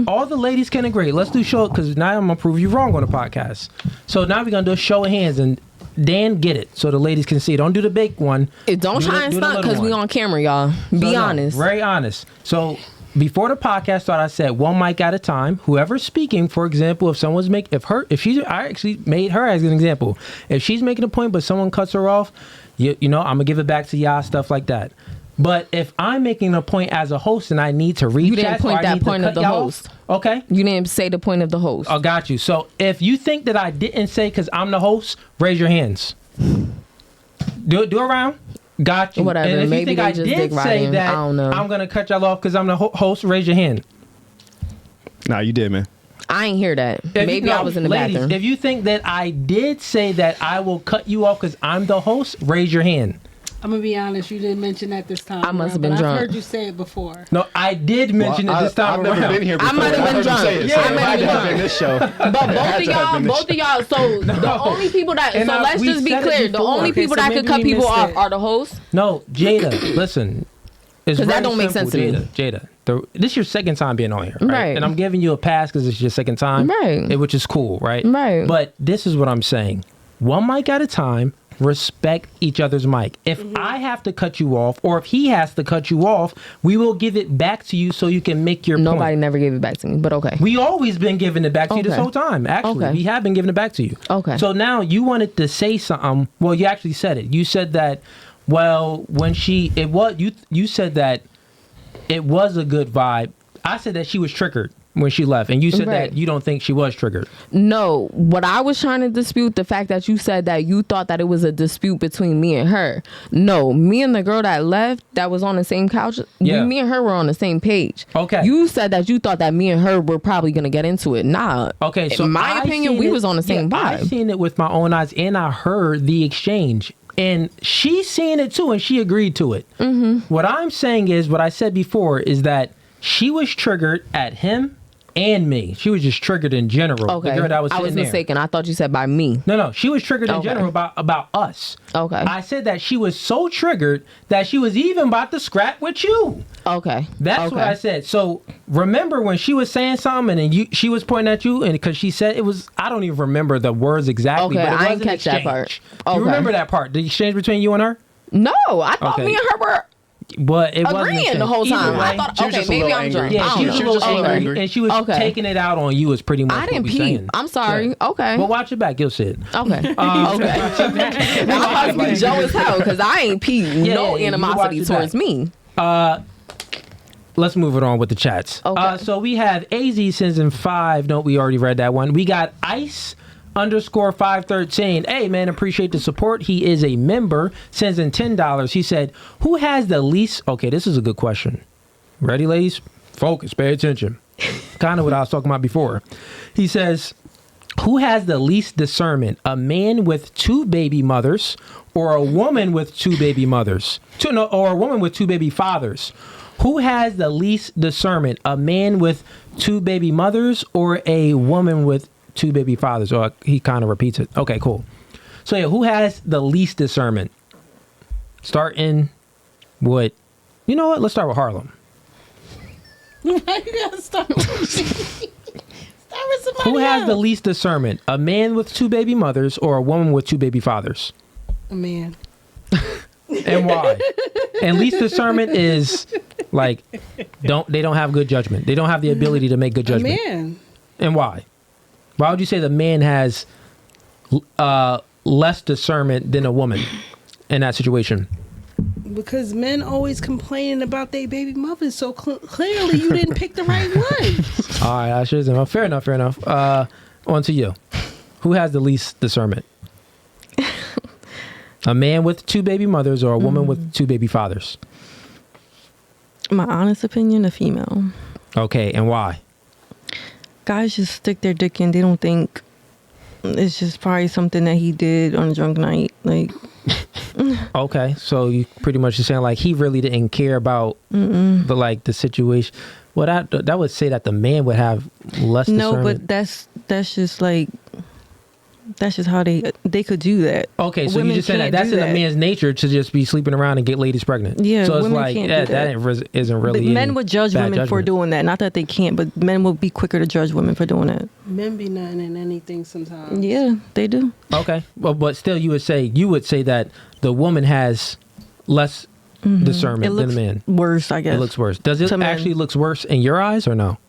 All the ladies can agree. Let's do show because now I'm gonna prove you wrong on the podcast. So now we're gonna do a show of hands and Dan get it so the ladies can see. Don't do the big one. Don't Do try the- and do the stunt little because we one. on camera, y'all. So Be no, honest. Very honest. So before the podcast started, I said 1 mic at a time. Whoever's speaking, for example, if someone's I actually made her as an example. If she's making a point, but someone cuts her off, you know, I'm gonna give it back to y'all, stuff like that. But if I'm making a point as a host and I need to read You didn't chats or point I that need to point of cut the y'all host. off, okay. You didn't say the point of the host. I got you. So if you think that I didn't say because I'm the host, raise your hands. Do a round. Got you. Whatever. And if Maybe you think they I just did dig right say in. that I don't know. I'm gonna cut y'all off because I'm the host, raise your hand. Nah, you did, man. I ain't hear that. If Maybe you, I was in the ladies, bathroom. If you think that I did say that I will cut you off because I'm the host, raise your hand. I'm gonna be honest. You didn't mention that this time. I must have around, been but drunk. I've heard you say it before. No, I did mention it this time I've around. never been here before. I might have been heard him drunk. say it, Yeah, so I it might have had to been have been drunk. this show. But both of y'all, so the only people that, And so let's we just be said it clear, the before. only Okay, people so that could maybe cut we people missed off it. are the hosts. No, Jada, listen. It's 'Cause that very don't make sense to me. Jada. This is your second time being on here, right? Right. And I'm giving you a pass because it's your second time, Right. Which is cool, right? Right. But this is what I'm saying: 1 mic at a time. Respect each other's mic. If I have to cut you off, or if he has to cut you off, we will give it back to you so you can make your Nobody point. never gave it back to me, but okay. We always been giving it back to you this Okay. whole time. Actually, Okay. we have been giving it back to you. Okay. So now you wanted to say something. Well, you actually said it. You said that. Well, when you said that it was a good vibe. I said that she was triggered when she left, and you said Right. that you don't think she was triggered. No, what I was trying to dispute the fact that you said that you thought that it was a dispute between me and her. No, me and the girl that left that was on the same couch, Yeah. me and her were on the same page. Okay. You said that you thought that me and her were probably going to get into it. Nah. Okay, so in my I opinion, seen we it- was on the same I vibe. seen it with my own eyes, and I heard the exchange, and she seen it too, and she agreed to it. Mm-hmm. What I'm saying is, what I said before is that she was triggered at him and me. She was just triggered in general. Okay. The girl that was I sitting was there. mistaken. I thought you said by me. No, she was triggered in Okay. general about us. Okay. I said that she was so triggered that she was even about to scrap with you. Okay. That's what I said. So remember when she was saying something and she was pointing at you, and because she said it was, I don't even remember the words exactly. Okay, but it I was didn't an catch that exchange. part. You Okay. remember that part? The exchange between you and her? No, I thought Okay. me and her were But it wasn't agreeing the whole Either time. way, I thought, she was okay, just a maybe little I'm angry. drunk. yeah, I she don't was a know. little just angry, and she was Okay. taking it out on you. Is pretty much I didn't what we peep. saying. I'm sorry. Yeah. Okay. But watch it back. You'll see it. Okay. Okay. I must be Joe as hell because I ain't peep no you watch animosity it towards back. me. Let's move it on with the chats. Okay. So we have AZ sends in 5. No, we already read that one. We got Ice_513. Hey man, appreciate the support. He is a member. Sends in $10. He said, "Who has the least?" Okay, this is a good question. Ready, ladies? Focus. Pay attention. Kind of what I was talking about before. He says, "Who has the least discernment? A man with 2 baby mothers, or a woman with 2 baby mothers? Or a woman with 2 baby fathers? Who has the least discernment? A man with 2 baby mothers, or a woman with 2 baby fathers?" Or he kind of repeats it. Okay, cool. So yeah, who has the least discernment? Starting with, you know what? Let's start with Harlem. Why you gotta start with somebody Who has the else? least discernment? A man with 2 baby mothers, or a woman with 2 baby fathers? A man. And why? And least discernment is like they don't have good judgment. They don't have the ability to make good A judgment. man. And why? Why would you say the man has less discernment than a woman in that situation? Because men always complaining about their baby mothers, so clearly you didn't pick the right one. All right, I should have. Fair enough. On to you. Who has the least discernment? A man with 2 baby mothers, or a woman with 2 baby fathers? My honest opinion, a female. Okay, and why? Guys just stick their dick in. They don't think it's just probably something that he did on a drunk night. Like, Okay, so you pretty much just saying like he really didn't care about the situation. Well, that would say that the man would have less no, discernment. but that's just like that's just how they could do that. Okay, so Women you just saying that can't that's do in a that. man's nature to just be sleeping around and get ladies pregnant. Yeah, so it's women like can't yeah, do that. isn't really. Men any would judge bad women for judgment. doing that. Not that they can't, but men will be quicker to judge women for doing that. Men be nothing in anything sometimes. Yeah, they do. Okay, well, but still, you would say that the woman has less discernment It than looks the man. worse, I guess. It looks worse. Does it to men. actually looks worse in your eyes or no?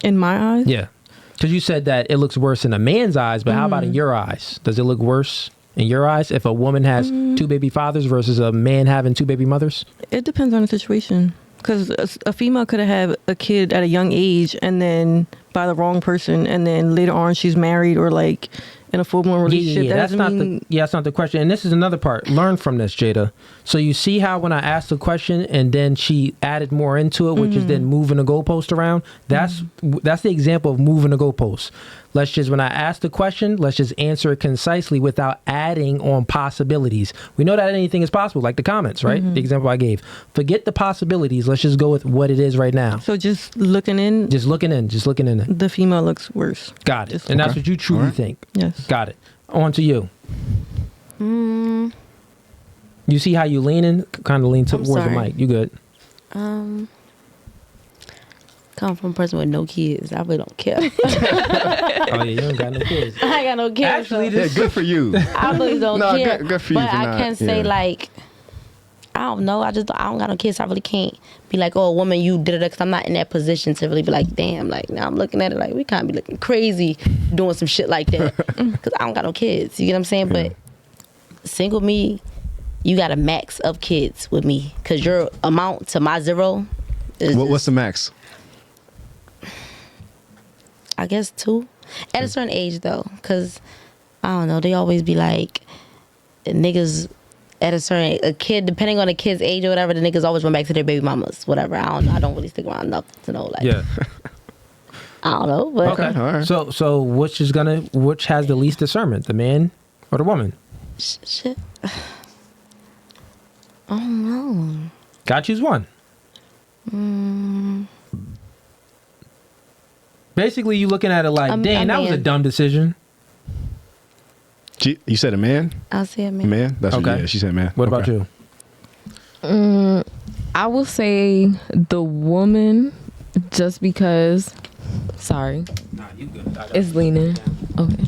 In my eyes? Yeah, because you said that it looks worse in a man's eyes, but how about in your eyes? Does it look worse in your eyes if a woman has 2 baby fathers versus a man having 2 baby mothers? It depends on the situation. Because a female could have a kid at a young age and then by the wrong person, and then later on she's married or like in a full blown relationship. Yeah, That that's doesn't not mean- that's not the question. And this is another part. Learn from this, Jada. So you see how when I asked the question and then she added more into it, which is then moving the goalpost around. That's the example of moving the goalpost. Let's just, when I ask the question, let's just answer it concisely without adding on possibilities. We know that anything is possible, like the comments, right? The example I gave. Forget the possibilities. Let's just go with what it is right now. So just looking in, Just looking in it. the female looks worse. Got it. Just- And that's what you truly think. Yes. Got it. On to you. You see how you leaning? Kind of lean towards the sorry. mic. You good? Come from a person with no kids. I really don't care. Oh yeah, you don't got no kids. I ain't got no kids. Actually, so Yeah, good for you. I really don't No, care. good for you But for I not- can say yeah. like, I don't know. I don't got no kids. So I really can't be like, oh, woman, you did it. Because I'm not in that position to really be like, damn. Like now I'm looking at it like we can't be looking crazy doing some shit like that. Because I don't got no kids. You get what I'm saying? But single me, you got a max of kids with me. Because your amount to my 0 is What's the max? I guess 2. At a certain age though, because I don't know, they always be like niggas at a kid, depending on the kid's age or whatever, the niggas always run back to their baby mamas, whatever. I don't know. I don't really stick around enough to know. Like, Yeah. I don't know, but Okay. all right. So which has the least discernment, the man or the woman? shit. I don't know. Got to choose one. Basically, you looking at it like, A dang, that was a man. dumb decision. You said a man? I'll say a man. Man? That's Okay. what, yeah, she said man. What about Okay. you? I will say the woman, just because. Sorry, Nah, you good. it's leaning. Okay.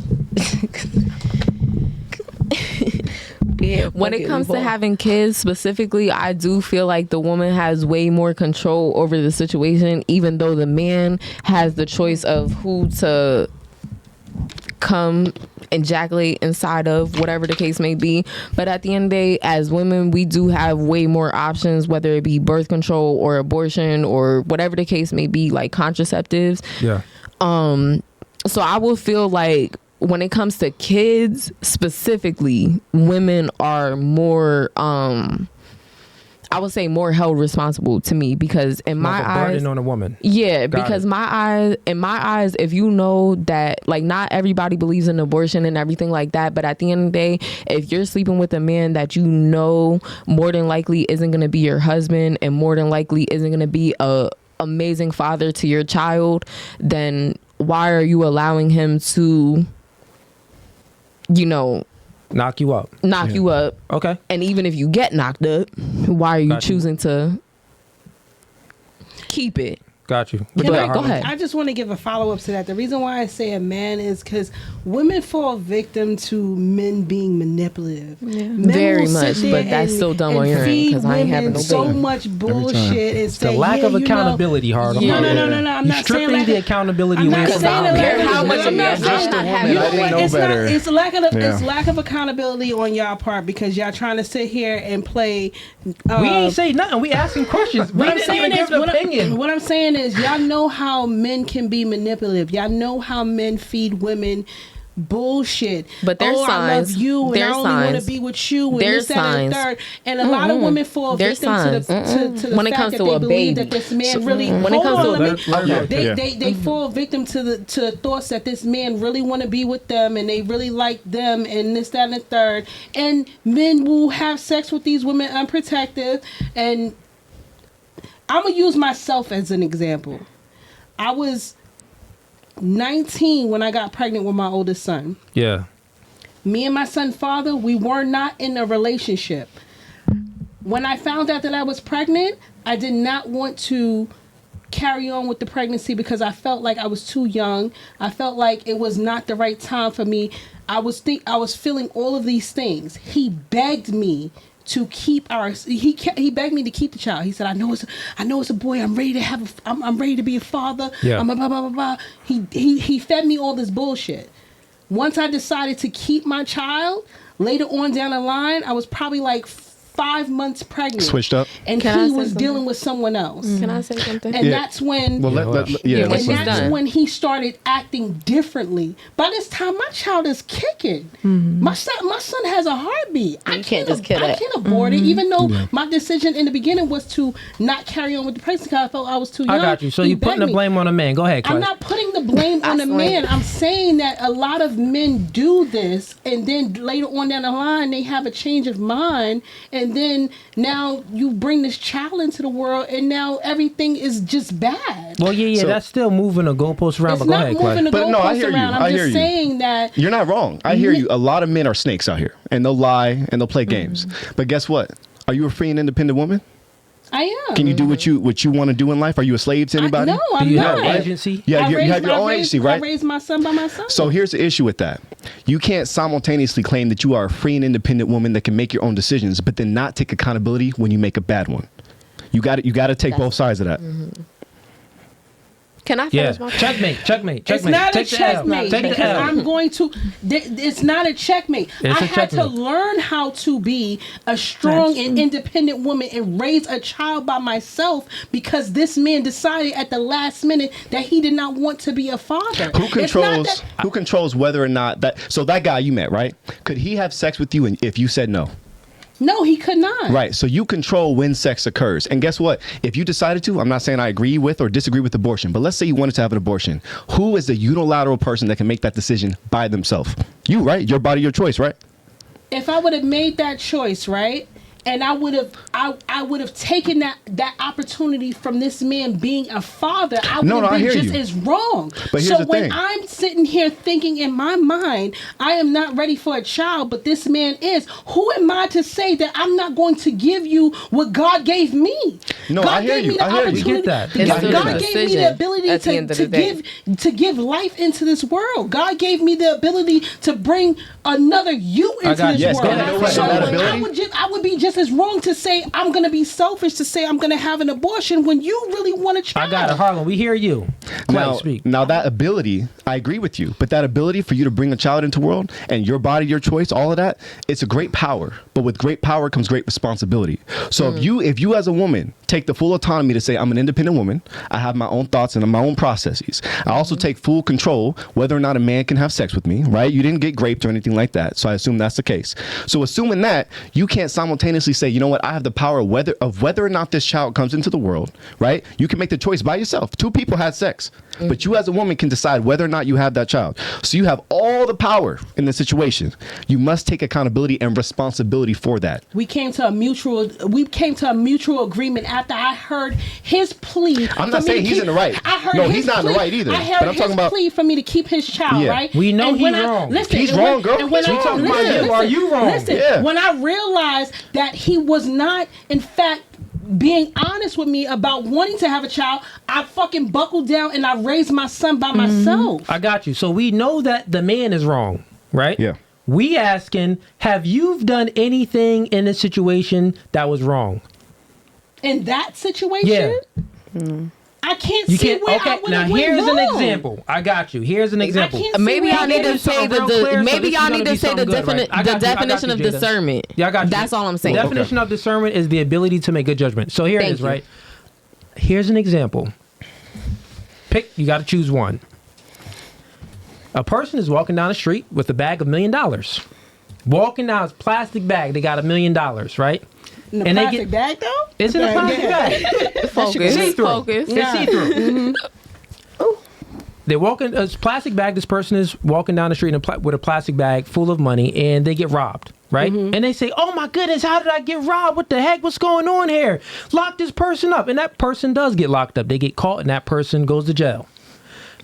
Yeah, When it comes to having kids specifically, I do feel like the woman has way more control over the situation, even though the man has the choice of who to come ejaculate inside of, whatever the case may be. But at the end of the day, as women, we do have way more options, whether it be birth control or abortion or whatever the case may be, like contraceptives. Yeah. So I will feel like when it comes to kids specifically, women are more I would say more held responsible to me, because in my Like a eyes, burden on a woman. yeah, Got because it. in my eyes, if you know that, like, not everybody believes in abortion and everything like that, but at the end of the day, if you're sleeping with a man that you know more than likely isn't going to be your husband and more than likely isn't going to be a amazing father to your child, then why are you allowing him to, you know, Knock you up. you up? Okay. And even if you get knocked up, why are you Got you. choosing to keep it? Got you. But What you got, go Harlem? ahead. I just want to give a follow up to that. The reason why I say a man is because women fall victim to men being manipulative. Men Very will sit much, there but that's and- still dumb and on your end, feed 'cause I ain't having women no so baby. much bullshit and It's the say, lack yeah, of you know- accountability, Harlem. No, I'm You're not saying stripping like the accountability I'm away not from saying the the lack outlet. of- How much I'm not of saying that that. having You know I didn't what? know better. It's lack of Yeah. it's lack of accountability on y'all part because y'all trying to sit here and play. We ain't say nothing. We asking questions. We What I'm didn't saying even is, give an opinion. what I'm saying is, y'all know how men can be manipulative. Y'all know how men feed women bullshit. But there's I love signs. you, and I There's only want to signs. be with you, and There's this, that, and the signs. third. And a lot of women fall There's victim to the signs. to the When it fact comes that to they a believe baby. that this man really. when it hold comes on, to let me- Let her go. they fall victim to the thoughts that this man really want to be with them and they really like them and this, that, and the third. And men will have sex with these women unprotected. And I'm gonna use myself as an example. I was 19 when I got pregnant with my oldest son. Yeah. Me and my son's father, we were not in a relationship. When I found out that I was pregnant, I did not want to carry on with the pregnancy because I felt like I was too young. I felt like it was not the right time for me. I was feeling all of these things. He begged me to keep he begged me to keep the child. He said, I know it's a boy. I'm ready to have I'm ready to be a father. Yeah. I'm a blah blah blah blah. He fed me all this bullshit. Once I decided to keep my child, later on down the line, I was probably like 5 months pregnant. Switched up. And Can I he say was something? dealing with someone else. Can I say something? And Yeah. that's when Well, Yeah, let's she's and that's done. when he started acting differently. By this time, my child is kicking. My son has a heartbeat. I can't just kill I it. can't abort it, even though my decision in the beginning was to not carry on with the pregnancy because I felt I was too young. I got you. So He you putting begged the me. blame on a man. Go ahead, Clay. I'm not putting the blame on the man. I'm saying that a lot of men do this, and then later on down the line, they have a change of mind, and then now you bring this child into the world, and now everything is just bad. Well, yeah, So- that's still moving the goalposts around. It's But go not ahead, moving Clay. the But no, I goalposts hear you. around. I I'm hear just you. saying that You're not wrong. I hear you. A lot of men are snakes out here, and they'll lie and they'll play games. But guess what? Are you a free and independent woman? I am. Can you do what you want to do in life? Are you a slave to anybody? No, Do I'm you not. have agency? Yeah, you have your I own raised- agency, right? I raised my son by myself. So here's the issue with that. You can't simultaneously claim that you are a free and independent woman that can make your own decisions, but then not take accountability when you make a bad one. You got to take both sides of that. Can I Yeah. finish my Checkmate. It's not Take a the L. checkmate Take the because L. I'm going to. It's not a checkmate. It's I a had to checkmate. learn how to be a strong and independent woman and raise a child by myself because this man decided at the last minute that he did not want to be a father. Who It's not controls that- who controls whether or not that? So that guy you met, right? Could he have sex with you if you said no? No, he could not. Right. So you control when sex occurs. And guess what? If you decided to, I'm not saying I agree with or disagree with abortion, but let's say you wanted to have an abortion. Who is the unilateral person that can make that decision by themselves? You, right? Your body, your choice, right? If I would have made that choice, right, and I would I would have taken that opportunity from this man being a father. I would have been just as wrong. But here's so the when thing. I'm sitting here thinking in my mind, I am not ready for a child, but this man is. Who am I to say that I'm not going to give you what God gave me? No, God I hear gave you. me the I hear you. opportunity. We get that. It's God still a gave me decision the ability at the end of the day. to give life into this world. God gave me the ability to bring another you into got this you. Yes, world. go ahead. No, So that when ability. I would be just as wrong to say I'm going to be selfish to say I'm going to have an abortion when you really want a child. I got it, Harlem. We hear you. Clay, Now, speak. now that ability, I agree with you, but that ability for you to bring a child into the world and your body, your choice, all of that, it's a great power. But with great power comes great responsibility. So if you as a woman take the full autonomy to say, I'm an independent woman, I have my own thoughts and my own processes. I also take full control whether or not a man can have sex with me, right? You didn't get raped or anything like that. So I assume that's the case. So assuming that, you can't simultaneously say, you know what, I have the power of whether or not this child comes into the world, right? You can make the choice by yourself. Two people had sex, but you as a woman can decide whether or not you have that child. So you have all the power in the situation. You must take accountability and responsibility for that. We came to a mutual agreement after I heard his plea. I'm not saying he's in the right. I heard No, his he's not in the plea. right either. I heard But I'm his talking about plea for me to keep his child, Yeah. right? We know And he's when wrong. Listen, He's and when- wrong, girl. and when He's I- talking about listen, you. Are you wrong? Listen, Yeah. when I realized that he was not, in fact, being honest with me about wanting to have a child, I fucking buckled down and I raised my son by myself. I got you. So we know that the man is wrong, right? Yeah. We asking, have you done anything in this situation that was wrong? In that situation, I can't You see can't. where I Okay, would now have went here's an wrong. example. I got you. Here's an example. can't see Maybe where y'all I need would to say something real clear, so maybe this is y'all gonna need be to say the something good, right? I got you, I got definition you, of Jada. discernment. Yeah, I got you. That's all I'm saying. Definition of discernment is the ability to make good judgment. So here it Thank is, you. right? Here's an example. Pick. You got to choose one. A person is walking down the street with a bag of $1 million. Walking down this plastic bag, they got $1 million, right? In a And they plastic get- bag, though? It's in a plastic bag. Focus. See-through. Focus. It's see-through. They walk in a plastic bag. This person is walking down the street with a plastic bag full of money, and they get robbed, right? And they say, "Oh my goodness, how did I get robbed? What the heck? What's going on here? Lock this person up." And that person does get locked up. They get caught, and that person goes to jail.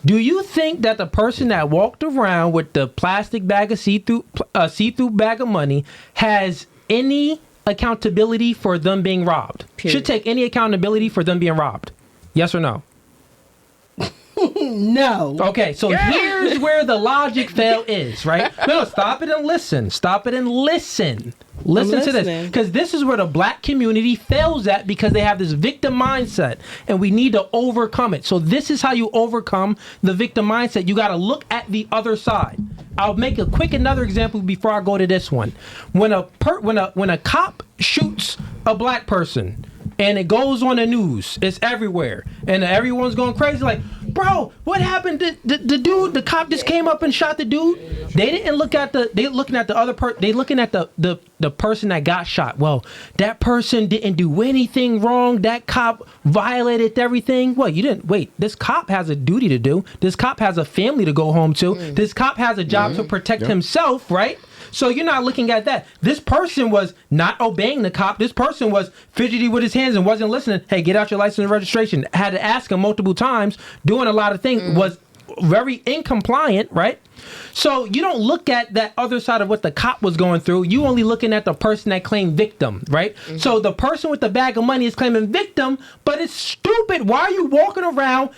Do you think that the person that walked around with the plastic bag of see-through bag of money has any accountability for them being robbed? Period. Should take any accountability for them being robbed? Yes or no? No. Okay, so here's where the logic fail is, right? No, stop it and listen. Stop it and listen. Listen to this. listening. Because this is where the black community fails at, because they have this victim mindset and we need to overcome it. So this is how you overcome the victim mindset. You got to look at the other side. I'll make a quick another example before I go to this one. When a cop shoots a black person, and it goes on the news, it's everywhere, and everyone's going crazy like, bro, what happened? The cop just came up and shot the dude. They didn't look at they looking at the other they looking at the person that got shot. Well, that person didn't do anything wrong. That cop violated everything. Well, you didn't wait. This cop has a duty to do. This cop has a family to go home to. This cop has a job to protect himself, right? So you're not looking at that. This person was not obeying the cop. This person was fidgety with his hands and wasn't listening. Hey, get out your license and registration. Had to ask him multiple times, doing a lot of things, was very incompliant, right? So you don't look at that other side of what the cop was going through. You only looking at the person that claimed victim, right? So the person with the bag of money is claiming victim, but it's stupid. Why are you walking around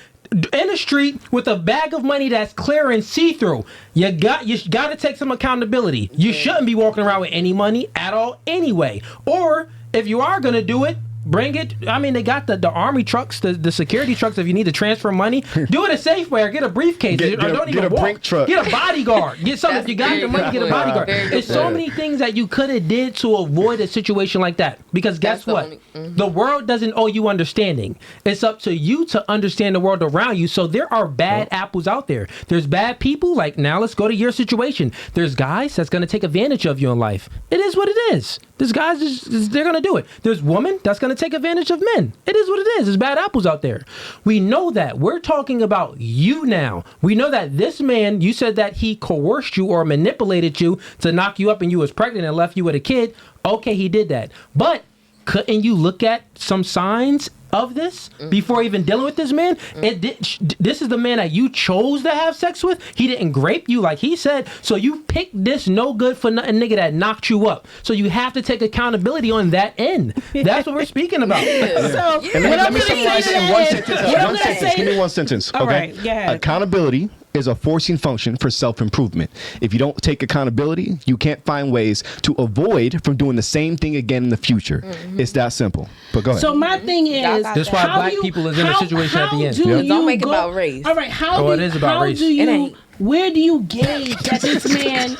in the street with a bag of money that's clear and see-through? You got to take some accountability. You shouldn't be walking around with any money at all anyway. Or if you are going to do it, bring it. I mean, they got the army trucks, the security trucks. If you need to transfer money, do it a safe way or get a briefcase. Get a brink truck. Get a bodyguard. Get something. If you got the money, get a bodyguard. There's so many things that you could have did to avoid a situation like that. Because guess what? The world doesn't owe you understanding. It's up to you to understand the world around you. So there are bad apples out there. There's bad people. Like, now let's go to your situation. There's guys that's going to take advantage of you in life. It is what it is. There's guys, they're going to do it. There's women that's going to take advantage of men. It is what it is. There's bad apples out there. We know that. We're talking about you now. We know that this man, you said that he coerced you or manipulated you to knock you up and you was pregnant and left you with a kid. Okay, he did that. But couldn't you look at some signs of this before even dealing with this man? This is the man that you chose to have sex with. He didn't grape you like he said. So you picked this no good for nothing nigga that knocked you up. So you have to take accountability on that end. That's what we're speaking about. So Let me summarize it in one sentence. Give me one sentence. All Okay. right, go ahead. Accountability is a forcing function for self-improvement. If you don't take accountability, you can't find ways to avoid from doing the same thing again in the future. It's that simple. But go ahead. So my thing is, That's why black people is in a situation at the end. Don't make it about race. All right, it is about race. Do It you? ain't. Where do you gauge that this man?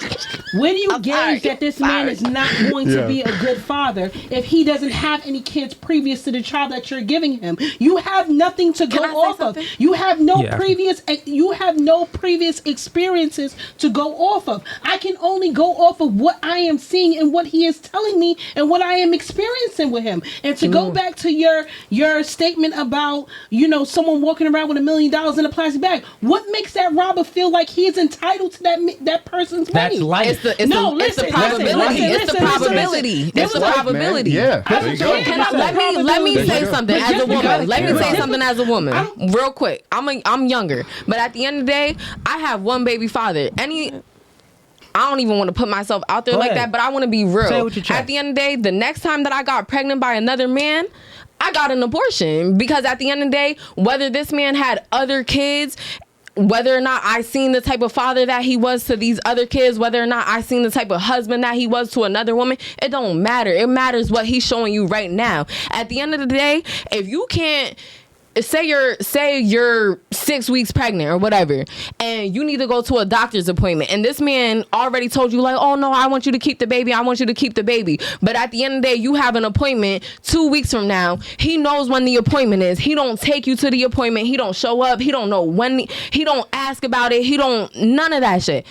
Where do you gauge that this man is not going to be a good father if he doesn't have any kids previous to the child that you're giving him? You have nothing to go off of. You have no previous. You have no previous experiences to go off of. I can only go off of what I am seeing and what he is telling me and what I am experiencing with him. And to go back to your statement about someone walking around with $1 million in a plastic bag, what makes that robber feel like he is entitled to that person's money? That's life. It's the probability. It's the probability. It's the probability. Yeah. There you go. Let me say something as a woman. Let me say something as a woman, real quick. I'm younger, but at the end of the day, I have one baby father. I don't even want to put myself out there like that, but I want to be real. Say what you At the end of the day, the next time that I got pregnant by another man, I got an abortion, because at the end of the day, whether this man had other kids, whether or not I seen the type of father that he was to these other kids, whether or not I seen the type of husband that he was to another woman, it don't matter. It matters what he's showing you right now. At the end of the day, if you can't say you're 6 weeks pregnant or whatever, and you need to go to a doctor's appointment, and this man already told you like, oh no, I want you to keep the baby, but at the end of the day, you have an appointment 2 weeks from now. He knows when the appointment is. He don't take you to the appointment. He don't show up. He don't know when. He don't ask about it. None of that shit.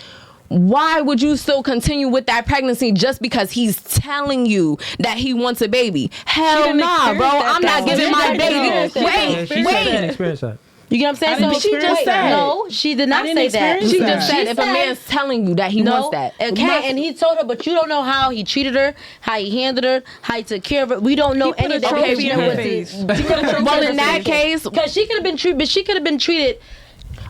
Why would you still continue with that pregnancy just because he's telling you that he wants a baby? Hell nah, bro. I'm not giving my baby. Wait. You get what I'm saying? So She just said. No, she did not say that. She just said if a man's telling you that he wants that. Okay, and he told her, but you don't know how he treated her, how he handled her, how he took care of her. We don't know any of that. Well, in that case, because she could have been treated, but she could have been treated.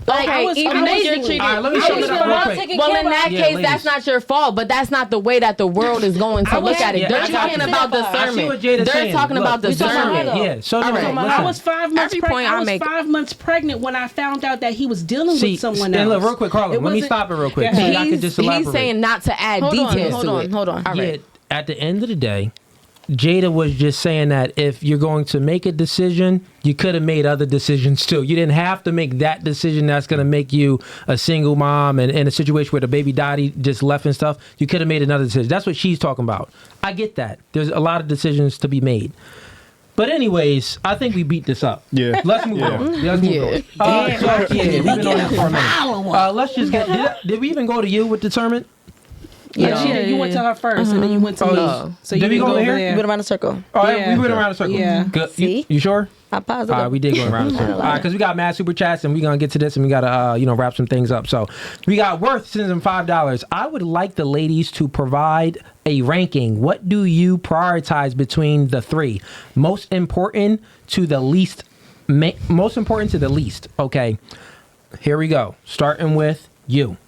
Like, amazingly. All right, let me show you that real quick. Well, in that case, that's not your fault, but that's not the way that the world is going to look at it. They're talking about discernment. They're talking about discernment. Yeah, so I was 5 months pregnant. I was 5 months pregnant when I found out that he was dealing with someone else. Look, real quick, Carla, let me stop it real quick. So I can just elaborate. He's saying not to add details to it. Hold on. Yeah, at the end of the day, Jada was just saying that if you're going to make a decision, you could have made other decisions too. You didn't have to make that decision that's going to make you a single mom and in a situation where the baby daddy just left and stuff. You could have made another decision. That's what she's talking about. I get that. There's a lot of decisions to be made. But anyways, I think we beat this up. Yeah. Let's move on. We've been on this for a minute. Let's just get... Did we even go to you with Discernment? Yeah, you went to her first, and then you went to me. So did we go here? We went around the circle. All right, we went around the circle. Yeah. Good. See? You sure? I'm positive. All right, we did go around the circle. All right, because we got mad super chats, and we're gonna get to this, and we gotta wrap some things up. So we got Worth sends them $5. I would like the ladies to provide a ranking. What do you prioritize between the three? Most important to the least. Most important to the least. Okay. Here we go. Starting with you.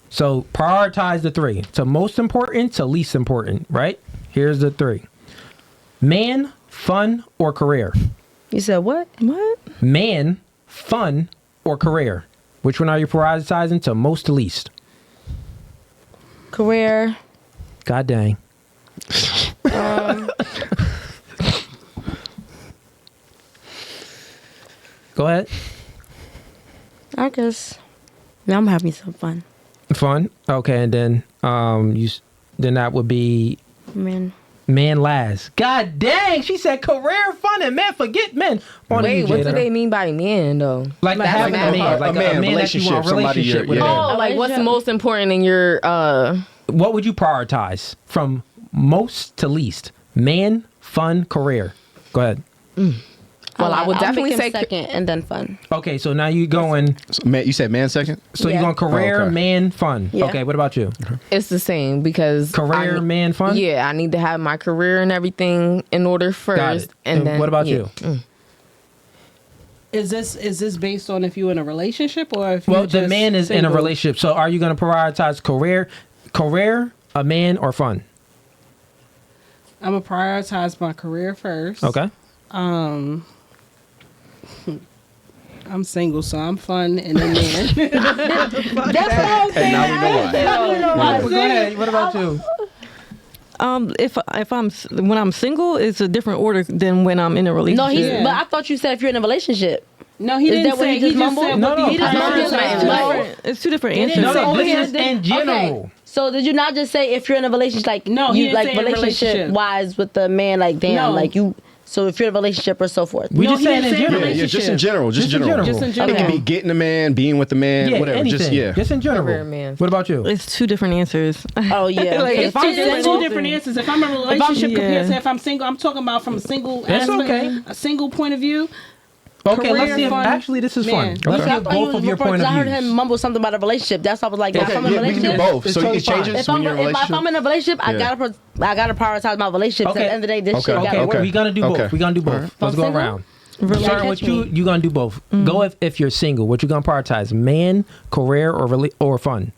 So prioritize the three. To most important to least important, right? Here's the three. Man, fun, or career? You said what? What? Man, fun, or career? Which one are you prioritizing to most to least? Career. God dang. Go ahead. I guess. Now I'm having some fun. Fun. Okay, and then then that would be Man last. God dang, she said career, fun, and man, forget men. Wait, what do they mean by man though? Like having a man, like a man that you want a relationship with. Oh, like what's most important in your What would you prioritize from most to least? Man, fun, career. Go ahead. Well, I would I'll definitely make him say second and then fun. Okay, so now you going. So, man, you said man second? So Yeah. you're going career, Oh, okay. man, fun. Yeah. Okay, what about you? it's the same because Career, man, fun. Yeah, I need to have my career and everything in order first, Got it. and then what about yeah. you? Is this based on if you're in a relationship or if Well, you're the just man is in a single? relationship. So are you going to prioritize career, a man, or fun? I'm gonna prioritize my career first. Okay. I'm single, so I'm fun and a man. That's what I'm saying. now we know why. Go ahead. What about you? If I'm when I'm single, it's a different order than when I'm in a relationship. No, he's. Yeah. But I thought you said if you're in a relationship. No, he Is didn't that what say. he just mumbled? said No, what no, he he just just mumbled. It's two different It answers. didn't No, say- this here, is in general. Okay. So did you not just say if you're in a relationship, like No, he you didn't like say in a relationship relationship. wise with the man, like damn, No. like you. So if you're in a relationship or so forth. We No, just he saying didn't in say general. Yeah, just in general. Just Just in in general. general. Just in It general. could be getting a man, being with a man, Yeah, whatever. anything. Just yeah. Just in general. Career, man. What about you? It's two different answers. Oh yeah. Like, Because if I'm It's single- two different answers. If I'm in a relationship yeah. compared to if I'm single, I'm talking about from a single It's aspect, okay. a single point of view. Okay, let's Career, see if fun, actually this is fun. man. Let's Okay. see if both of your point of I heard views. him mumble something about a relationship. That's why I was like, Okay, if I'm in a Yeah, we can do relationship. both. It's So totally it changes fine. when you're in a If relationship. I'm in a relationship, I Yeah. gotta prioritize my relationship. 'cause Okay. At the end of the day, this Okay. shit gotta Okay, work. we're gonna do both. Okay. We're gonna do both. Alright. Let's go Single? around. Relationship. Starting with you, you're gonna do both. Go if you're single. What you gonna prioritize? Man, career, or fun?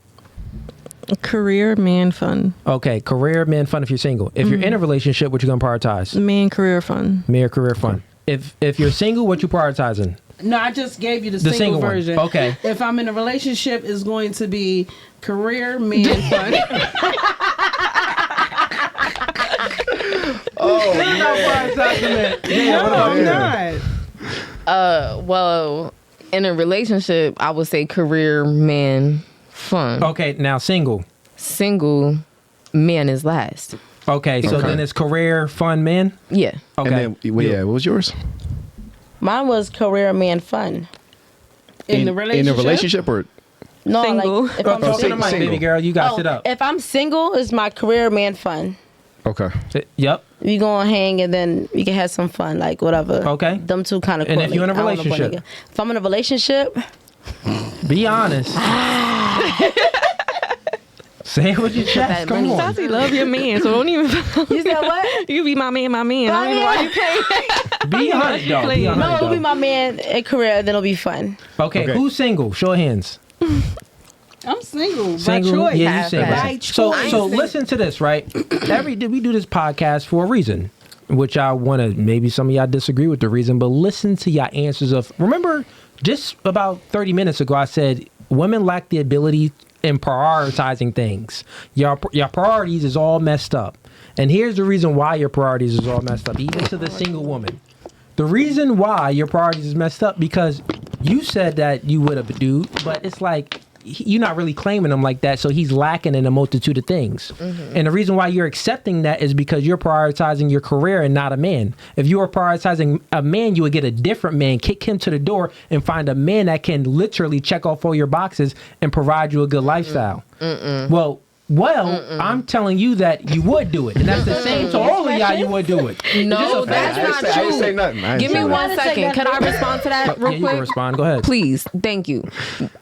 Career, man, fun. Okay, career, man, fun. If you're single. If you're in a relationship, what you gonna prioritize? Man, career, fun. Man, career, fun. If you're single, what you prioritizing? No, I just gave you the, The single single one. version. Okay. If I'm in a relationship, it's going to be career, man, fun. Oh, Yeah, what about I'm you? not. Well, in a relationship, I would say career, man, fun. Okay, now single. Single, man is last. Okay, so Okay. then it's career, fun, man. Yeah. Okay. And then, well, yeah, what was yours? Mine was career, man, fun. In the relationship. In a relationship or No, Single. like if Oh, I'm talk to the single. mic, single. baby girl. You got Oh, sit up. if I'm single, it's my career, man, fun. okay. Yep. We gonna hang and then we can have some fun, like whatever. Okay. Them two kind of. And if you're in a relationship? If I'm in a relationship, Be honest. Say it with your chest. Come money. on. Sassy love your man, so don't even. you said what? You be my man, my man. I don't even know why you play. Be honest, though. Be honest, No, it'll be though. my man in career, then it'll be fun. Okay, Okay. who's single? Show of hands. I'm single. Single, by choice. yeah, you single. By So, choice. so listen to this, right? We do this podcast for a reason, which I want to. Maybe some of y'all disagree with the reason, but listen to y'all answers of. Remember, just about 30 minutes ago, I said women lack the ability in prioritizing things. Your priorities is all messed up, and here's the reason why your priorities is all messed up. Even to the single woman, the reason why your priorities is messed up because you said that you would have a dude, but it's like you're not really claiming him like that, so he's lacking in a multitude of things. And the reason why you're accepting that is because you're prioritizing your career and not a man. If you were prioritizing a man, you would get a different man, kick him to the door, and find a man that can literally check off all your boxes and provide you a good lifestyle. Well, I'm telling you that you would do it, and that's the same to all of y'all. You would do it. No, I that's didn't not say- I didn't say true. nothing. I didn't Give say me nothing. 1 second. Can I respond to that real Yeah, you can quick? respond. Go ahead. Please, thank you.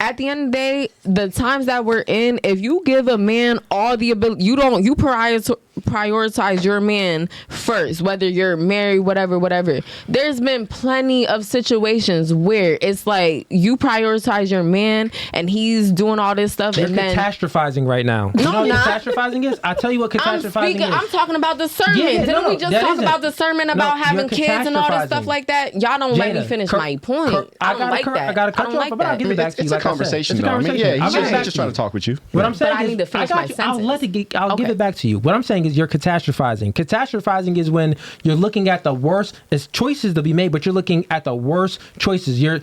At the end of the day, the times that we're in, if you give a man all the ability, you prioritize your man first, whether you're married, whatever. There's been plenty of situations where it's like you prioritize your man and he's doing all this stuff, You're and then catastrophizing right now. You No, know what not. catastrophizing is? I'll tell you what I'm catastrophizing speaking. is. I'm talking about discernment. Yeah, Didn't no, we just that talk isn't. about discernment about No, having you're kids and all this catastrophizing. stuff like that? Y'all don't let me Jada, finish my point. I don't like that. I gotta cut don't you off, like but I'll that. give it back to you. It's a like I said. conversation, It's a though. I mean, conversation. yeah, I'll give it back he's just to trying you. to talk with you. What I'm saying I is, need to finish my I'll sentence. I'll give Okay. it back to you. What I'm saying is, you're catastrophizing. Catastrophizing is when you're looking at the worst. It's choices to be made, but you're looking at the worst choices. You're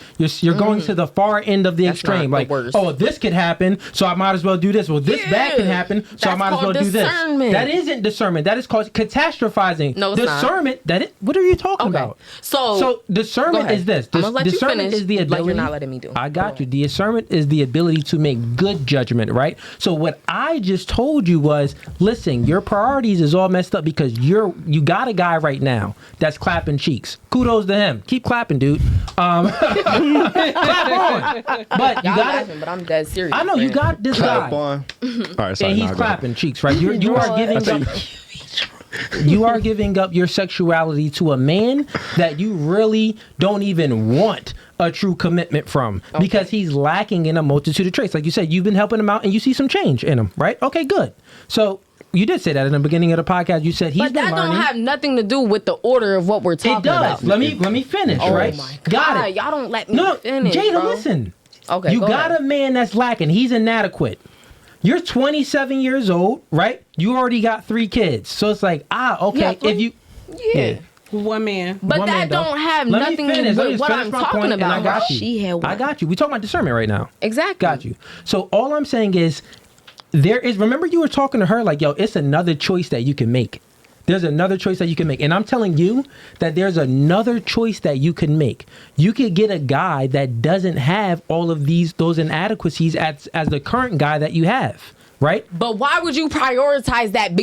going to the far end of the That's extreme. not the Like, worst. oh, this could happen, so I might as well do this. Well, this bad can happen. happen, so I might as well do this. Discernment. That isn't discernment. That is called catastrophizing. No, it's discernment. not. What are you talking about? So discernment is this. I'm gonna let you Discernment finish, is the ability. like you're not letting me do. I got you. Discernment is the ability to make good judgment, right? So what I just told you was, listen, your priorities is all messed up because you got a guy right now that's clapping cheeks. Kudos to him. Keep clapping, dude. Clap on. But you Y'all got laughing, but I'm dead serious. I know you got this guy. Clap on. All right, sorry. And he's clapping cheeks, right? You are giving up. You are giving up your sexuality to a man that you really don't even want a true commitment from because he's lacking in a multitude of traits. Like you said, you've been helping him out and you see some change in him, right? Okay, good. So you did say that in the beginning of the podcast. You said he's been learning. But that don't have nothing to do with the order of what we're talking about. It does. Let me finish, right? My God. Got it. Y'all don't let me finish, Jada, bro. listen. Okay, you go got ahead. a man that's lacking. He's inadequate. You're 27 years old, right? You already got 3 kids. So it's like, okay, if you... Yeah. One man. But One that man, don't have Let me nothing finish. to Let do me with what finish I'm my talking point, and about. I got you. She had one. I got you. We talking about discernment right now. Exactly. Got you. So all I'm saying is, remember you were talking to her like, yo, it's another choice that you can make. There's another choice that you can make. And I'm telling you that there's another choice that you can make. You could get a guy that doesn't have all of those inadequacies as the current guy that you have. Right? But why would you prioritize that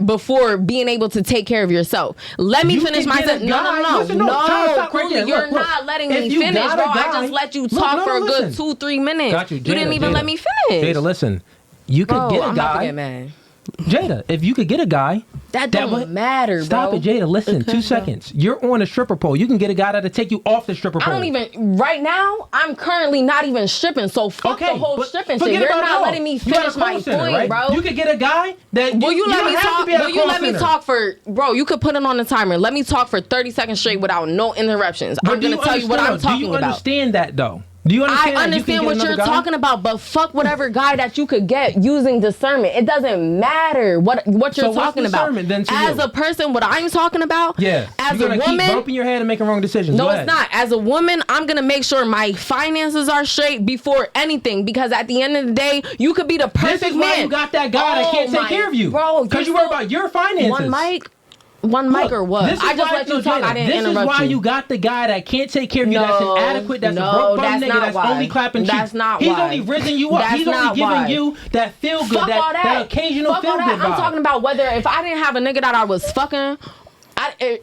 before being able to take care of yourself? Let me finish my sentence. No. Listen, stop Cooley, right you're look, not letting if me you finish, got bro. a guy- I just let you Look, talk for a good listen. 2-3 minutes. Got you, You didn't even Jada. let me finish. Jada, listen. You could Bro, get a I'm about to guy. get mad. Jada, if you could get a guy That don't matter, bro. Stop it, Jada. Listen, 2 seconds. You're on a stripper pole. You can get a guy that'll take you off the stripper pole. I don't even, right now, I'm currently not even stripping, so fuck the whole but stripping forget shit. You're about it not all. letting me You got a finish my call center, point, right? bro. You could get a guy that Will you let don't me have to talk? be at a Will you call let me center. talk for, bro? You could put it on the timer. Let me talk for 30 seconds straight without no interruptions. But I'm do gonna tell you what I'm talking Do you about. understand that though? Do you understand? I understand what you're talking about, but fuck whatever guy that you could get using discernment. It doesn't matter what you're So what's talking about. discernment then to As you? a person, what I'm talking about, as you're a gonna keep woman, bumping your head and making wrong decisions. no, Go it's ahead. not. As a woman, I'm gonna make sure my finances are straight before anything, because at the end of the day, you could be the perfect This is man. why you got that guy that can't take care of you, bro. because you worry about your finances. One mic or what? This is I just why- let you no, talk. Jada, I didn't this interrupt is why you. you got the guy that can't take care of you. That's No, inadequate. That's no, a broke bum that's nigga. not That's why. only clapping cheeks. That's not He's why. only rizzing you up. That's He's only not giving why. you that feel good, Fuck all that occasional Fuck feel all good that. I'm vibe. talking about whether if I didn't have a nigga that I was fucking.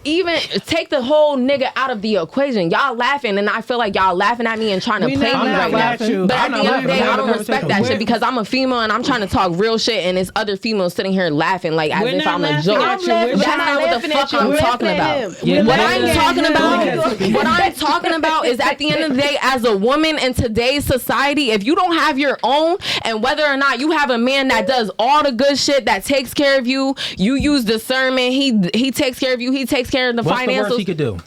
Even take the whole nigga out of the equation. Y'all laughing, and I feel like y'all laughing at me and trying to We play not me right laughing now. at you. But I'm at not the end of the laughing. day, I don't We're- respect that shit because I'm a female and I'm trying to talk real shit, and it's other females sitting here laughing like as We're if not I'm a laughing joke. at you. We're That's not not what the laughing fuck at you. I'm We're talking laughing at about. him. Yeah, What we're I'm laughing talking at about, him. what I'm talking about is at the end of the day, as a woman in today's society, if you don't have your own, and whether or not you have a man that does all the good shit, that takes care of you, you use discernment, he takes care of you, he takes care of the What's the finances. worst he could do?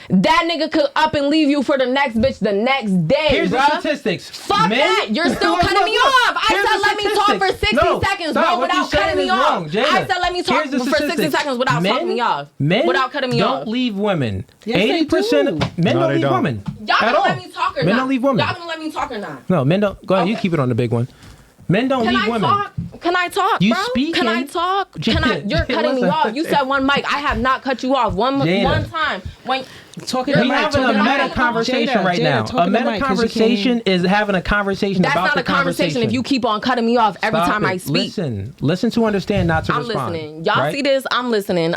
That nigga could up and leave you for the next bitch the next day, Here's bruh. the statistics. Fuck Men- that. You're still Look, cutting look, me look. off. I Here's said the let me talk for statistics. 60 No, seconds, stop. bro, What you without cutting saying me is off. wrong, Jada. I said let me talk Here's the for 60 statistics. seconds without Men- fucking me off. Men Without cutting me don't off. leave women. Yes, they 80% do. of men No, don't they leave don't. women. Y'all At gonna all. let me talk or Men not? don't leave women. Y'all gonna let me talk or not? No, men don't. Go ahead. You Okay. keep it on the big one. Men don't Can leave I women. talk? Can I talk, You bro? speaking. Can I talk? Can I? You're cutting me Listen. off. You said one mic. I have not cut you off one Jada. time. When Talking We to Mike, having a talking to meta Mike. conversation Jada, right Jada, now. talking A to meta Mike 'cause you conversation is having a conversation that's about not the a conversation if you keep on cutting me off every Stop time it. I speak. Listen to understand, not to I'm respond. listening. Y'all right? see this? I'm listening.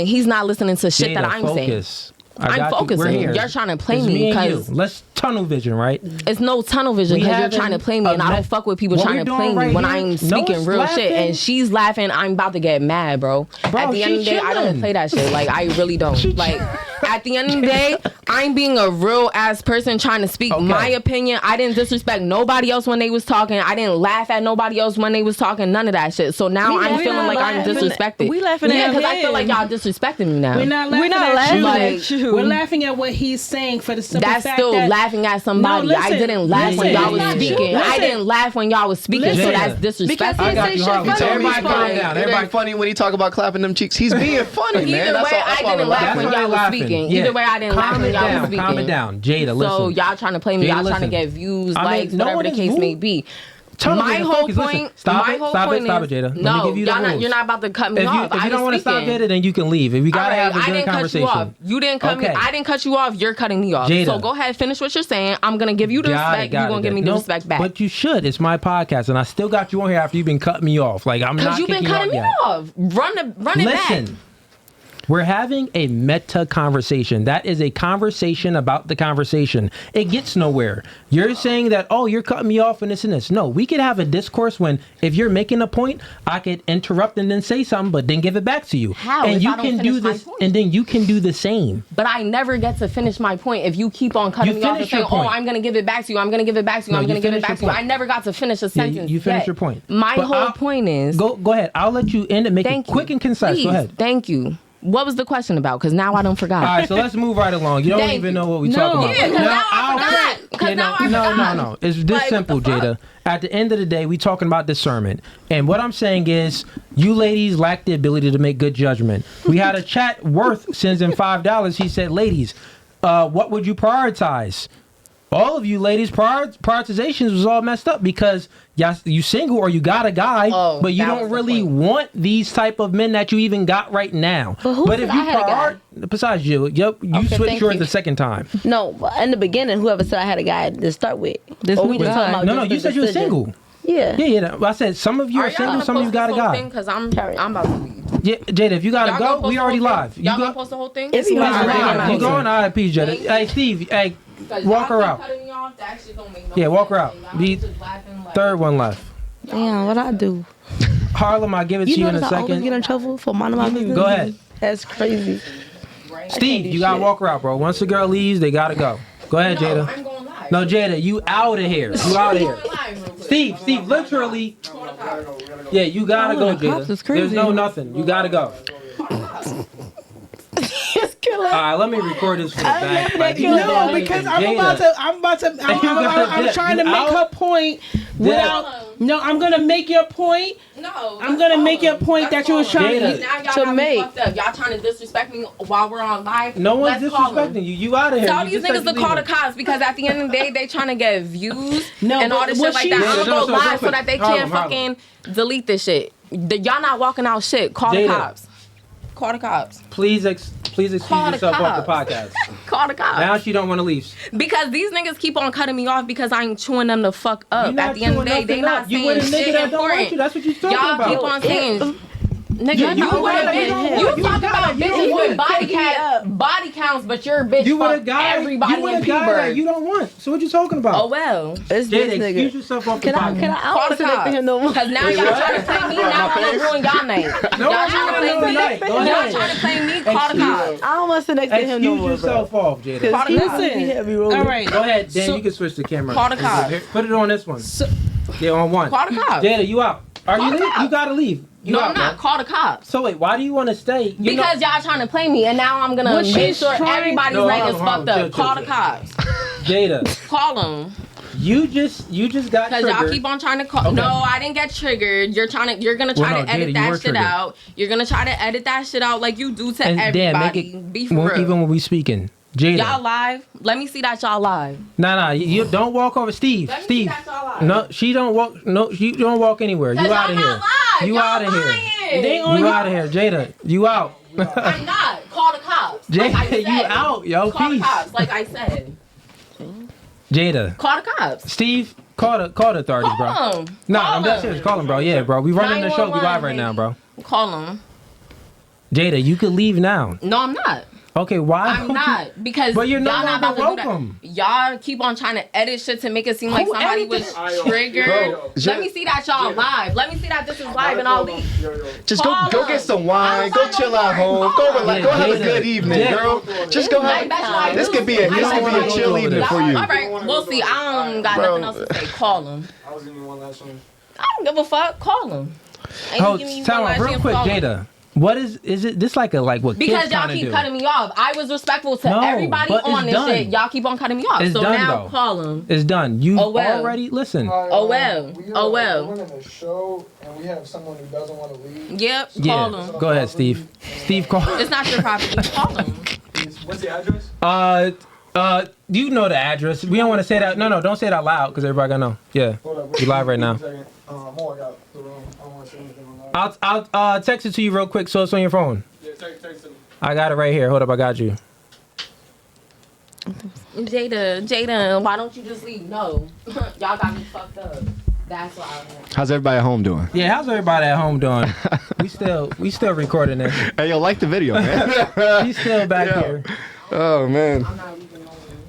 He's not listening to shit Jada, that I'm saying. focus. I I'm got you. focusing. We're here. You're trying to play It's me and you. 'cause- Let's tunnel vision, right? It's no tunnel vision We because you're having trying to play me, and a I me- don't fuck with people What trying we're to play doing me right when here- I'm No speaking one's real shit. laughing. And she's laughing. I'm about to get mad, bro. Bro, At the end of the she day, I don't chilling. play that shit. Like I really don't. Like at the end of the day, I'm being a real ass person trying to speak my opinion. I didn't disrespect nobody else when they was talking. I didn't laugh at nobody else when they was talking. None of that shit. So now I'm feeling like I'm disrespected. We laughing at Yeah, because I him. feel like y'all disrespecting me now. We're not laughing, at you. We're laughing at what he's saying for the simple That's fact still that laughing at somebody. No, I listen, didn't laugh when listen, y'all was listen, speaking. listen. I didn't laugh when y'all was speaking, so Listen. that's disrespectful. Because I got say you, shit Harley. funny. Everybody calm down. It Everybody ain't funny when he talk about clapping them cheeks. He's being funny, man. Either That's way, all. That's I why didn't we're laugh laughing. when y'all was speaking. Either way, I didn't laugh Calm when it y'all was down. speaking. Calm it down. Jada, listen. So y'all trying to play me. Jada, Y'all trying to listen. get views, I mean, likes, no whatever one the is case may moved. be. Tell my Jada, whole focus. point. Listen, stop it, Stop it, Jada. Let me No, give you the rules. you're not about to cut me If off. you don't want to stop Jada, then you can leave. If we gotta have a I good didn't conversation. cut you off. You didn't cut me. Okay. I didn't cut you off. You're cutting me off. Jada. So go ahead, finish what you're saying. I'm gonna give you the respect. You're gonna give me the respect back. But you should. It's my podcast, and I still got you on here after you've been cutting me off. Like I'm not. Because you've been cutting me off. Run it back. Listen. We're having a meta conversation. That is a conversation about the conversation. It gets nowhere. You're saying that, oh, you're cutting me off and this and this. No, we could have a discourse when if you're making a point, I could interrupt and then say something, but then give it back to you. How? And If you I don't can finish do my this, point? and then you can do the same. But I never get to finish my point if you keep on cutting You me off and finish saying, your point. oh, I'm going to give it back to you. I'm going to give it back to you. No, I'm going you to give it finish back to your you. I point. never got to finish a Yeah, sentence. you finish yet. your point. My But whole point is. Go ahead. I'll let you end and make it quick and concise. Please, Go ahead. Thank you. What was the question about? Because now I don't forgot. All right, so let's move right along. You don't Thank even you. know what we No. talking about. Yeah, 'cause now I forgot. 'Cause now I forgot. No. It's this Like, what simple, the fuck? Jada. At the end of the day, we talking about discernment. And what I'm saying is, you ladies lack the ability to make good judgment. We had a chat. Worth sends in $5. He said, ladies, what would you prioritize? All of you ladies, prioritizations was all messed up because you single or you got a guy, but you don't really want these type of men that you even got right now. But if said you I had a guy? besides you, you switched thank yours you. the second time. No, in the beginning, whoever said I had a guy to start with. Or we just talking about No, just you the said you were decision. single. Yeah. Yeah. I said some of you are single, some of you got a guy. Because I'm about to leave. Yeah, Jada, if you gotta Y'all gonna go, post we the already whole thing? live. Y'all gonna post the whole thing? If you want to You going? All right, peace, Jada. Hey, Steve, hey, walk her out. Yeah, walk her out. The third one left. Damn, what I do? Harlem, I'll give it to you in a I always get second. in trouble for minding my business. Go ahead. That's crazy. Steve, you gotta walk her out, bro. Once the girl leaves, they gotta go. Go ahead, Jada. I'm going live. No, Jada, you out of here. You out of here. Steve, literally. Yeah, you gotta go, cops is Jada. crazy. There's no nothing. You gotta go. All right, let me record this for the back. Like, you No, got because Jada. I'm trying to You make out? her point without. No, I'm gonna make your point. No, I'm gonna make your point that you was trying Jada. Now y'all To got me make. fucked up. Y'all trying to disrespect me while we're on live. No one's Let's call 'em. disrespecting you. You out of here. Tell You these just niggas said to you call the leaving. cops because at the end of the day, they trying to get views No, and all but this what shit like she- that. Yeah, I'm no, gonna so go real live so quick. that they Harlem, can't fucking delete this shit. Y'all not walking out shit. Call the Jada. cops. Call the cops. Please excuse Call the yourself off the cops. podcast. Call the cops. Now she don't want to leave. Because these niggas keep on cutting me off because I'm chewing them the fuck up. You not At the end of the day, chewing they nothing not up. You saying with a nigga shit that don't want important. you. That's what you talking Y'all about. keep on saying. Nigga, You you with with a a guy bitch. you don't You want. You talking got about it. You bitches don't with want. body counts, but you're a bitch. You with a Fuck guy. everybody You with in a guy that P-Bird. you don't want. So what you talking about? Oh well. It's Jada, this excuse nigga. yourself off the Can I? podcast. Can I? I Call don't the sit next to him no more. cops. Cause now y'all trying to play me. Now I'm gonna ruin y'all night. No, Y'all I'm trying not to ruining play me. your night. Go Y'all ahead. trying to play me. Call the cops. I don't want to sit next to him no Excuse more, yourself bro. off, Jada. Cause he Listen. be heavy rolling. All right. Go ahead, Dan. So- You can switch the camera. Call the cops. Here, put it on this one. Yeah, on one. Call the cops. Jada, you out. Are Call you the leave? cops. You gotta leave. You No, out, I'm not. man. Call the cops. So wait, why do you want to stay? You Because y'all trying to play me, and now I'm gonna What make she's sure trying- everybody's No, night hold is on, fucked chill, up. chill, Call chill. the cops. Jada, Call them. you just got Because triggered. y'all keep on trying to call. Okay. No, I didn't get triggered. You're gonna try Well, no, to edit Jada, you that were shit triggered. out. You're gonna try to edit that shit out like you do to And Dan, everybody. make it Be for real. even when we speaking. Jada, Y'all live? Let me see that y'all live. nah, you don't walk over. Steve, Let me see Steve. that y'all live. No, she don't walk. No, she don't walk anywhere. Cause You out y'all of here. not live. You Y'all out of here. lying. They on You your- out of here, Jada. You out. I'm not. Call the cops. Like I Jada, said. you out, yo. Call the Peace. cops. Like I said. Jada, Call the cops. Steve, call the authorities, bro. Call them. Nah, I'm dead serious. Call him, bro. Yeah, bro. We running the show. We live right now, bro. Call them. Jada, you could leave now. No, I'm not. Okay, why? I'm not because But you're no y'all not longer about to do welcome. that. Y'all keep on trying to edit shit to make it seem like Who somebody edited was triggered. Bro, Let me see that y'all live. Let me see that this is live and I'll leave. Just Call go them. get some wine. Go I'm not chill gonna at home. work. Go Call relax. them. Go have a Yeah, good Jada. evening, Yeah. girl. Just go Like, that's what I have. This do. could be a I chill do. evening for you. All right, we'll see. I don't got Bro. nothing else to say. Call them. I was giving you one last one. I don't give a fuck. Call them. Oh, tell me real quick, Jada. What is it? This like what Because kids y'all trying to keep do? cutting me off. I was respectful to No, everybody but it's on this done. shit. Y'all keep on cutting me off. It's so done, now though. call them. It's done. You Oh, well. already listen. Oh, well. Oh, well. We're running a show, and we have someone who doesn't want to leave. Yep. Yeah. Call them. Go ahead, Steve. Steve, call. It's not your property. Call them. What's the address? You know the address. We don't want to say that. No, don't say it out loud because everybody gonna know. Yeah, we live right now. I'll text it to you real quick so it's on your phone. Yeah, text it. I got it right here. Hold up, I got you. Jada, why don't you just leave? No, y'all got me fucked up. That's why. How's everybody at home doing? Yeah, how's everybody at home doing? we still recording this. Hey, yo, like the video, man. She's still back here. Oh man.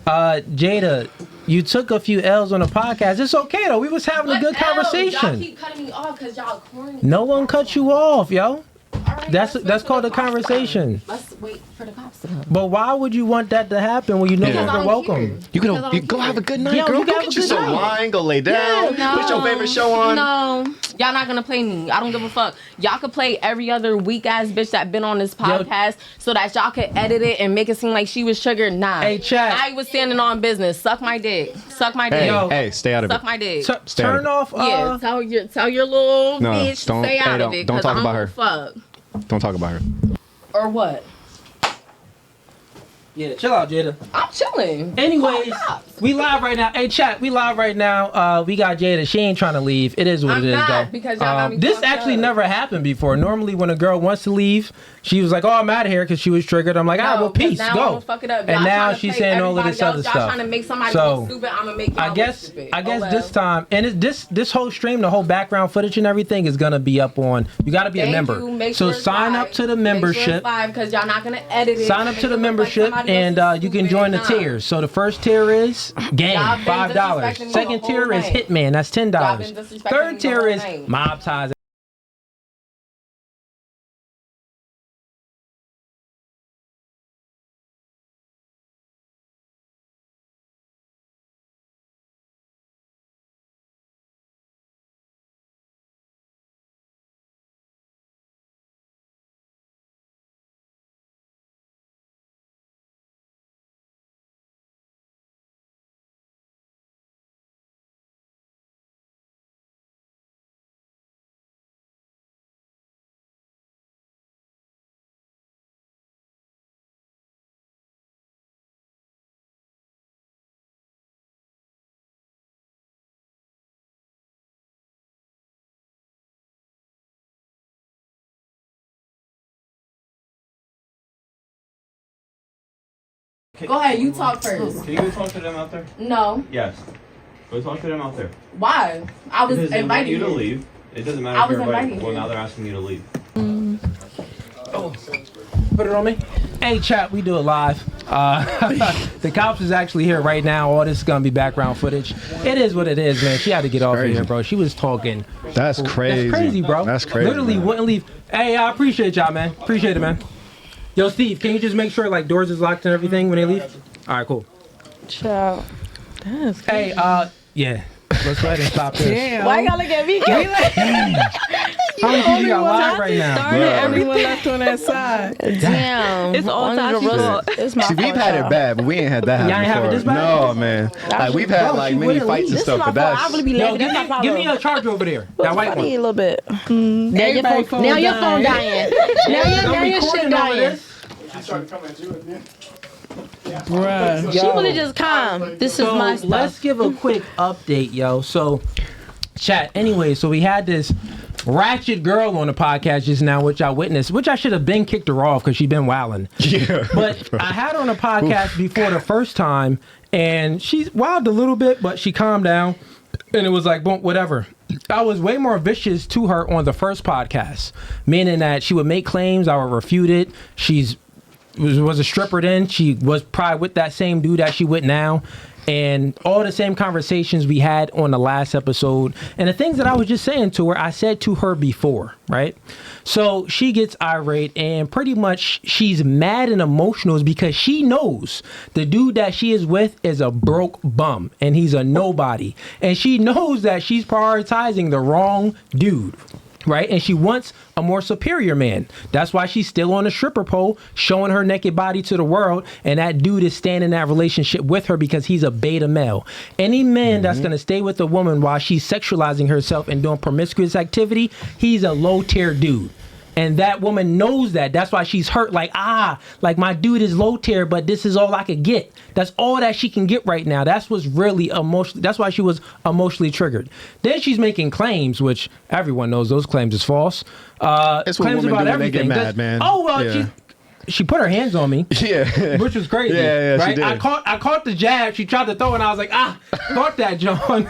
Jada, you took a few L's on the podcast. It's okay though. We was having a good conversation. Y'all keep cutting me off because y'all corny. No one cut you off, yo. Right, that's called a conversation. Let's wait for the cops to come. But why would you want that to happen when you know you're welcome? You go have a good night, Yo, girl. you Go have get a you good some night. wine. Go lay down. No. Put your favorite show on. No, y'all not gonna play me. I don't give a fuck. Y'all could play every other weak ass bitch that been on this podcast so that y'all could edit it and make it seem like she was triggered. Nah. Hey, chat. I was standing on business. Suck my dick. Suck my dick. Hey, stay out of Suck it. my dick. Turn off. Yeah, tell your little No, bitch to don't- stay out hey, of it. don't 'cause talk I about her. Fuck. Don't talk about her. Or what? Yeah, chill out, Jada. I'm chilling. Anyways, we live right now. Hey, chat, we live right now. We got Jada. She ain't trying to leave. It is what I'm it is, not, though. because y'all got me this fucked actually up. never happened before. Normally, when a girl wants to leave, she was like, "Oh, I'm out of here," because she was triggered. I'm like, "Ah, well, 'cause peace, now go." I'm gonna fuck it up. And Y'all now trying to she's play saying all of everybody this other else. stuff. Y'all trying to make somebody So, look stupid. I'm gonna make y'all I look guess stupid. this time, and this whole stream, the whole background footage and everything is gonna be up on. You got to be a member. So sign up to the membership. Because y'all not gonna edit it. Sign up to the membership, and you can join the tiers. So the first tier is game, Y'all been $5. disrespecting me Second the tier whole is night. Hitman, that's $10. Y'all been disrespecting me Third the tier whole is night. Mob Ties. Go ahead, you talk first. Can you go talk to them out there? No. Yes. Go talk to them out there. Why? I was Because they want invited you to here. leave. It doesn't matter I if you're was invited. invited Well, here. now they're asking you to leave. Put it on me. Hey, chat, we do it live. The cops is actually here right now. All this is going to be background footage. It is what it is, man. She had to get off of here, bro. She was talking. That's crazy. That's crazy, bro. That's crazy. Literally man. wouldn't leave. Hey, I appreciate y'all, man. Appreciate it, man. Yo, Steve, can you just make sure, like, doors is locked and everything when they leave? All right, cool. Ciao. That's Hey, yeah. Let's go ahead and stop this. Damn. Why y'all look at me? How many people you got live right now? Started Everyone left on that side. Damn. It's all Only the Tashi's real- fault. It's my See, we've fault, had y'all. it bad, but we ain't had that happen Y'all ain't having before. this bad? No, man. Like we've had Bro, like she many wouldn't fights leave. and This stuff, is my but fault. I that's really be Yo, laughing. give That's my me, problem. give me a charger over there. That white Funny one. a little bit. Now your Everybody phone, now your phone dying. Now your shit dying. She started coming at you again. Bruh. She would have just calm. This is So my stuff. let's give a quick update, yo. So, chat. Anyway, so we had this ratchet girl on the podcast just now, which I witnessed, which I should have been kicked her off because she been wilding. yeah. But I had her on a podcast before the first time, and she's wilded a little bit, but she calmed down, and it was like, boom, whatever. I was way more vicious to her on the first podcast, meaning that she would make claims, I would refute it. She's was a stripper then. She was probably with that same dude that she with now. And all the same conversations we had on the last episode. And the things that I was just saying to her, I said to her before, right? So she gets irate and pretty much she's mad and emotional because she knows the dude that she is with is a broke bum and he's a nobody. And she knows that she's prioritizing the wrong dude. Right? And she wants a more superior man. That's why she's still on the stripper pole, showing her naked body to the world. And that dude is staying in that relationship with her because he's a beta male. Any man that's going to stay with a woman while she's sexualizing herself and doing promiscuous activity, he's a low tier dude. And that woman knows that. That's why she's hurt. Like my dude is low tier, but this is all I could get. That's all that she can get right now. That's what's really emotional. That's why she was emotionally triggered. Then she's making claims, which everyone knows those claims is false. It's what claims women about do when they everything. get mad, man. Oh well, Yeah. she put her hands on me. Yeah. Which was crazy. Yeah, right? she did. I caught the jab. She tried to throw it, and I was like, caught that, John.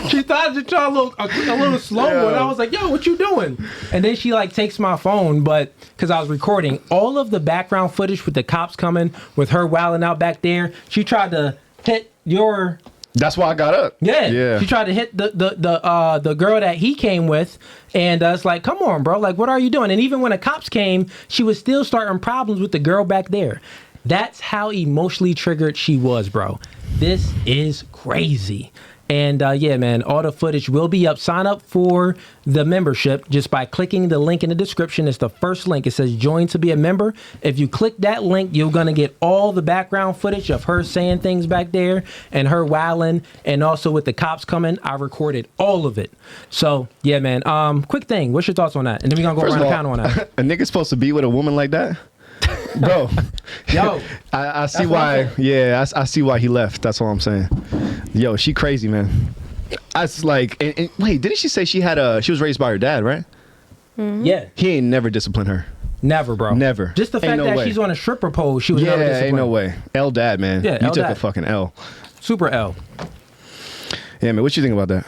She thought to try a little slow one. I was like, yo, what you doing? And then she like takes my phone, but because I was recording all of the background footage with the cops coming, with her wilding out back there, she tried to hit your. That's why I got up. Yeah. She tried to hit the girl that he came with, and it's like, come on, bro. Like, what are you doing? And even when the cops came, she was still starting problems with the girl back there. That's how emotionally triggered she was, bro. This is crazy. And yeah, man, all the footage will be up. Sign up for the membership just by clicking the link in the description. It's the first link. It says join to be a member. If you click that link, you're going to get all the background footage of her saying things back there and her wilding. And also with the cops coming, I recorded all of it. So yeah, man. Quick thing. What's your thoughts on that? And then we're going to go around the panel on that. A nigga's supposed to be with a woman like that? Bro, yo, I see why. Yeah, I see why he left. That's all I'm saying. Yo, she crazy, man. I was like, and wait, didn't she say she was raised by her dad, right? Mm-hmm. Yeah, he ain't never disciplined her. Never, bro. Never. Just the fact that she's on a stripper pole, she was never disciplined. Ain't no way. L dad, man. Yeah, you L took dad. a fucking L. Super L. Yeah, man. What you think about that?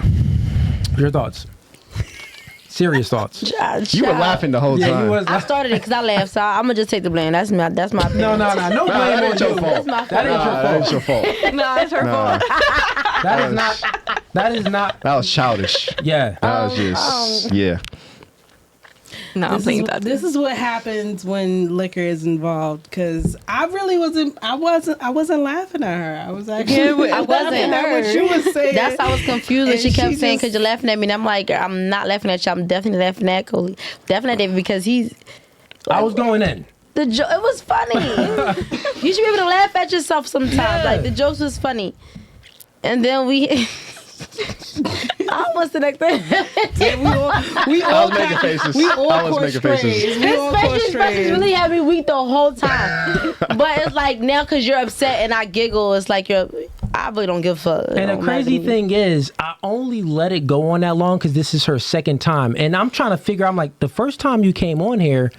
Your thoughts? Serious thoughts. You were laughing the whole time. I started it because I laughed, so I'm gonna just take the blame. That's my opinion. No blame on you. That's my fault. That ain't your fault. No, it's her fault. That is not. That was childish. Yeah. That was just yeah. No, I'm playing that. This is what happens when liquor is involved. Because I really wasn't. I wasn't laughing at her. I was actually. I wasn't. At what she was saying. That's why I was confused. And she kept saying, "Cause you're laughing at me." And I'm like, I'm not laughing at you. I'm definitely laughing at Cooley. Definitely because he's. I was going in. It was funny. You should be able to laugh at yourself sometimes. Yeah. Like the jokes was funny, and then we. What's the next thing? We all making faces. We all I was making faces. His faces really had me weak the whole time. But it's like now because you're upset and I giggle, it's like I really don't give a fuck. And the crazy thing is, I only let it go on that long because this is her second time. And I'm trying to figure out, I'm like, the first time you came on here,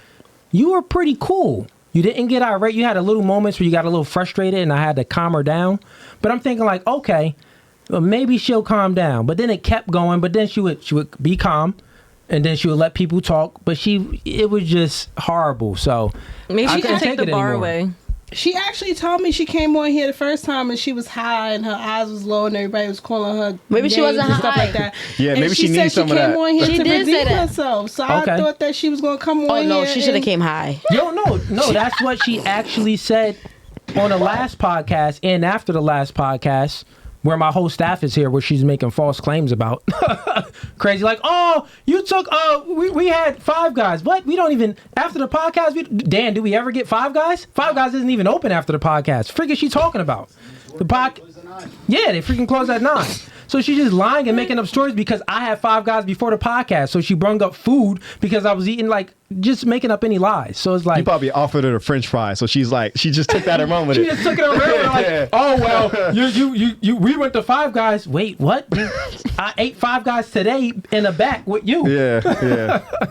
you were pretty cool. You didn't get irate. You had a little moments where you got a little frustrated and I had to calm her down. But I'm thinking like, okay, well, maybe she'll calm down. But then it kept going. But then she would be calm. And then she would let people talk. But it was just horrible. So maybe I she couldn't can take the bar anymore. away. She actually told me she came on here the first time and she was high and her eyes was low and everybody was calling her. Maybe she names wasn't and stuff high. like that. Yeah, And maybe she said needs some of She came that. on here She to did say redeem that. herself. So Okay. I thought that she was gonna come on. Oh no, here she should have and- came high. Yo, no, that's what she actually said on the last podcast and after the last podcast, where my whole staff is here, where she's making false claims about. Crazy, like, oh, you took, we had 5 Guys. What? We don't even, after the podcast, Dan, do we ever get 5 Guys? 5 Guys isn't even open after the podcast. Freak is she talking about? The yeah, they freaking closed at 9. So she's just lying and making up stories because I had 5 Guys before the podcast. So she brung up food because I was eating, like, just making up any lies. So it's like, You probably offered her a French fry, so she's like, she just took that and run with she it. just took it over there. Like, oh well, you. We went to 5 Guys. Wait, what? I ate 5 Guys today in the back with you. Yeah,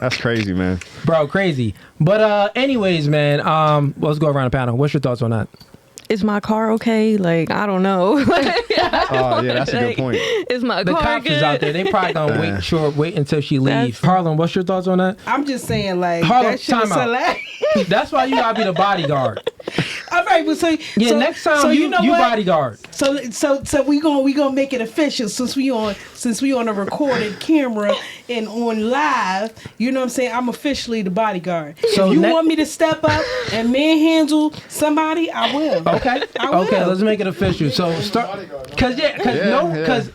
that's crazy, man. Bro, crazy. But anyways, man. Let's go around the panel. What's your thoughts on that? Is my car okay? Like, I don't know. Oh yeah, that's a good point. Is my The car cops good? is out there. They probably gonna wait until she leaves. Harlem, what's your thoughts on that? I'm just saying, like, Harlem, that shit was time out. hilarious. That's why you gotta be the bodyguard. All right, but Next time you know what? bodyguard. So we gonna make it official since we on a recorded camera and on live. You know what I'm saying? I'm officially the bodyguard. So if you want me to step up and manhandle somebody, I will. Okay. I will. Okay, let's make it official. So start, because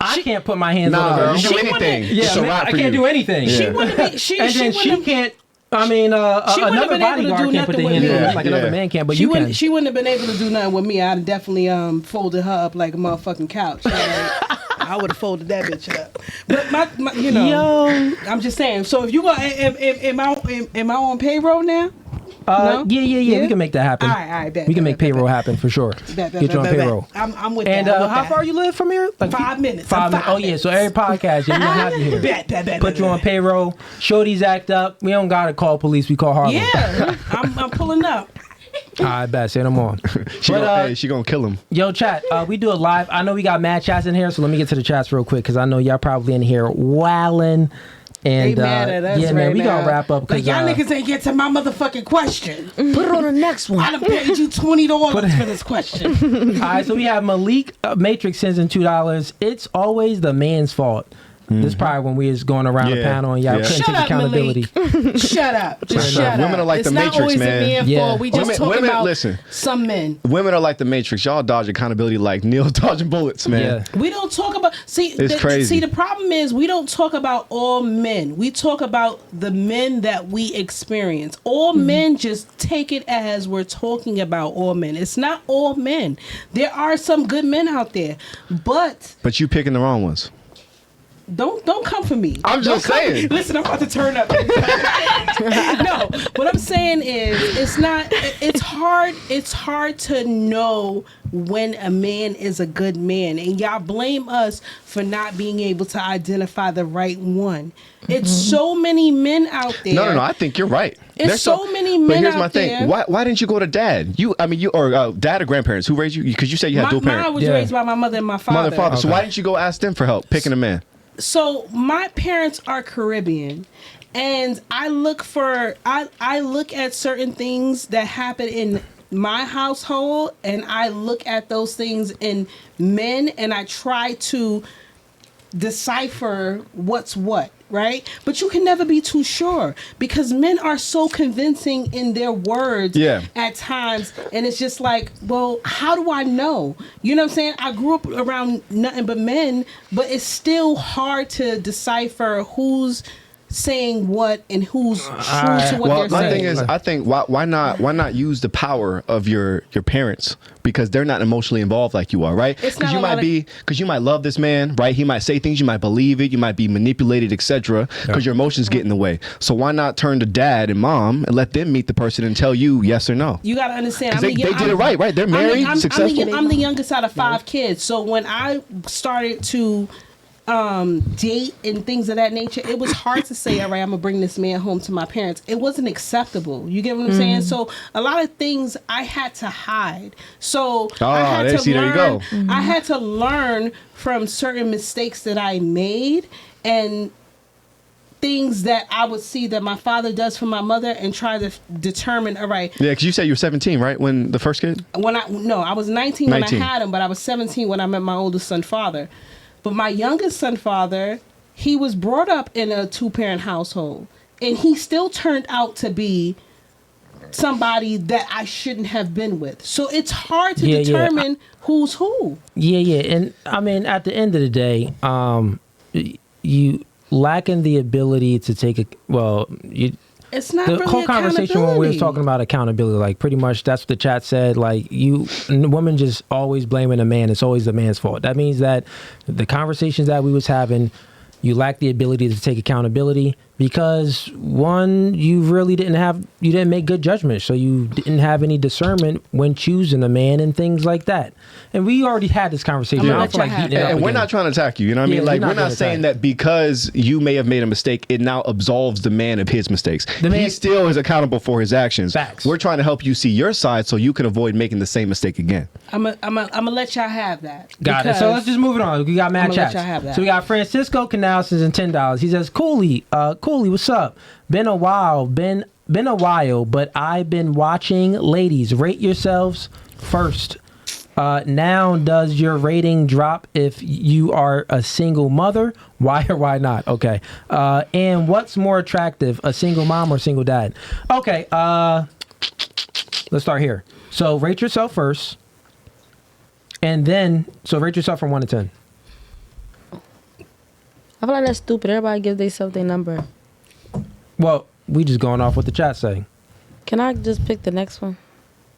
I can't put my hands on a girl. you can do anything. Yeah, It's a man, wrap I for can't you. do anything. Yeah. She wouldn't be. And then she can't. I mean, another been able to bodyguard do can't put their nothing hands with on me. us like another man can, but She you wouldn't. can. She wouldn't have been able to do nothing with me. I'd definitely folded her up like a motherfucking couch. Like, I would have folded that bitch up. But my you know, I'm just saying. So if you go, am I on payroll now? No? Yeah. We can make that happen. All right, bet. We can make payroll happen for sure. Bet, Get you on payroll. I'm with and that. how far you live from here? Like 5 minutes. 5 minutes. Oh yeah. So every podcast, yeah, we gonna have you here. Bet. Put you on payroll. Shorties act up. We don't gotta call police. We call Harlem. Yeah, I'm pulling up. I bet. Say no more. She gonna kill him. Yo, chat. We do it live. I know we got mad chats in here, so let me get to the chats real quick because I know y'all probably in here wilding. And they mad at us man, we gonna wrap up. Like y'all niggas ain't get to my motherfucking question. Put it on the next one. I done paid you $20 for this question. All right, so we have Malik Matrix sends in $2. It's always the man's fault. This is probably when we was going around the panel and y'all couldn't take accountability. Shut up. Just shut up. Women are like it's the not Matrix, always man. A man fault. We just talking about listen, some men. Women are like the Matrix. Y'all dodge accountability like Neil dodging bullets, man. Yeah. We don't talk about crazy. See, the problem is we don't talk about all men. We talk about the men that we experience. All men just take it as we're talking about all men. It's not all men. There are some good men out there, but you picking the wrong ones. Don't come for me. I'm just saying. Listen, I'm about to turn up. No, what I'm saying is it's hard to know when a man is a good man, and y'all blame us for not being able to identify the right one. It's so many men out there. No, I think you're right. There's so many men. But here's out my thing. there. Why didn't you go to dad? Or dad or grandparents? Who raised you? Because you said you had dual parents. Mine was raised by my mother and my father. Mother, father. Okay. So why didn't you go ask them for help picking a man? So my parents are Caribbean, and I look at certain things that happen in my household, and I look at those things in men, and I try to decipher what's what, right? But you can never be too sure because men are so convincing in their words at times, and it's just like, well, how do I know? You know what I'm saying? I grew up around nothing but men, but it's still hard to decipher who's saying what and who's true to what they're saying. My thing is, I think why not use the power of your parents, because they're not emotionally involved like you are, right? Because you might love this man, right? He might say things, you might believe it, you might be manipulated, etc. Because your emotions get in the way. So why not turn to dad and mom and let them meet the person and tell you yes or no? You gotta understand. They did it right? They're married, successful. I'm the youngest out of 5 kids, so when I started to date and things of that nature, it was hard to say, all right, I'm gonna bring this man home to my parents. It wasn't acceptable. You get what I'm saying? So a lot of things I had to hide. So I had to learn from certain mistakes that I made and things that I would see that my father does for my mother and try to determine, all right. Yeah, because you said you were 17, right? When the first kid? I was 19 when I had him, but I was 17 when I met my oldest son father. But my youngest son father, he was brought up in a 2-parent household, and he still turned out to be somebody that I shouldn't have been with. So it's hard to determine who's who. Yeah. And I mean, at the end of the day, you lacking the ability to take it's not the really whole conversation when we were talking about accountability, like pretty much that's what the chat said. Like women just always blaming a man. It's always the man's fault. That means that the conversations that we was having, you lack the ability to take accountability because one, you didn't make good judgment. So you didn't have any discernment when choosing a man and things like that. And we already had this conversation. I don't feel like beating it up and we're again. not trying to attack you. You know what I mean? Like, we're not saying that because you may have made a mistake, it now absolves the man of his mistakes. He still is accountable for his actions. Facts. We're trying to help you see your side so you can avoid making the same mistake again. I'm gonna let y'all have that. Got it. So let's just move it on. We got mad chats. So we got Francisco Canal sends in $10. He says, Cooley, what's up? Been a while, but I've been watching. Ladies, rate yourselves first. Now, does your rating drop if you are a single mother? Why or why not? Okay. And what's more attractive, a single mom or single dad? Okay. Let's start here. So rate yourself first. And then, rate yourself from 1 to 10. I feel like that's stupid. Everybody give themselves their number. Well, we just going off what the chat say. Can I just pick the next one?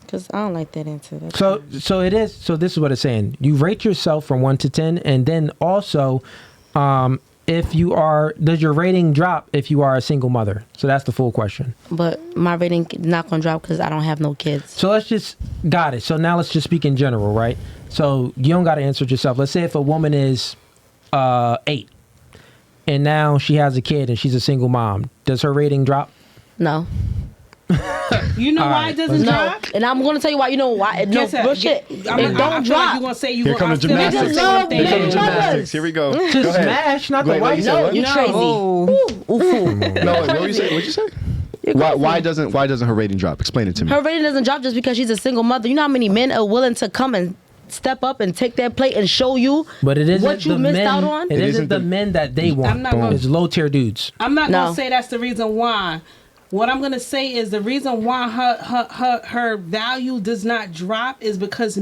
Because I don't like that answer. That's So it is. So this is what it's saying. You rate yourself from 1 to 10, and then also, if you are, does your rating drop if you are a single mother? So that's the full question. But my rating is not going to drop because I don't have no kids. So let's just, got it. So now let's just speak in general, right? So you don't got to answer it yourself. Let's say if a woman is 8 and now she has a kid and she's a single mom, does her rating drop? No. You know why it doesn't drop? And I'm going to tell you why. You know why? No, bullshit. It don't drop. drop. You're going to say you Here comes the gymnastics. Here comes Gymnastics. Here we go. To Go ahead. smash, not the Wait, white. No, you crazy. Oh. Ooh. No, wait, what were you saying? What'd you say? Why doesn't her rating drop? Explain it to me. Her rating doesn't drop just because she's a single mother. You know how many men are willing to come and step up and take that plate and show you But it isn't what you the missed men, out on? It isn't the men that they want. I'm not gonna- It's low tier dudes. I'm not No. gonna say that's the reason why. What I'm gonna say is the reason why her value does not drop is because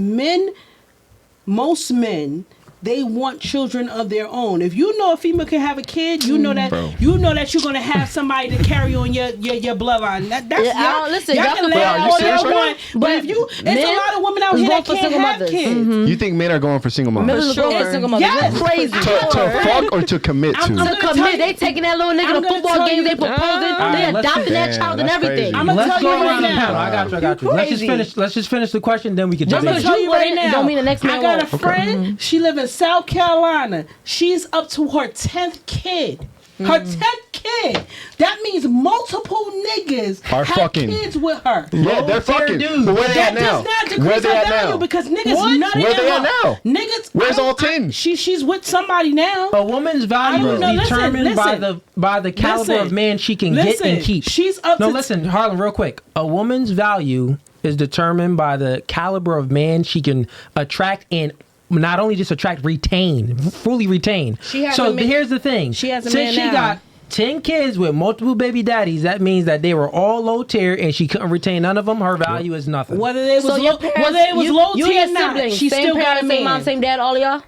most men, they want children of their own. If you know a female can have a kid, you know that you're gonna have somebody to carry on your bloodline. That's listen, y'all y'all can can lay put out all all y'all y'all want, want, but if you, there's a lot of women out here that for can't single have mothers. kids. You think men are going for single moms? Men are going for single mothers. Yes. You're crazy. To fuck or to commit to? I'm To gonna tell commit, you- they taking that little nigga I'm to gonna football tell games, you- they proposing, Alright, they let's adopting that just- child and that's everything. crazy. I'm gonna Let's tell go you right around the now. panel. I got you. Let's just crazy. finish. Let's just finish the question, then we can Just debate. I'm gonna tell you right now. Don't mean the next man I got a won't. friend. She live in South Carolina. She's up to her 10th kid. Her 10th kid. That means multiple niggas Are have fucking. kids with her. Yeah, they're fucking. dudes. But where they That at now? does not Where decrease they her at value now? because niggas nutting Where in they her. at now? Niggas. Where's all 10? She's with somebody now. A woman's value I is don't know. determined Listen. by the caliber Listen. of man she can get and keep. She's up No, to listen, Harlem, real quick. A woman's value is determined by the caliber of man she can attract and not only just attract, fully retain. She has so a man- here's the thing. she has a Since man she now. got 10 kids with multiple baby daddies, that means that they were all low tier and she couldn't retain none of them. Her value is nothing. Whether they was So your low, parents, whether it was low you tier or and not, siblings, she same still got a parents, same man. mom, same dad, all of y'all?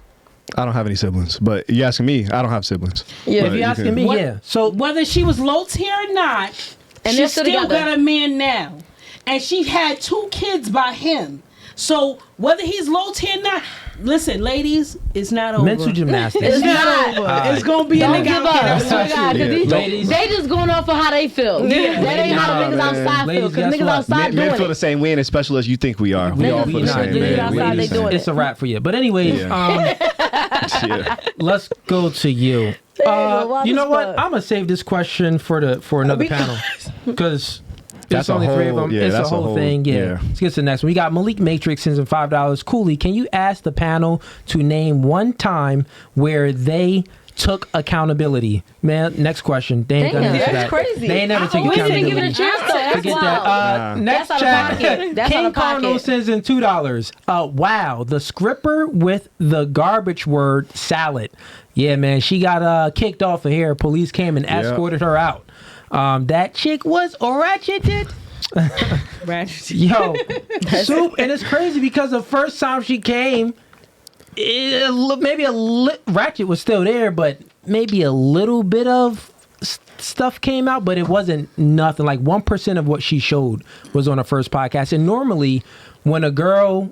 I don't have any siblings, but you asking me, I don't have siblings. Yeah. But If you're you asking can- me, What- yeah. So Whether she was low tier or not, And she they're still still together. got a man now. And she had 2 kids by him. So whether he's low tier or not, listen, ladies, it's not over. mental gymnastics. It's not over. Alright. It's gonna be a Don't nigga give out up. there I that's swear to God, 'cause Yeah. these- Ladies. they just going off of how they feel. That ain't how the Nah, niggas man. outside feel. Ladies, Because guess niggas what? outside Men doing feel the it. same. We ain't as special as you think we are. We all feel the not. same, Niggas man. outside, they doing It's a wrap for you. But anyways, Yeah. let's go to you. wild You know as what? fuck. I'm gonna save this question for another panel because That's it's a only 3 of whole- them. yeah, It's a that's a whole whole- thing. Yeah. yeah. Let's get to the next one. We got Malik Matrix sends in $5. Cooley, can you ask the panel to name one time where they took accountability? Man, next question. They ain't gonna Damn, answer that's that. crazy. They ain't never take We didn't accountability. give it a chance though. That's Forget that. wild. Next That's out of chat. pocket. That's out King of pocket. Cardinal sends in $2. Wow, the scripper with the garbage word salad. Yeah, man, she got kicked off of here. Police came and escorted her out. That chick was ratcheted. Yo, Soup, and it's crazy because the first time she came, Ratchet was still there, but maybe a little bit of stuff came out, but it wasn't nothing. Like 1% of what she showed was on her first podcast. And normally, when a girl,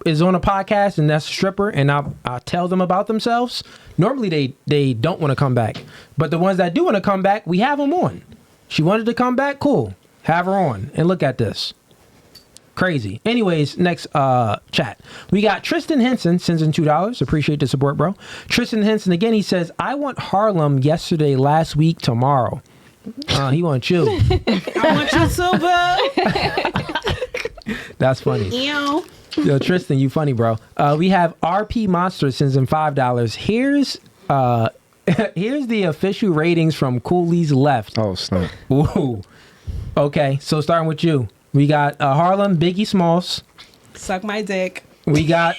is on a podcast and that's a stripper, and I tell them about themselves, normally they don't want to come back. But the ones that do want to come back, we have them on. She wanted to come back, cool. Have her on. And look at this. Crazy. Anyways, next chat. We got Tristan Henson sends in $2. Appreciate the support, bro. Tristan Henson again, he says, I want Harlem yesterday, last week, tomorrow. He wants you. I want you so bad. That's funny. Ew. Yo, Tristan, you funny, bro. We have RP Monster sends in $5. Here's the official ratings from Cooley's left. Oh, snap. Ooh. Okay, so starting with you. We got Harlem, Biggie Smalls. Suck my dick. We got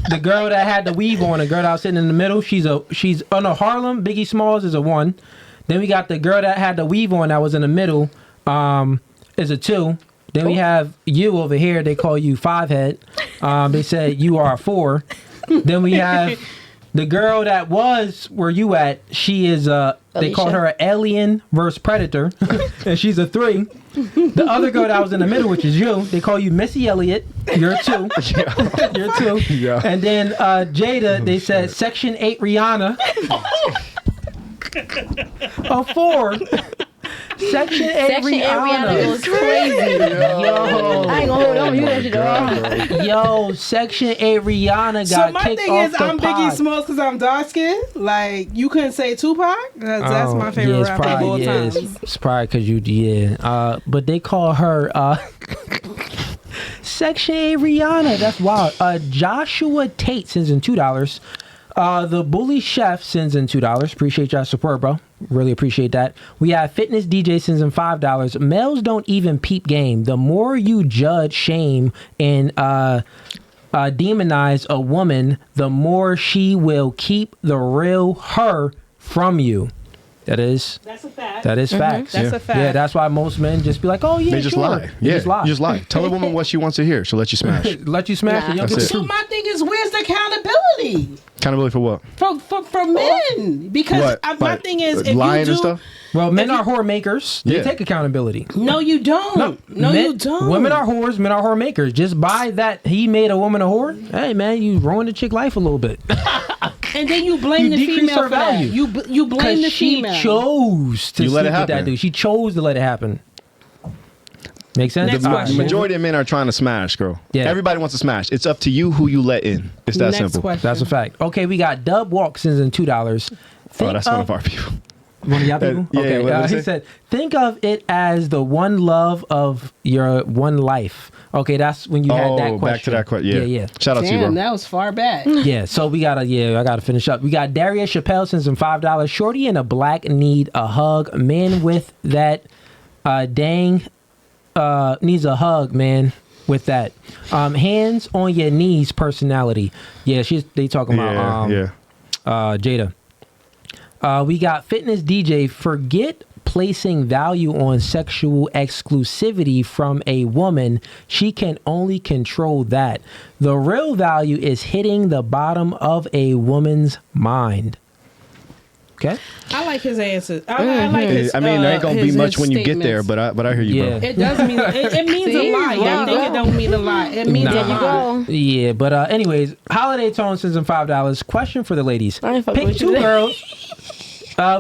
the girl that had the weave on, the girl that was sitting in the middle. Harlem, Biggie Smalls is a 1. Then we got the girl that had the weave on that was in the middle, is a 2. Then we have you over here. They call you 5 head. They said you are a 4. Then we have The girl that was where you at, she is they called her an alien versus predator, and she's a 3. The other girl that was in the middle, which is you, they call you Missy Elliott. You're a 2. You're a 2. Yeah. And then Jada, they said Section 8 Rihanna. A 4. Section 8 Rihanna goes crazy. Yo. I ain't gonna hold on. You that shit off. Yo, Section 8 Rihanna got So my kicked thing off is, the I'm pod. Biggie Smalls because I'm dark skinned. Like, you couldn't say Tupac? That's my favorite rapper of all time. It's probably because you, but they call her Section 8 Rihanna. That's wild. Joshua Tate sends in $2. The Bully Chef sends in $2. Appreciate y'all support, bro. Really appreciate that. We have Fitness DJ sends in $5. Males don't even peep game. The more you judge, shame, and demonize a woman, the more she will keep the real her from you. That's a fact. That is facts. That's a fact. Yeah, that's why most men just be like, oh yeah, They just sure. lie. You Yeah, just lie. you just lie. Tell a woman what she wants to hear. She'll let you smash. Let you smash it. You don't get the That's it. So truth. my thing is, where's the accountability Accountability for what? for men? Because What? my Like, thing is, if lying you do, and stuff? Well, men are whore makers. They Yeah. take accountability. no, you don't. No, men- you don't. Women are whores. Men are whore makers. Just by that, he made a woman a whore. Hey, man, you ruined the chick life a little bit. And then you blame You the decrease female her for that. value. You blame the she female. chose to You let sleep it with that happen. dude. She chose to let it happen. Make sense? Next All The right, question. man. majority of men are trying to smash, girl. Yeah. Everybody wants to smash. It's up to you who you let in. It's that Next simple. question. That's a fact. Okay, we got Dub Walk sends in $2. Oh, that's one of our people. One of y'all people? Yeah, Okay, what did he it say? said, think of it as the one love of your one life. Okay, that's when you had that question. back to that question. Yeah. Yeah. Shout out to you, Damn, bro. that was far back. Yeah, so we gotta, I gotta finish up. We got Darius Chappelle sends him $5. Shorty in a black need a hug. Man with that needs a hug, man. With that. Hands on your knees personality. Yeah, they talking about Jada. We got Fitness DJ. Forget placing value on sexual exclusivity from a woman. She can only control that. The real value is hitting the bottom of a woman's mind. Okay. I like his answers. I like his. I mean, there ain't gonna be much when you get there, statements. but I hear you, bro. It does mean it means a lot. Y'all think it don't mean a lot. It means a lot. Yeah, but anyways, Holiday Tone sends in $5. Question for the ladies: I ain't fucking pick with you two today. girls.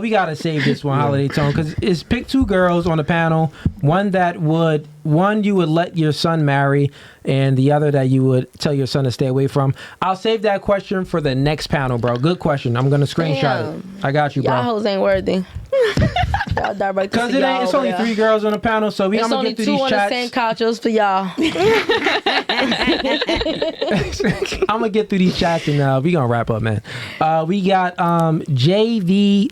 We gotta save this one, Holiday Tone, because it's pick two girls on the panel. One you would let your son marry, and the other that you would tell your son to stay away from. I'll save that question for the next panel, bro. Good question. I'm gonna screenshot it. I got you, bro. Y'all hoes ain't worthy. Y'all die right Because it's only 3 girls on the panel, so I'm It's gonna only get through 2 these on the chats. same couches for y'all. I'm gonna get through these chats and we gonna wrap up, man. We got J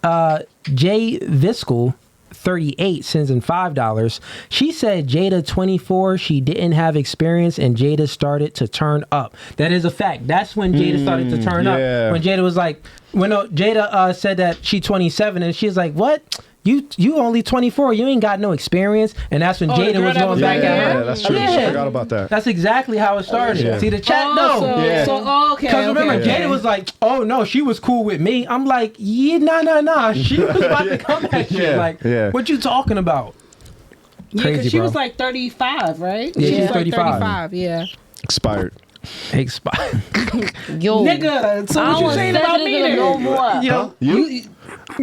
Viscal 38 sends in $5. She said Jada 24, she didn't have experience and Jada started to turn up. That is a fact. That's when Jada started to turn up. When Jada was like, Jada said that she 27 and she's like, what? You only 24. You ain't got no experience. And that's when Jada was going back at her. Yeah, that's true. I forgot about that. That's exactly how it started. Yeah. See the chat? Okay. Because remember, Jada was like, oh no, she was cool with me. I'm like, yeah, nah. She was about to come at you. Like, what you talking about? Yeah, Crazy, because she bro. was like 35, right? Yeah, she she's was like 35. 35, yeah. Expired. Yo. Nigga, so what you saying about me then? No more. Yo,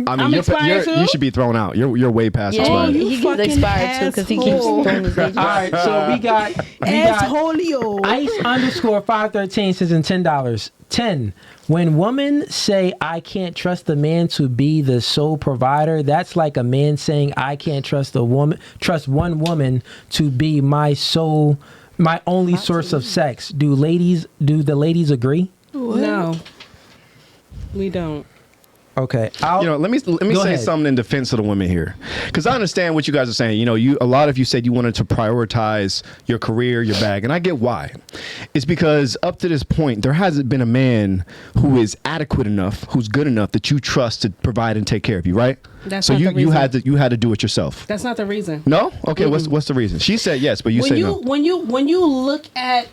I I'm mean, expired too? you should be thrown out. You're way past Yeah, expired. he gets expired too because he keeps throwing his age. all right, so we got Assholio. Ice_513 says in $10. 10. When women say I can't trust a man to be the sole provider, that's like a man saying I can't trust one woman to be my only source of sex. Do the ladies agree? No. We don't. Okay. Let me say something in defense of the women here, because I understand what you guys are saying. A lot of you said you wanted to prioritize your career, your bag, and I get why. It's because up to this point, there hasn't been a man who is adequate enough, who's good enough that you trust to provide and take care of you, right? That's so not the you reason. had to do it yourself. That's not the reason. No? Okay. What's the reason? She said yes, but you say no. When you look at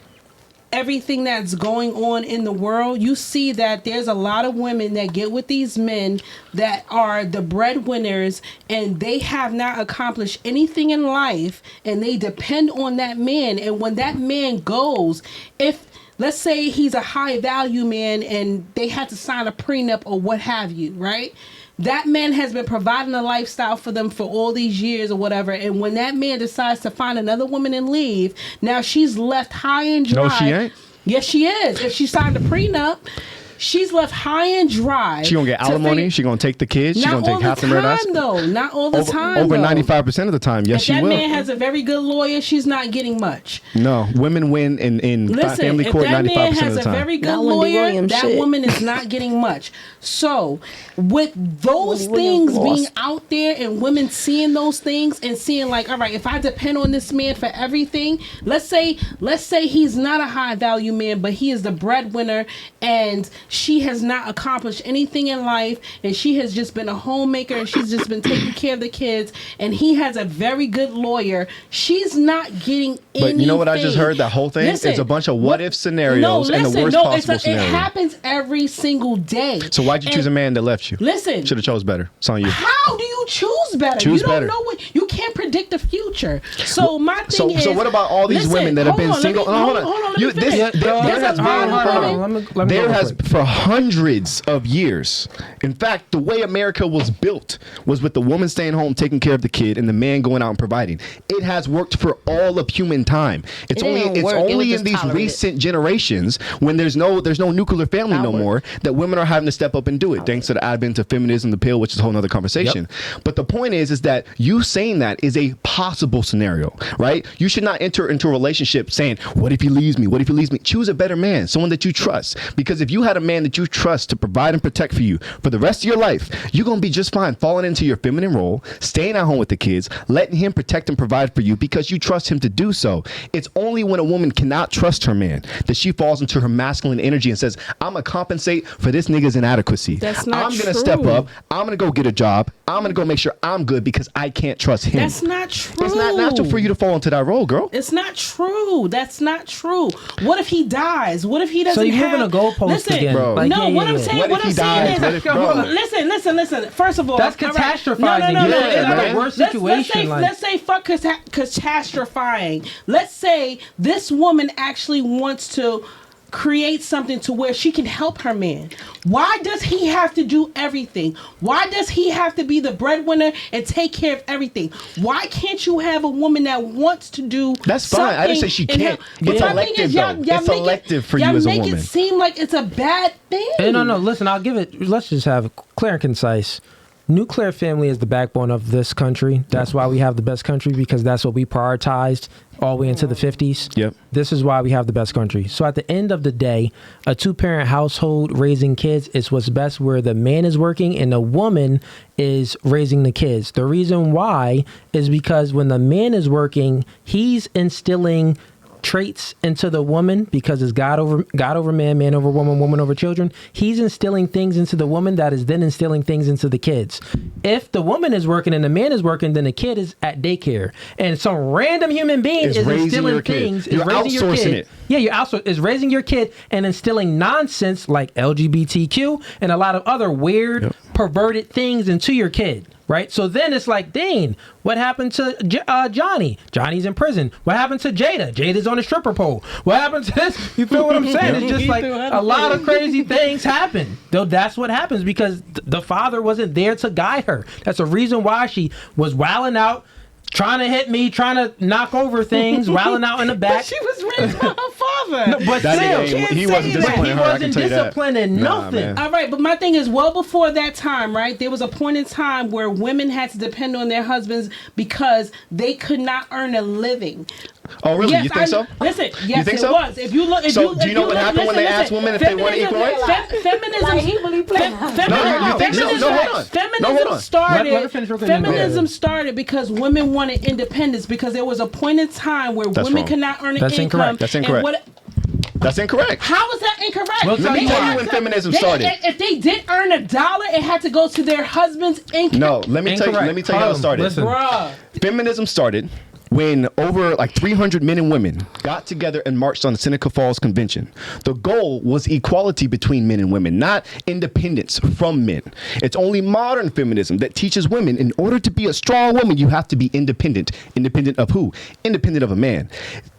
everything that's going on in the world, you see that there's a lot of women that get with these men that are the breadwinners, and they have not accomplished anything in life, and they depend on that man. And when that man goes, if let's say he's a high value man and they had to sign a prenup or what have you, right? That man has been providing a lifestyle for them for all these years or whatever. And when that man decides to find another woman and leave, now she's left high and dry. No, she ain't. Yes, she is. If she signed a prenup, she's left high and dry. She gonna get alimony. She gonna take the kids. She gonna take half the inheritance. Not all the time, though. Not all the time. Over though. 95% of the time, yes, she will. If that man has a very good lawyer, she's not getting much. No, women win in family court 95% of the time. If that man has a very good lawyer, that woman is not getting much. So, with those things being out there and women seeing those things and seeing like, all right, if I depend on this man for everything, let's say he's not a high value man, but he is the breadwinner, and she has not accomplished anything in life, and she has just been a homemaker, and she's just been taking care of the kids, and he has a very good lawyer. She's not getting anything. But you know what I just heard? That whole thing is a bunch of what if scenarios and the worst possible scenario. It happens every single day. So why'd you choose a man that left you? Listen, should have chose better. It's on you. How do you choose better? Choose you don't better. know what you can't predict the future. So my thing is. So what about all these women that have been single? Hold on. There has for hundreds of years. In fact, the way America was built was with the woman staying home taking care of the kid and the man going out and providing. It has worked for all of human time. It's only in these recent generations when there's no nuclear family no more that women are having to step up and do it. Thanks to the advent of feminism, the pill, which is a whole nother conversation. Yep. But the point is that you saying that is a possible scenario, right? You should not enter into a relationship saying, what if he leaves me? What if he leaves me? Choose a better man, someone that you trust. Because if you had a man that you trust to provide and protect for you for the rest of your life, you're going to be just fine falling into your feminine role, staying at home with the kids, letting him protect and provide for you because you trust him to do so. It's only when a woman cannot trust her man that she falls into her masculine energy and says, I'm going to compensate for this nigga's inadequacy. That's not I'm going to step up. I'm going to go get a job. I'm going to go make sure I'm good because I can't trust him. That's not true. It's not natural for you to fall into that role, girl. It's not true. That's not true. What if he dies? What if he doesn't So you're moving a goalpost again. Bro. Like, No, what I'm saying is, listen. First of all, that's catastrophizing. No. That's a worse situation. Let's say fuck catastrophizing. Let's say this woman actually wants to create something to where she can help her man. Why does he have to do everything? Why does he have to be the breadwinner and take care of everything? Why can't you have a woman that wants to do That's fine. I didn't say she can't. It's elective, though. It's elective for you as a woman. Y'all make it seem like it's a bad thing. Hey, no. Listen, I'll give it. Let's just have clear and concise. Nuclear family is the backbone of this country. That's why we have the best country, because that's what we prioritized all the way into the 50s. Yep. This is why we have the best country. So at the end of the day, a two-parent household raising kids is what's best, where the man is working and the woman is raising the kids. The reason why is because when the man is working, he's instilling traits into the woman, because it's God over man, man over woman, woman over children. He's instilling things into the woman that is then instilling things into the kids. If the woman is working and the man is working, then the kid is at daycare, and some random human being is instilling things. You're outsourcing it. Yeah, is raising your kid and instilling nonsense like LGBTQ and a lot of other weird, perverted things into your kid. Right? So then it's like, dang, what happened to Johnny? Johnny's in prison. What happened to Jada? Jada's on a stripper pole. What happened to this? You feel what I'm saying? It's just like a lot of crazy things happen. Though that's what happens because the father wasn't there to guide her. That's a reason why she was wilding out, trying to hit me, trying to knock over things, wilding out in the back. But she was raised by her father. No, but still, he wasn't disciplining her. He wasn't disciplining nothing. All right, but my thing is, well before that time, right? There was a point in time where women had to depend on their husbands because they could not earn a living. Oh, really? Yes, you think so? Listen, yes, you think it so? was. If you look, do you know what happened when they asked women if they want equal rights? Feminism started because women wanted independence, because there was a point in time where women could not earn an income. That's incorrect. That's incorrect. How is that incorrect? Let me tell you when feminism started. If they did earn $1, it had to go to their husband's income. No, let me tell you how it started. Listen. Feminism started when over like 300 men and women got together and marched on the Seneca Falls Convention, the goal was equality between men and women, not independence from men. It's only modern feminism that teaches women in order to be a strong woman, you have to be independent. Independent of who? Independent of a man.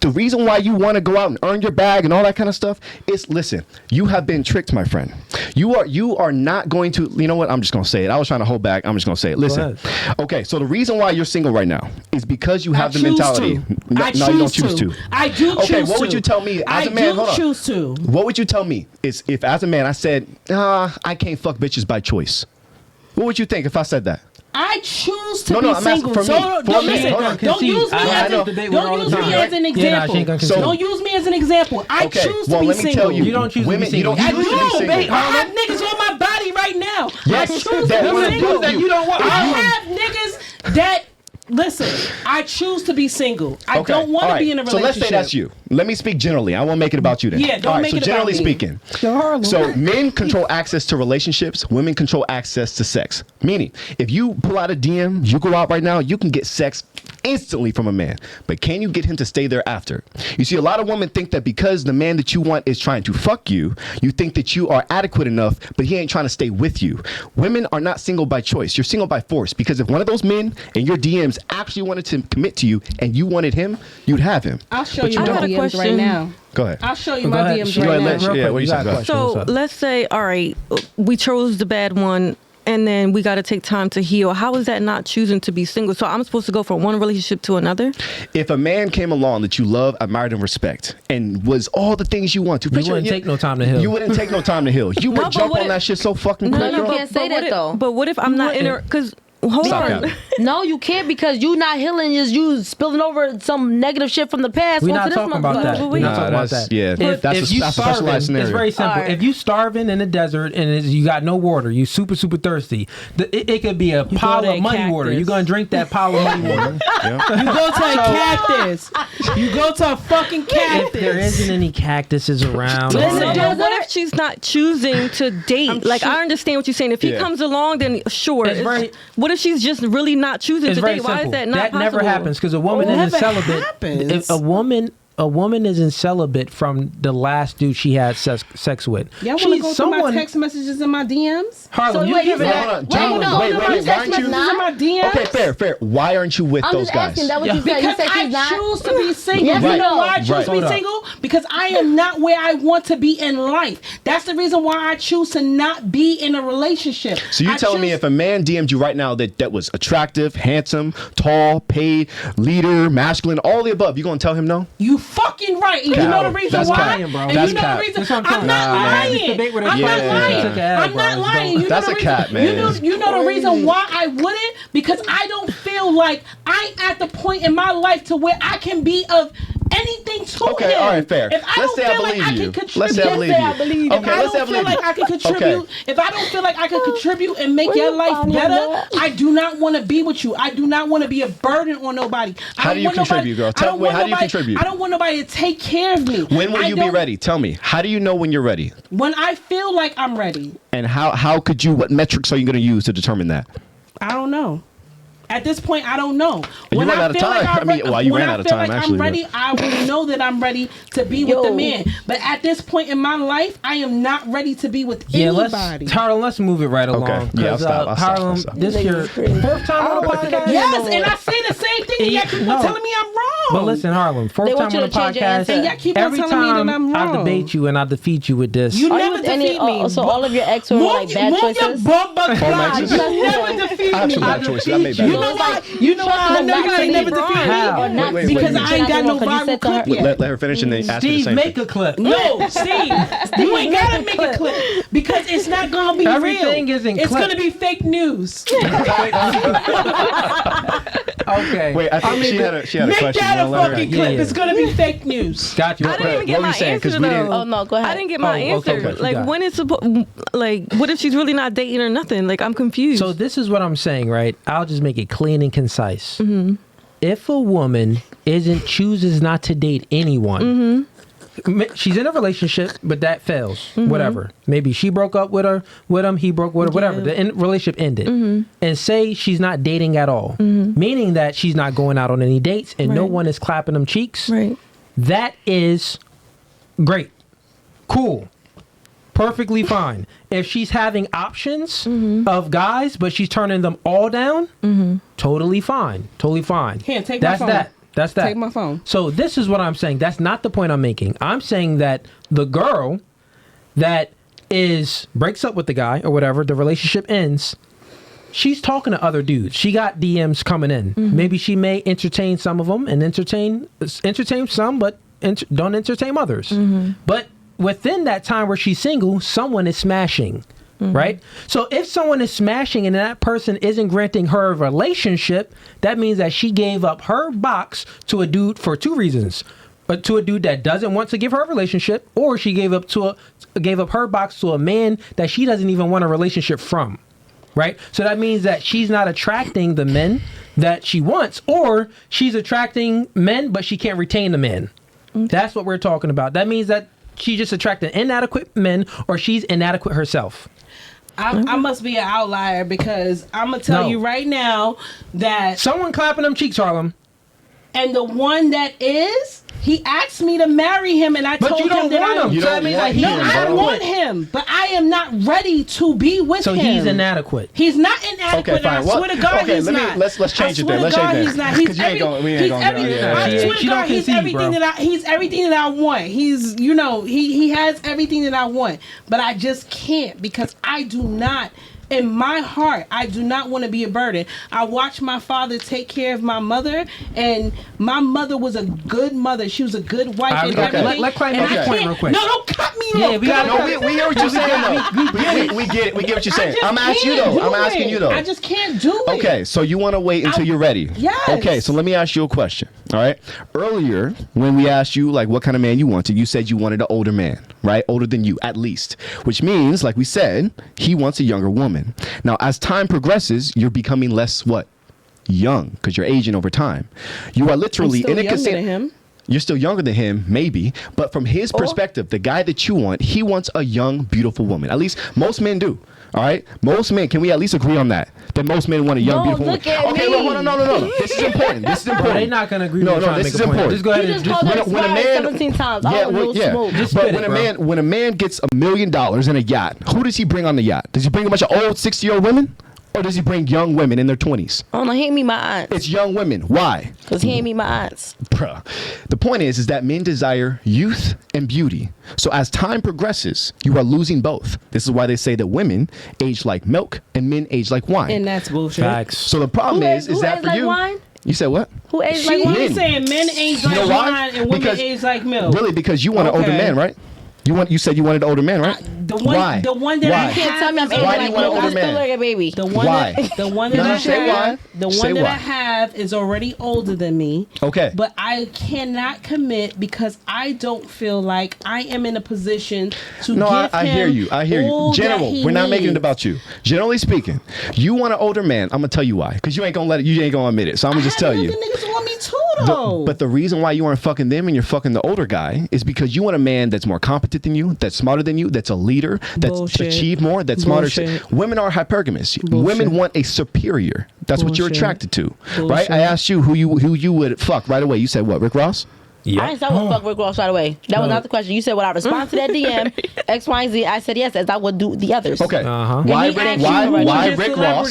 The reason why you want to go out and earn your bag and all that kind of stuff is, listen, you have been tricked, my friend. You are not going to, you know what? I'm just going to say it. I was trying to hold back. I'm just going to say it. Listen. Okay, so the reason why you're single right now is because you have the mentality. No, you don't choose to. I do choose to. Okay, what would you tell me as a man? Hold on. Choose to. What would you tell me is if as a man I said, I can't fuck bitches by choice? What would you think if I said that? I choose to No, be I'm asking single. for me. So For me. Hold on. don't use me as an example. Don't use me as an example. I choose to be single. You don't choose women, to be single. I You don't choose to be single. I have niggas on my body right now. Yes, I choose that to be wanna single. do you. You don't want- I have niggas that. Listen, I choose to be single. I don't want to be in a relationship. So let's say that's you. Let me speak generally. I won't make it about you then. Yeah, don't make it about generally me. speaking. So men control access to relationships. Women control access to sex. Meaning, if you pull out a DM, you go out right now, you can get sex instantly from a man. But can you get him to stay there after? You see, a lot of women think that because the man that you want is trying to fuck you, you think that you are adequate enough, but he ain't trying to stay with you. Women are not single by choice. You're single by force. Because if one of those men in your DMs actually wanted to commit to you and you wanted him, you'd have him. I'll show you my DMs right now. Go ahead. I'll show you my DMs right now. Yeah, what do you say? So let's say, all right, we chose the bad one, and then we got to take time to heal. How is that not choosing to be single? So I'm supposed to go from one relationship to another? If a man came along that you love, admired, and respect, and was all the things you want to, you wouldn't take no time to heal. You wouldn't take no time to heal. You would jump on that shit so fucking quick. You can't say that though. But what if I'm not in her? Because hold Stop on. it. No, you can't because you not healing. Is you spilling over some negative shit from the past. We're not talking about that. We're not talking about that. Yeah, that's a specialized scenario. It's very simple. If you starving in the desert and you got no water, you super thirty. It could be a pile of muddy water. You're gonna drink that pile of muddy water. You go to a cactus. You go to a fucking cactus. If there isn't any cactuses around. Listen, but what if she's not choosing to date? I understand what you're saying. If he comes along, then sure. What if she's just really not choosing to date? Why is that not possible? That never happens because a woman isn't celibate. If a woman isn't celibate from the last dude she had sex with. Y'all want to go through my text messages in my DMs? Harlem, wait, wait, why aren't you? Okay, fair. Why aren't you with those guys? Because I choose to be single. You know why I choose to be single? Because I am not where I want to be in life. That's the reason why I choose to not be in a relationship. So you're telling me if a man DM'd you right now that was attractive, handsome, tall, paid, leader, masculine, all the above, you gonna tell him no? You fucking right. And you know the reason why? And you know the reason. I'm not lying. I'm not lying. That's a cat, man. You know the reason why I wouldn't? Because I don't feel like I'm at the point in my life to where I can be of anything to him. Okay, all right, fair. If I Let's don't say I feel like believe I you. can contribute, Let's say I believe you. if I don't feel like I can contribute, if I don't feel like I can contribute and make your life better, I do not want to be with you. I do not want to be a burden on nobody. How do you contribute, girl? How do you contribute? I don't want nobody to take care of me. When will you be ready? Tell me. How do you know when you're ready? When I feel like I'm ready. And what metrics are you going to use to determine that? I don't know. At this point, I don't know. You ran out of time. You ran out of time, actually. When I feel like I'm ready, I will know that I'm ready to be with the man. But at this point in my life, I am not ready to be with anybody. Harlem, let's move it right along. Okay. Yeah, I'll stop. Harlem, this is your first time on the podcast? Yes, and I say the same thing, and y'all keep on telling me I'm wrong. But listen, Harlem, first time on the podcast, and y'all keep on every telling me that I'm wrong. I debate you and I defeat you with this. You never defeat me. So all of your ex were like bad choices? You never defeat me. I have some bad choices. I made bad choices. You know why I know you ain't never defeated me? Because I ain't got no viral clip yet. Let her finish and then ask her the same Steve, make a clip. No, Steve, you ain't gotta make a clip because it's not gonna be Everything real. isn't It's clip. gonna be fake news. Okay. Wait, I think she had a question. Make that a fucking clip. It's gonna be fake news. Got you. I didn't even get my answer though. Oh no, go ahead. I didn't get my answer. Okay, when it's what if she's really not dating or nothing? Like I'm confused. So this is what I'm saying, right? I'll just make it clean and concise. If a woman chooses not to date anyone, she's in a relationship, but that fails. Whatever. Maybe she broke up with him, he broke with her, whatever. The relationship ended. And say she's not dating at all, meaning that she's not going out on any dates and no one is clapping them cheeks. Right. That is great. Cool. Perfectly fine. If she's having options of guys, but she's turning them all down, totally fine. Totally fine. Here, take my phone. That's that. Take my phone. So this is what I'm saying. That's not the point I'm making. I'm saying that the girl that breaks up with the guy or whatever, the relationship ends, she's talking to other dudes. She got DMs coming in. Maybe she may entertain some of them and entertain some, but don't entertain others. But within that time where she's single, someone is smashing, right? So if someone is smashing and that person isn't granting her a relationship, that means that she gave up her box to a dude for two reasons. But to a dude that doesn't want to give her a relationship, or she gave up her box to a man that she doesn't even want a relationship from, right? So that means that she's not attracting the men that she wants, or she's attracting men, but she can't retain the men. That's what we're talking about. That means that she just attracted inadequate men, or she's inadequate herself. I must be an outlier because I'm gonna tell you right now that someone clapping them cheeks, Harlem. And the one that is, he asked me to marry him, and I told him that I don't want him. No, I want him, but I am not ready to be with him. So he's inadequate. He's not inadequate. Okay, fine. I swear to God, he's not. Let's change it there. Let's change it there. He's everything that I want. He's, he has everything that I want, but I just can't because I do not. In my heart, I do not want to be a burden. I watched my father take care of my mother, and my mother was a good mother. She was a good wife and everything. Let's claim that point real quick. No, don't cut me off. We hear what you're saying, though. We get it. We get what you're saying. I'm asking you, though. I just can't do it. Okay, so you want to wait until you're ready. Yes. Okay, so let me ask you a question. All right. Earlier, when we asked you, like, what kind of man you wanted, you said you wanted an older man, right? Older than you, at least. Which means, like we said, he wants a younger woman. Now, as time progresses, you're becoming less what? Young, because you're aging over time. You are literally in a casino. You're still younger than him, maybe, but from his perspective, the guy that you want, he wants a young, beautiful woman. At least most men do. All right, most men. Can we at least agree on that? That most men want a young, beautiful woman. Okay, no. This is important. This is important. They're not gonna agree. No, this is important. Just go ahead and just when a man 17 times. But when a man gets $1 million in a yacht, who does he bring on the yacht? Does he bring a bunch of old 60-year-old women? Or does he bring young women in their 20s? Oh no, he ain't meet my aunts. It's young women. Why? Because he ain't meet my aunts. Bruh. The point is that men desire youth and beauty. So as time progresses, you are losing both. This is why they say that women age like milk and men age like wine. And that's bullshit. Facts. So the problem is that for you. Wine? You said what? Who age like wine? She's saying men age like wine and women age like milk. Really? Because you want an older man, right? You said you wanted an older man, right? Why? The one that I can't tell me I'm why do you want an older man? Like a baby. The one that I have is already older than me. Okay. But I cannot commit because I don't feel like I am in a position to give him I hear you. General, we're not making it about you. Generally speaking, you want an older man. I'm gonna tell you why. Because you ain't gonna admit it. So I'm gonna just tell you. Niggas want me too, though. But the reason why you aren't fucking them and you're fucking the older guy is because you want a man that's more competent than you, that's smarter than you, that's a leader, that's achieved more, that's smarter. Women are hypergamous. Women want a superior. That's what you're attracted to, right? I asked you who you would fuck right away. You said what? Rick Ross? Yep. I didn't say I would fuck Rick Ross right away. That was not the question. You said, would I respond to that DM? X, Y, and Z. I said yes, as I would do the others. Okay. Why Rick Ross?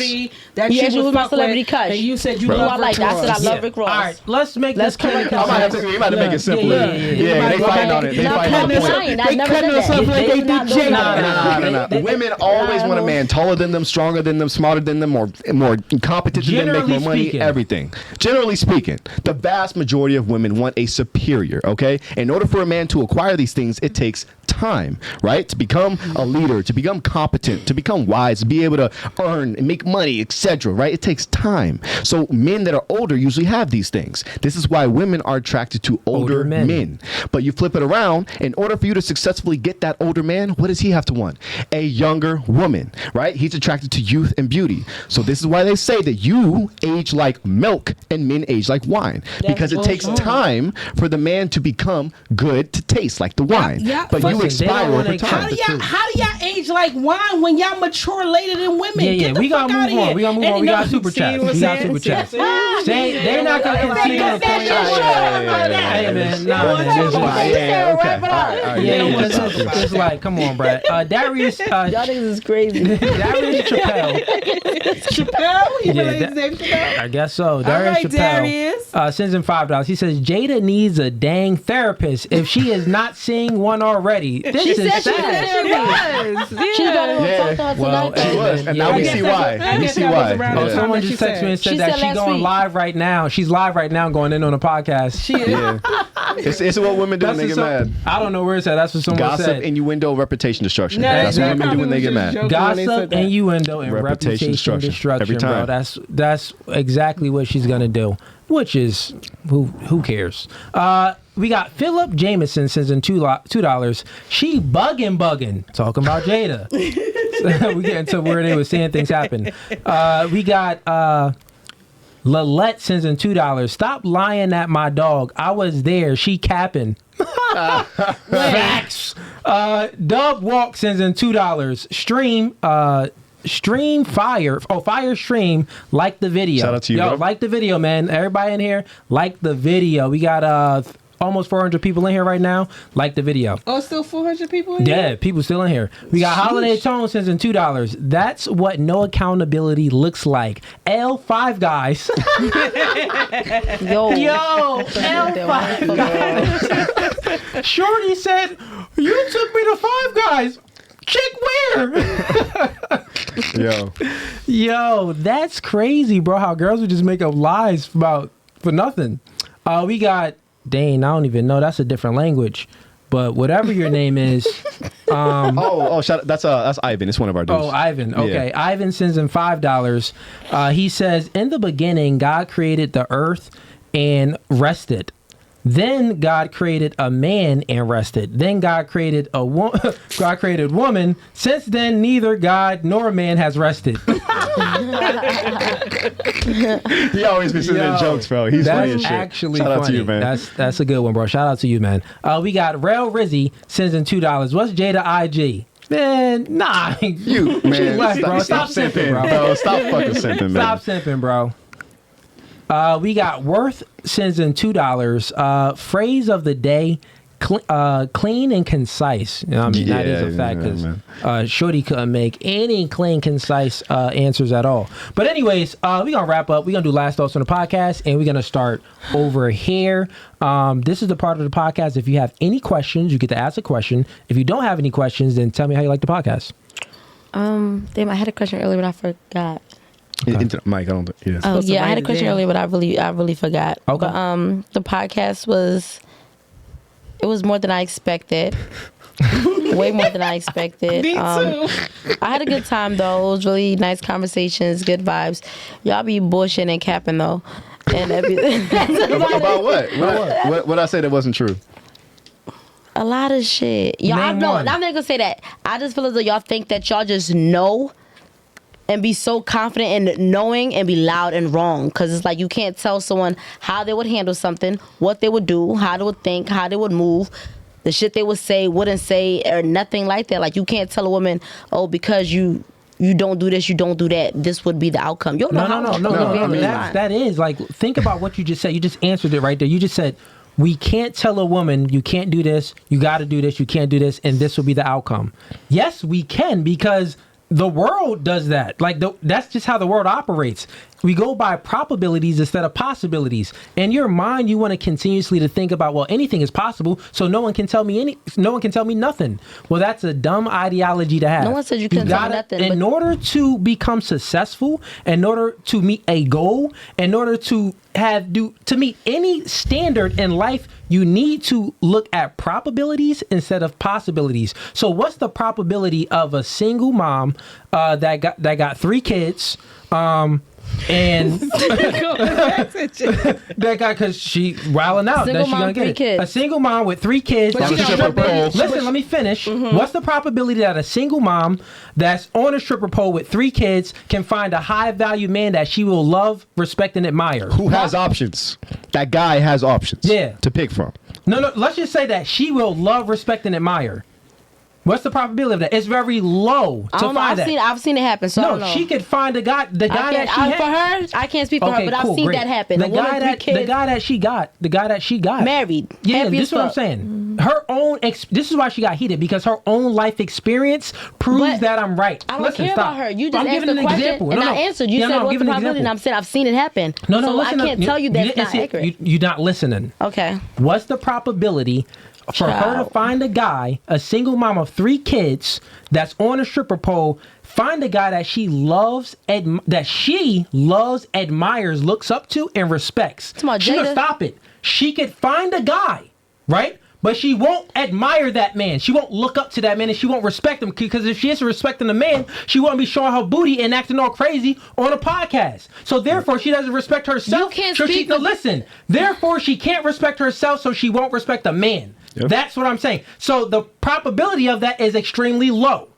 That you asked me who's my celebrity crush. And you said you love Rick Ross. I said I love Rick Ross. All right, let's make this clear. You might have to make it simple. Yeah, they fighting on it. They fighting on the point. They cutting us up like they do Jay. No. Women always want a man taller than them, stronger than them, smarter than them, more competent than them, make more money, everything. Generally speaking, the vast majority of women want a superior, okay? In order for a man to acquire these things, it takes time. time, right? To become a leader, to become competent, to become wise, to be able to earn and make money, etc., right? It takes time. So men that are older usually have these things. This is why women are attracted to older men. But you flip it around, in order for you to successfully get that older man, what does he have to want? A younger woman, right? He's attracted to youth and beauty. So this is why they say that you age like milk and men age like wine. Because it takes time for the man to become good to taste like the wine. But you expire over time. How do y'all age like wine when y'all mature later than women? Yeah, we gotta move on. We gotta move on. We got super chats. We got super chats. They're not gonna concede on the point. Hey man, nah, man. It's like, come on, Brad. Darius. Y'all niggas is crazy. Darius Chappelle. I guess so. Darius Chappelle sends him $5. He says Jada needs a dang therapist if she is not seeing one already. This is sad. She was. And now we see why. We see why. Oh, someone just texted me and said that she's going live right now. She's live right now going in on a podcast. She is. It's what women do when they get mad. I don't know where it's at. That's what someone said. Gossip, innuendo, reputation destruction. That's what women do when they get mad. Gossip, innuendo, and reputation destruction, every time, bro. That's exactly what she's gonna do. Which is who cares? We got Philip Jameson sends in $2. She bugging, talking about Jada. We get into where they were saying things happen. We got Lalette sends in $2. Stop lying at my dog. I was there. She capping. Facts. Dub Walk sends in $2. Stream fire. Fire stream. Like the video. Shout out to you, bro. Like the video, man. Everybody in here, like the video. We got almost 400 people in here right now. Like the video. Oh, still 400 people in here? Yeah, people still in here. We got Holiday Tone sends in $2. That's what no accountability looks like. L5 guys. Yo, L5 guys. Shorty said, you took me to Five Guys. Check where? Yo, that's crazy, bro. How girls would just make up lies for nothing. We got Dane. I don't even know. That's a different language. But whatever your name is. Shout out. That's Ivan. It's one of our dudes. Oh, Ivan. Okay. Yeah. Ivan sends in $5. He says, in the beginning, God created the earth and rested. Then God created a man and rested. Then God created God created woman. Since then, neither God nor man has rested. He always be sending jokes, bro. He's funny as shit. Actually Shout funny. out to you, man. That's a good one, bro. Shout out to you, man. We got Rail Rizzy sends in $2. What's Jada IG? Man, nah. You, man. Left, bro. Stop simping, bro. Stop fucking simping, man. Stop simping, bro. We got Worth sends in $2. Phrase of the day, clean and concise. You know what I mean? That is a fact because Shorty couldn't make any clean, concise answers at all. But anyways, we're going to wrap up. We're going to do last thoughts on the podcast, and we're going to start over here. This is the part of the podcast. If you have any questions, you get to ask a question. If you don't have any questions, then tell me how you like the podcast. Damn, I had a question earlier, but I forgot. Okay. Mike, I don't. Yes. Oh yeah, I had a question earlier, but I really forgot. Okay. But the podcast was more than I expected. Way more than I expected. Me too. I had a good time though. It was really nice conversations, good vibes. Y'all be bullshitting and capping though, and everything. About what? What I say that wasn't true? A lot of shit. Y'all I'm not gonna say that. I just feel as though y'all think that y'all just know. And be so confident in knowing and be loud and wrong. Because it's like you can't tell someone how they would handle something, what they would do, how they would think, how they would move, the shit they would say, wouldn't say, or nothing like that. Like you can't tell a woman, oh, because you don't do this, you don't do that, this would be the outcome. You don't know No. I mean, that is like, think about what you just said. You just answered it right there. You just said, we can't tell a woman, you can't do this, you got to do this, you can't do this, and this will be the outcome. Yes, we can, because the world does that. Like that's just how the world operates. we go by probabilities instead of possibilities. In your mind, you want to continuously to think about, well, anything is possible, so no one can tell me nothing. Well, that's a dumb ideology to have. No one said you couldn't tell me nothing. In order to become successful, in order to meet a goal, in order to meet any standard in life, you need to look at probabilities instead of possibilities. So what's the probability of a single mom that got 3 kids and that guy, because she wilding out, that she gonna get it. A single mom with 3 kids. Listen, let me finish. What's the probability that a single mom that's on a stripper pole with 3 kids can find a high value man that she will love, respect, and admire? Who has options? That guy has options. Yeah. To pick from. No. Let's just say that she will love, respect, and admire. What's the probability of that? It's very low to find that. I've seen it happen. So I don't know. She could find the guy that she had. For her, I can't speak for her, but I've seen that happen. The guy that she got married. Yeah, this is what I'm saying. Her own. This is why she got heated, because her own life experience proves that I'm right. I don't care about her. You just asked the question, and I answered. You said what's the probability, and I'm saying I've seen it happen. No, so I can't tell you that's not accurate. You're not listening. Okay. What's the probability for her to find a guy, a single mom of 3 kids, that's on a stripper pole, find a guy that she loves, admires, looks up to, and respects? She could stop it. She could find a guy, right? But she won't admire that man. She won't look up to that man, and she won't respect him, because if she is respecting a man, she won't be showing her booty and acting all crazy on a podcast. So therefore, she doesn't respect herself. You can't listen. Therefore, she can't respect herself, so she won't respect a man. Yep. That's what I'm saying. So the probability of that is extremely low.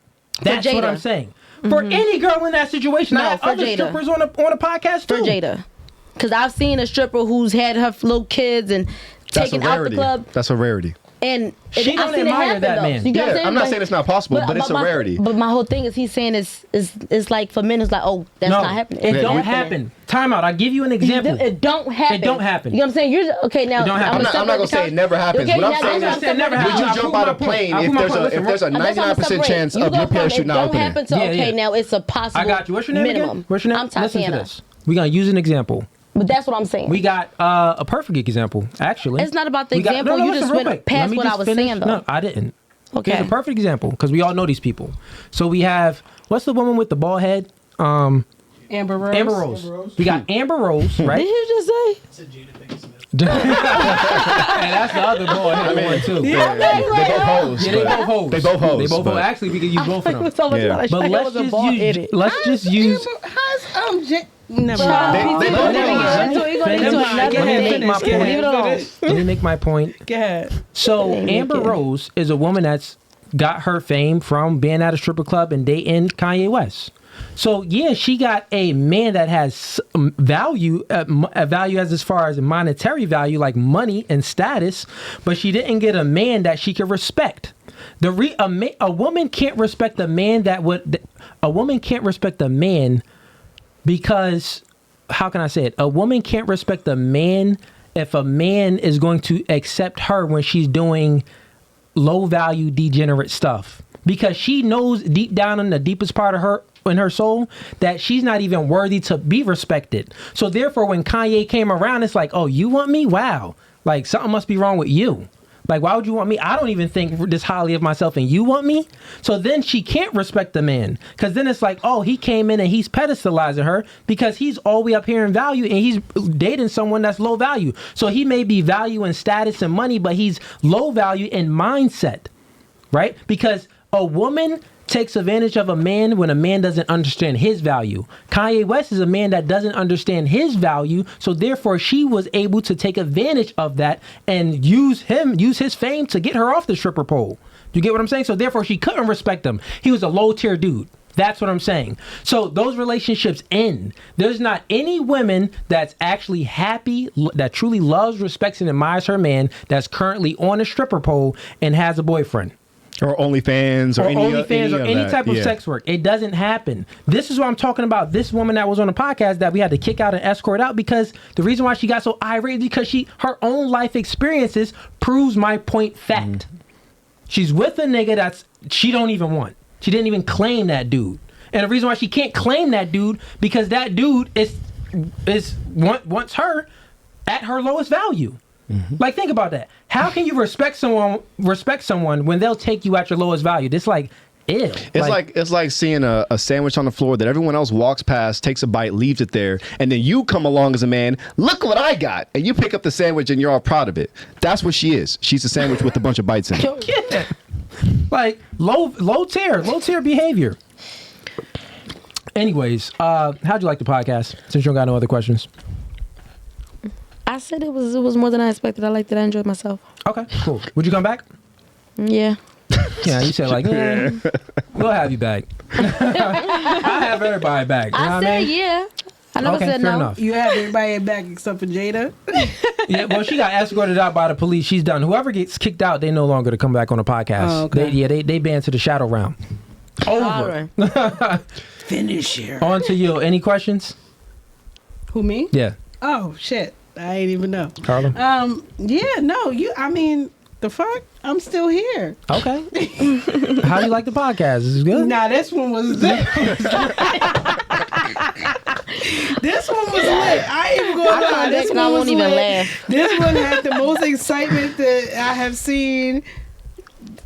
That's what I'm saying. For any girl in that situation, I have other strippers on a podcast too. For Jada. Because I've seen a stripper who's had her little kids and taken out the club. That's a rarity. And she don't admire that man. Yeah, I'm not saying it's not possible, but it's a rarity. But my whole thing is, he's saying it's like for men, it's like, oh, that's not happening. It don't happen. Time out. I'll give you an example. It don't happen. It don't happen. You know what I'm saying? You're okay now. I'm not gonna say it never happens. What I'm saying is, would you jump out of a plane if there's a 99% chance of your parachute not opening? It don't happen. So okay, now it's a possible. I got you. What's your name minimum. again? What's your name? I'm Tatiana. Listen to this. We're gonna use an example. But that's what I'm saying. We got a perfect example, actually. It's not about the example. You just went past what I was saying, though. No, I didn't. Okay. It's a perfect example, because we all know these people. So we have, what's the woman with the bald head? Amber Rose. We got Amber Rose, right? Did you just say? It's a Jada Pinkett Smith. And that's the other bald head one, too. They both hoes. Yeah, they both hoes. They both hoes. They both hoes. Actually, we could use both of them. But let's just use. How's Never mind. Let me make my point. Go ahead. So Amber Rose is a woman that's got her fame from being at a stripper club and dating Kanye West. So yeah, she got a man that has value, a value as far as monetary value, like money and status, but she didn't get a man that she could respect. A woman can't respect a man because, how can I say it? A woman can't respect a man if a man is going to accept her when she's doing low value, degenerate stuff. Because she knows deep down in the deepest part of her, in her soul, that she's not even worthy to be respected. So therefore, when Kanye came around, it's like, oh, you want me? Wow. Like, something must be wrong with you. Like, why would you want me? I don't even think this highly of myself, and you want me? So then she can't respect the man, because then it's like, oh, he came in and he's pedestalizing her because he's all the way up here in value and he's dating someone that's low value. So he may be value in status and money, but he's low value in mindset, right? Because a woman takes advantage of a man when a man doesn't understand his value. Kanye West is a man that doesn't understand his value, so therefore she was able to take advantage of that and use his fame to get her off the stripper pole. You get what I'm saying? So therefore she couldn't respect him. He was a low tier dude. That's what I'm saying. So those relationships end. There's not any woman that's actually happy, that truly loves, respects, and admires her man that's currently on a stripper pole and has a boyfriend. Or OnlyFans or any type of sex work. It doesn't happen. This is what I'm talking about. This woman that was on the podcast that we had to kick out and escort out, because the reason why she got so irate is because her own life experiences proves my point fact. She's with a nigga that's she don't even want. She didn't even claim that dude. And the reason why she can't claim that dude, because that dude is wants her at her lowest value. Like, think about that. How can you respect someone when they'll take you at your lowest value? This like, ew. It's like seeing a sandwich on the floor that everyone else walks past, takes a bite, leaves it there, and then you come along as a man, look what I got, and you pick up the sandwich and you're all proud of it. That's what she is. She's a sandwich with a bunch of bites in it. Yeah. Like low tier behavior. Anyways, how'd you like the podcast? Since you don't got no other questions. I said it was more than I expected. I liked it. I enjoyed myself. Okay, cool. Would you come back? Yeah. Yeah, you said like, yeah, we'll have you back. I have everybody back. You know what I mean? Yeah. I never said fair no. enough. You have everybody back except for Jada. Yeah, well, she got escorted out by the police. She's done. Whoever gets kicked out, they no longer to come back on the podcast. Oh, okay. They banned to the shadow round. Over. Finish here. On to you. Any questions? Who, me? Yeah. Oh shit, I ain't even know. Harlem? Yeah, no, I mean, the fuck? I'm still here. Okay. How do you like the podcast? Is it good? Nah, this one was lit. This one was lit. I ain't even gonna lie. This one I was won't even lit. laugh. This one had the most excitement that I have seen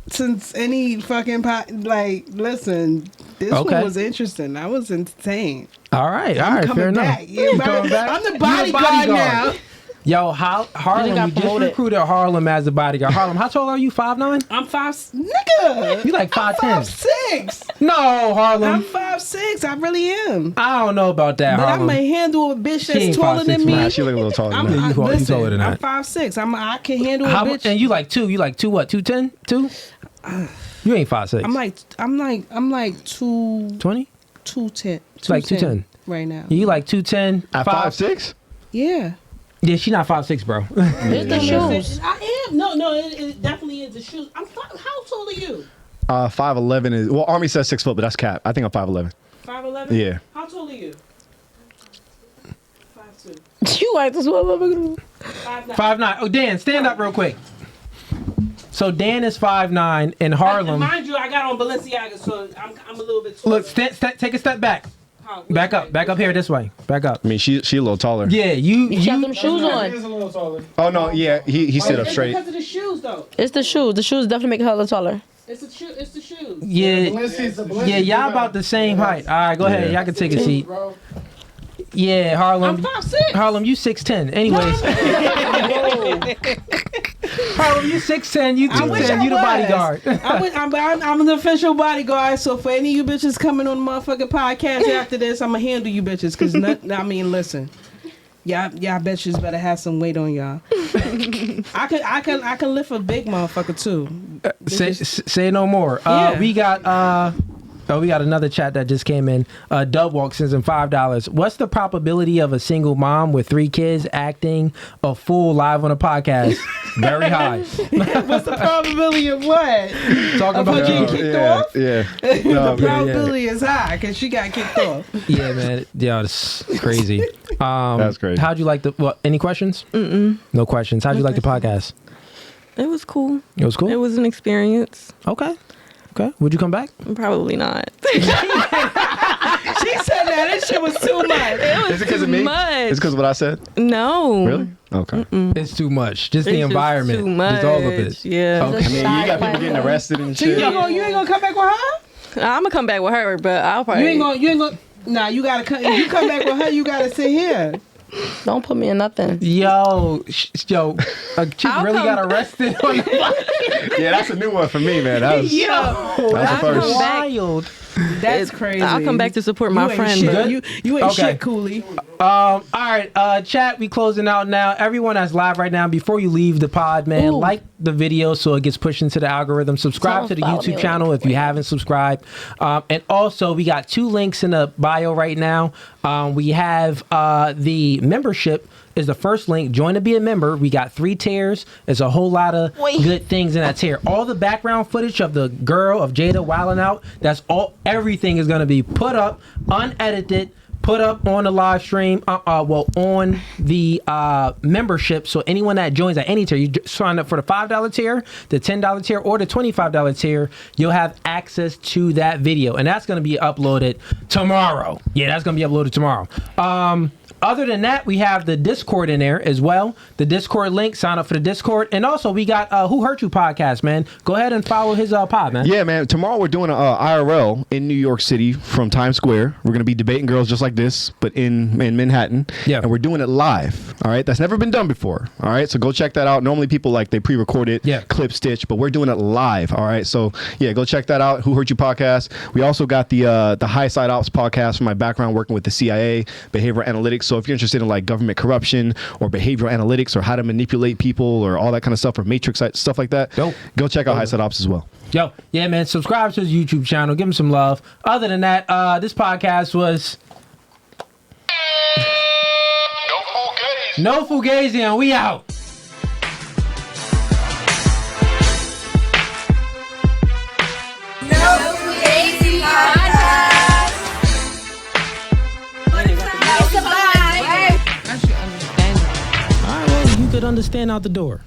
since any fucking like, listen, this one was interesting. I was entertained. All right, I'm coming fair back. enough. Yeah, Coming back? I'm the bodyguard now. Yo, Harlem, we just recruited Harlem as the bodyguard. Harlem, how tall are you? 5'9"? I'm 5', nigga. You like 5'10"? 5'6". No, Harlem. I'm 5'6". I really am. I don't know about that, But Harlem. I'm going to handle a bitch She that's ain't taller 5'6", than me. man. She look a little taller than that. You taller than that. I'm 5'6". I can handle a How, bitch. and you like 2? You like 2 what? 210? 2? You ain't 5'6". I'm like 220. 210. It's like 210 right now. You like 210? At 5'6"? Yeah. Yeah, she not 5'6", bro. It's the shoes. I am. No, it definitely is the shoes. How tall are you? 5'11" is, well, Army says 6 foot, but that's cap. I think I'm 5'11". 5'11"? Yeah. How tall are you? 5'2". You like this motherfucker? 5'9". Oh, Dan, stand up real quick. So Dan is 5'9", and Harlem. Mind you, I got on Balenciaga, so I'm a little bit taller. Look, take a step back. Back up here this way. Back up. I mean, she a little taller. Yeah, you got them shoes on. He's a little taller. Oh no, yeah, he stood up straight. Because of the shoes, though. It's the shoes. The shoes definitely make her a little taller. It's the shoes. Yeah, y'all about the same height. All right, go ahead. Y'all can take a seat. Yeah, Harlem. I'm 5'6". Harlem, you 6'10". Anyways. Harlem, you 6'10". You 210. You the bodyguard. I'm an official bodyguard, so for any of you bitches coming on the motherfucking podcast after this, I'm going to handle you bitches. Because, I mean, listen. Y'all bitches better have some weight on y'all. I can lift a big motherfucker, too. Say no more. Yeah. We got another chat that just came in. Dub Walk sends in $5. What's the probability of a single mom with 3 kids acting a fool live on a podcast? Very high. What's the probability of what? Talking of about her getting kicked off? Yeah. The probability is high because she got kicked off. Yeah, man. Yeah, that's crazy. That's crazy. How'd you like any questions? No questions. How'd you like the podcast? It was cool. It was cool? It was an experience. Okay. Would you come back? Probably not. She said that. This shit was too much. Is it because of me? It's because of what I said? No. Really? Okay. It's too much. Just the It's environment. too much. Just all of it. Yeah. Okay. I mean, you got people getting arrested and So shit. you ain't gonna come back with her? I'm gonna come back with her, but I'll probably. You ain't gonna. Nah, you gotta come. If you come back with her, you gotta sit here. Don't put me in nothing. Yo, a chick really got arrested on the Yeah, that's a new one for me, man. That was, that was the first. wild. That's crazy. I'll come back to support my friend. Shit. But You ain't Okay. shit, Cooley. All right, chat, we closing out now. Everyone that's live right now, before you leave the pod, man, like the video so it gets pushed into the algorithm. Subscribe to the YouTube channel if you haven't subscribed. And also, we got 2 links in the bio right now. We have the membership is the first link. Join to be a member. We got 3 tiers. There's a whole lot of good things in that tier. All the background footage of the girl, of Jada wilding out, that's all. Everything is going to be put up, unedited, put up on the live stream, on the membership. So anyone that joins at any tier, you sign up for the $5 tier, the $10 tier, or the $25 tier, you'll have access to that video. And that's going to be uploaded tomorrow. Yeah, that's going to be uploaded tomorrow. Other than that, we have the Discord in there as well. The Discord link, sign up for the Discord. And also, we got Who Hurt You podcast, man. Go ahead and follow his pod, man. Yeah, man. Tomorrow we're doing an IRL in New York City from Times Square. We're going to be debating girls just like this, but in Manhattan. Yeah. And we're doing it live. All right. That's never been done before. All right. So go check that out. Normally people they pre-record it, clip stitch, but we're doing it live. All right. So yeah, go check that out. Who Hurt You podcast. We also got the High Side Ops podcast from my background working with the CIA, behavioral analytics. So if you're interested in like government corruption or behavioral analytics or how to manipulate people or all that kind of stuff or matrix stuff like that, go check out High Side Ops as well. Yo, yeah, man. Subscribe to his YouTube channel. Give him some love. Other than that, this podcast was No Fugazee, and we out. You could understand out the door.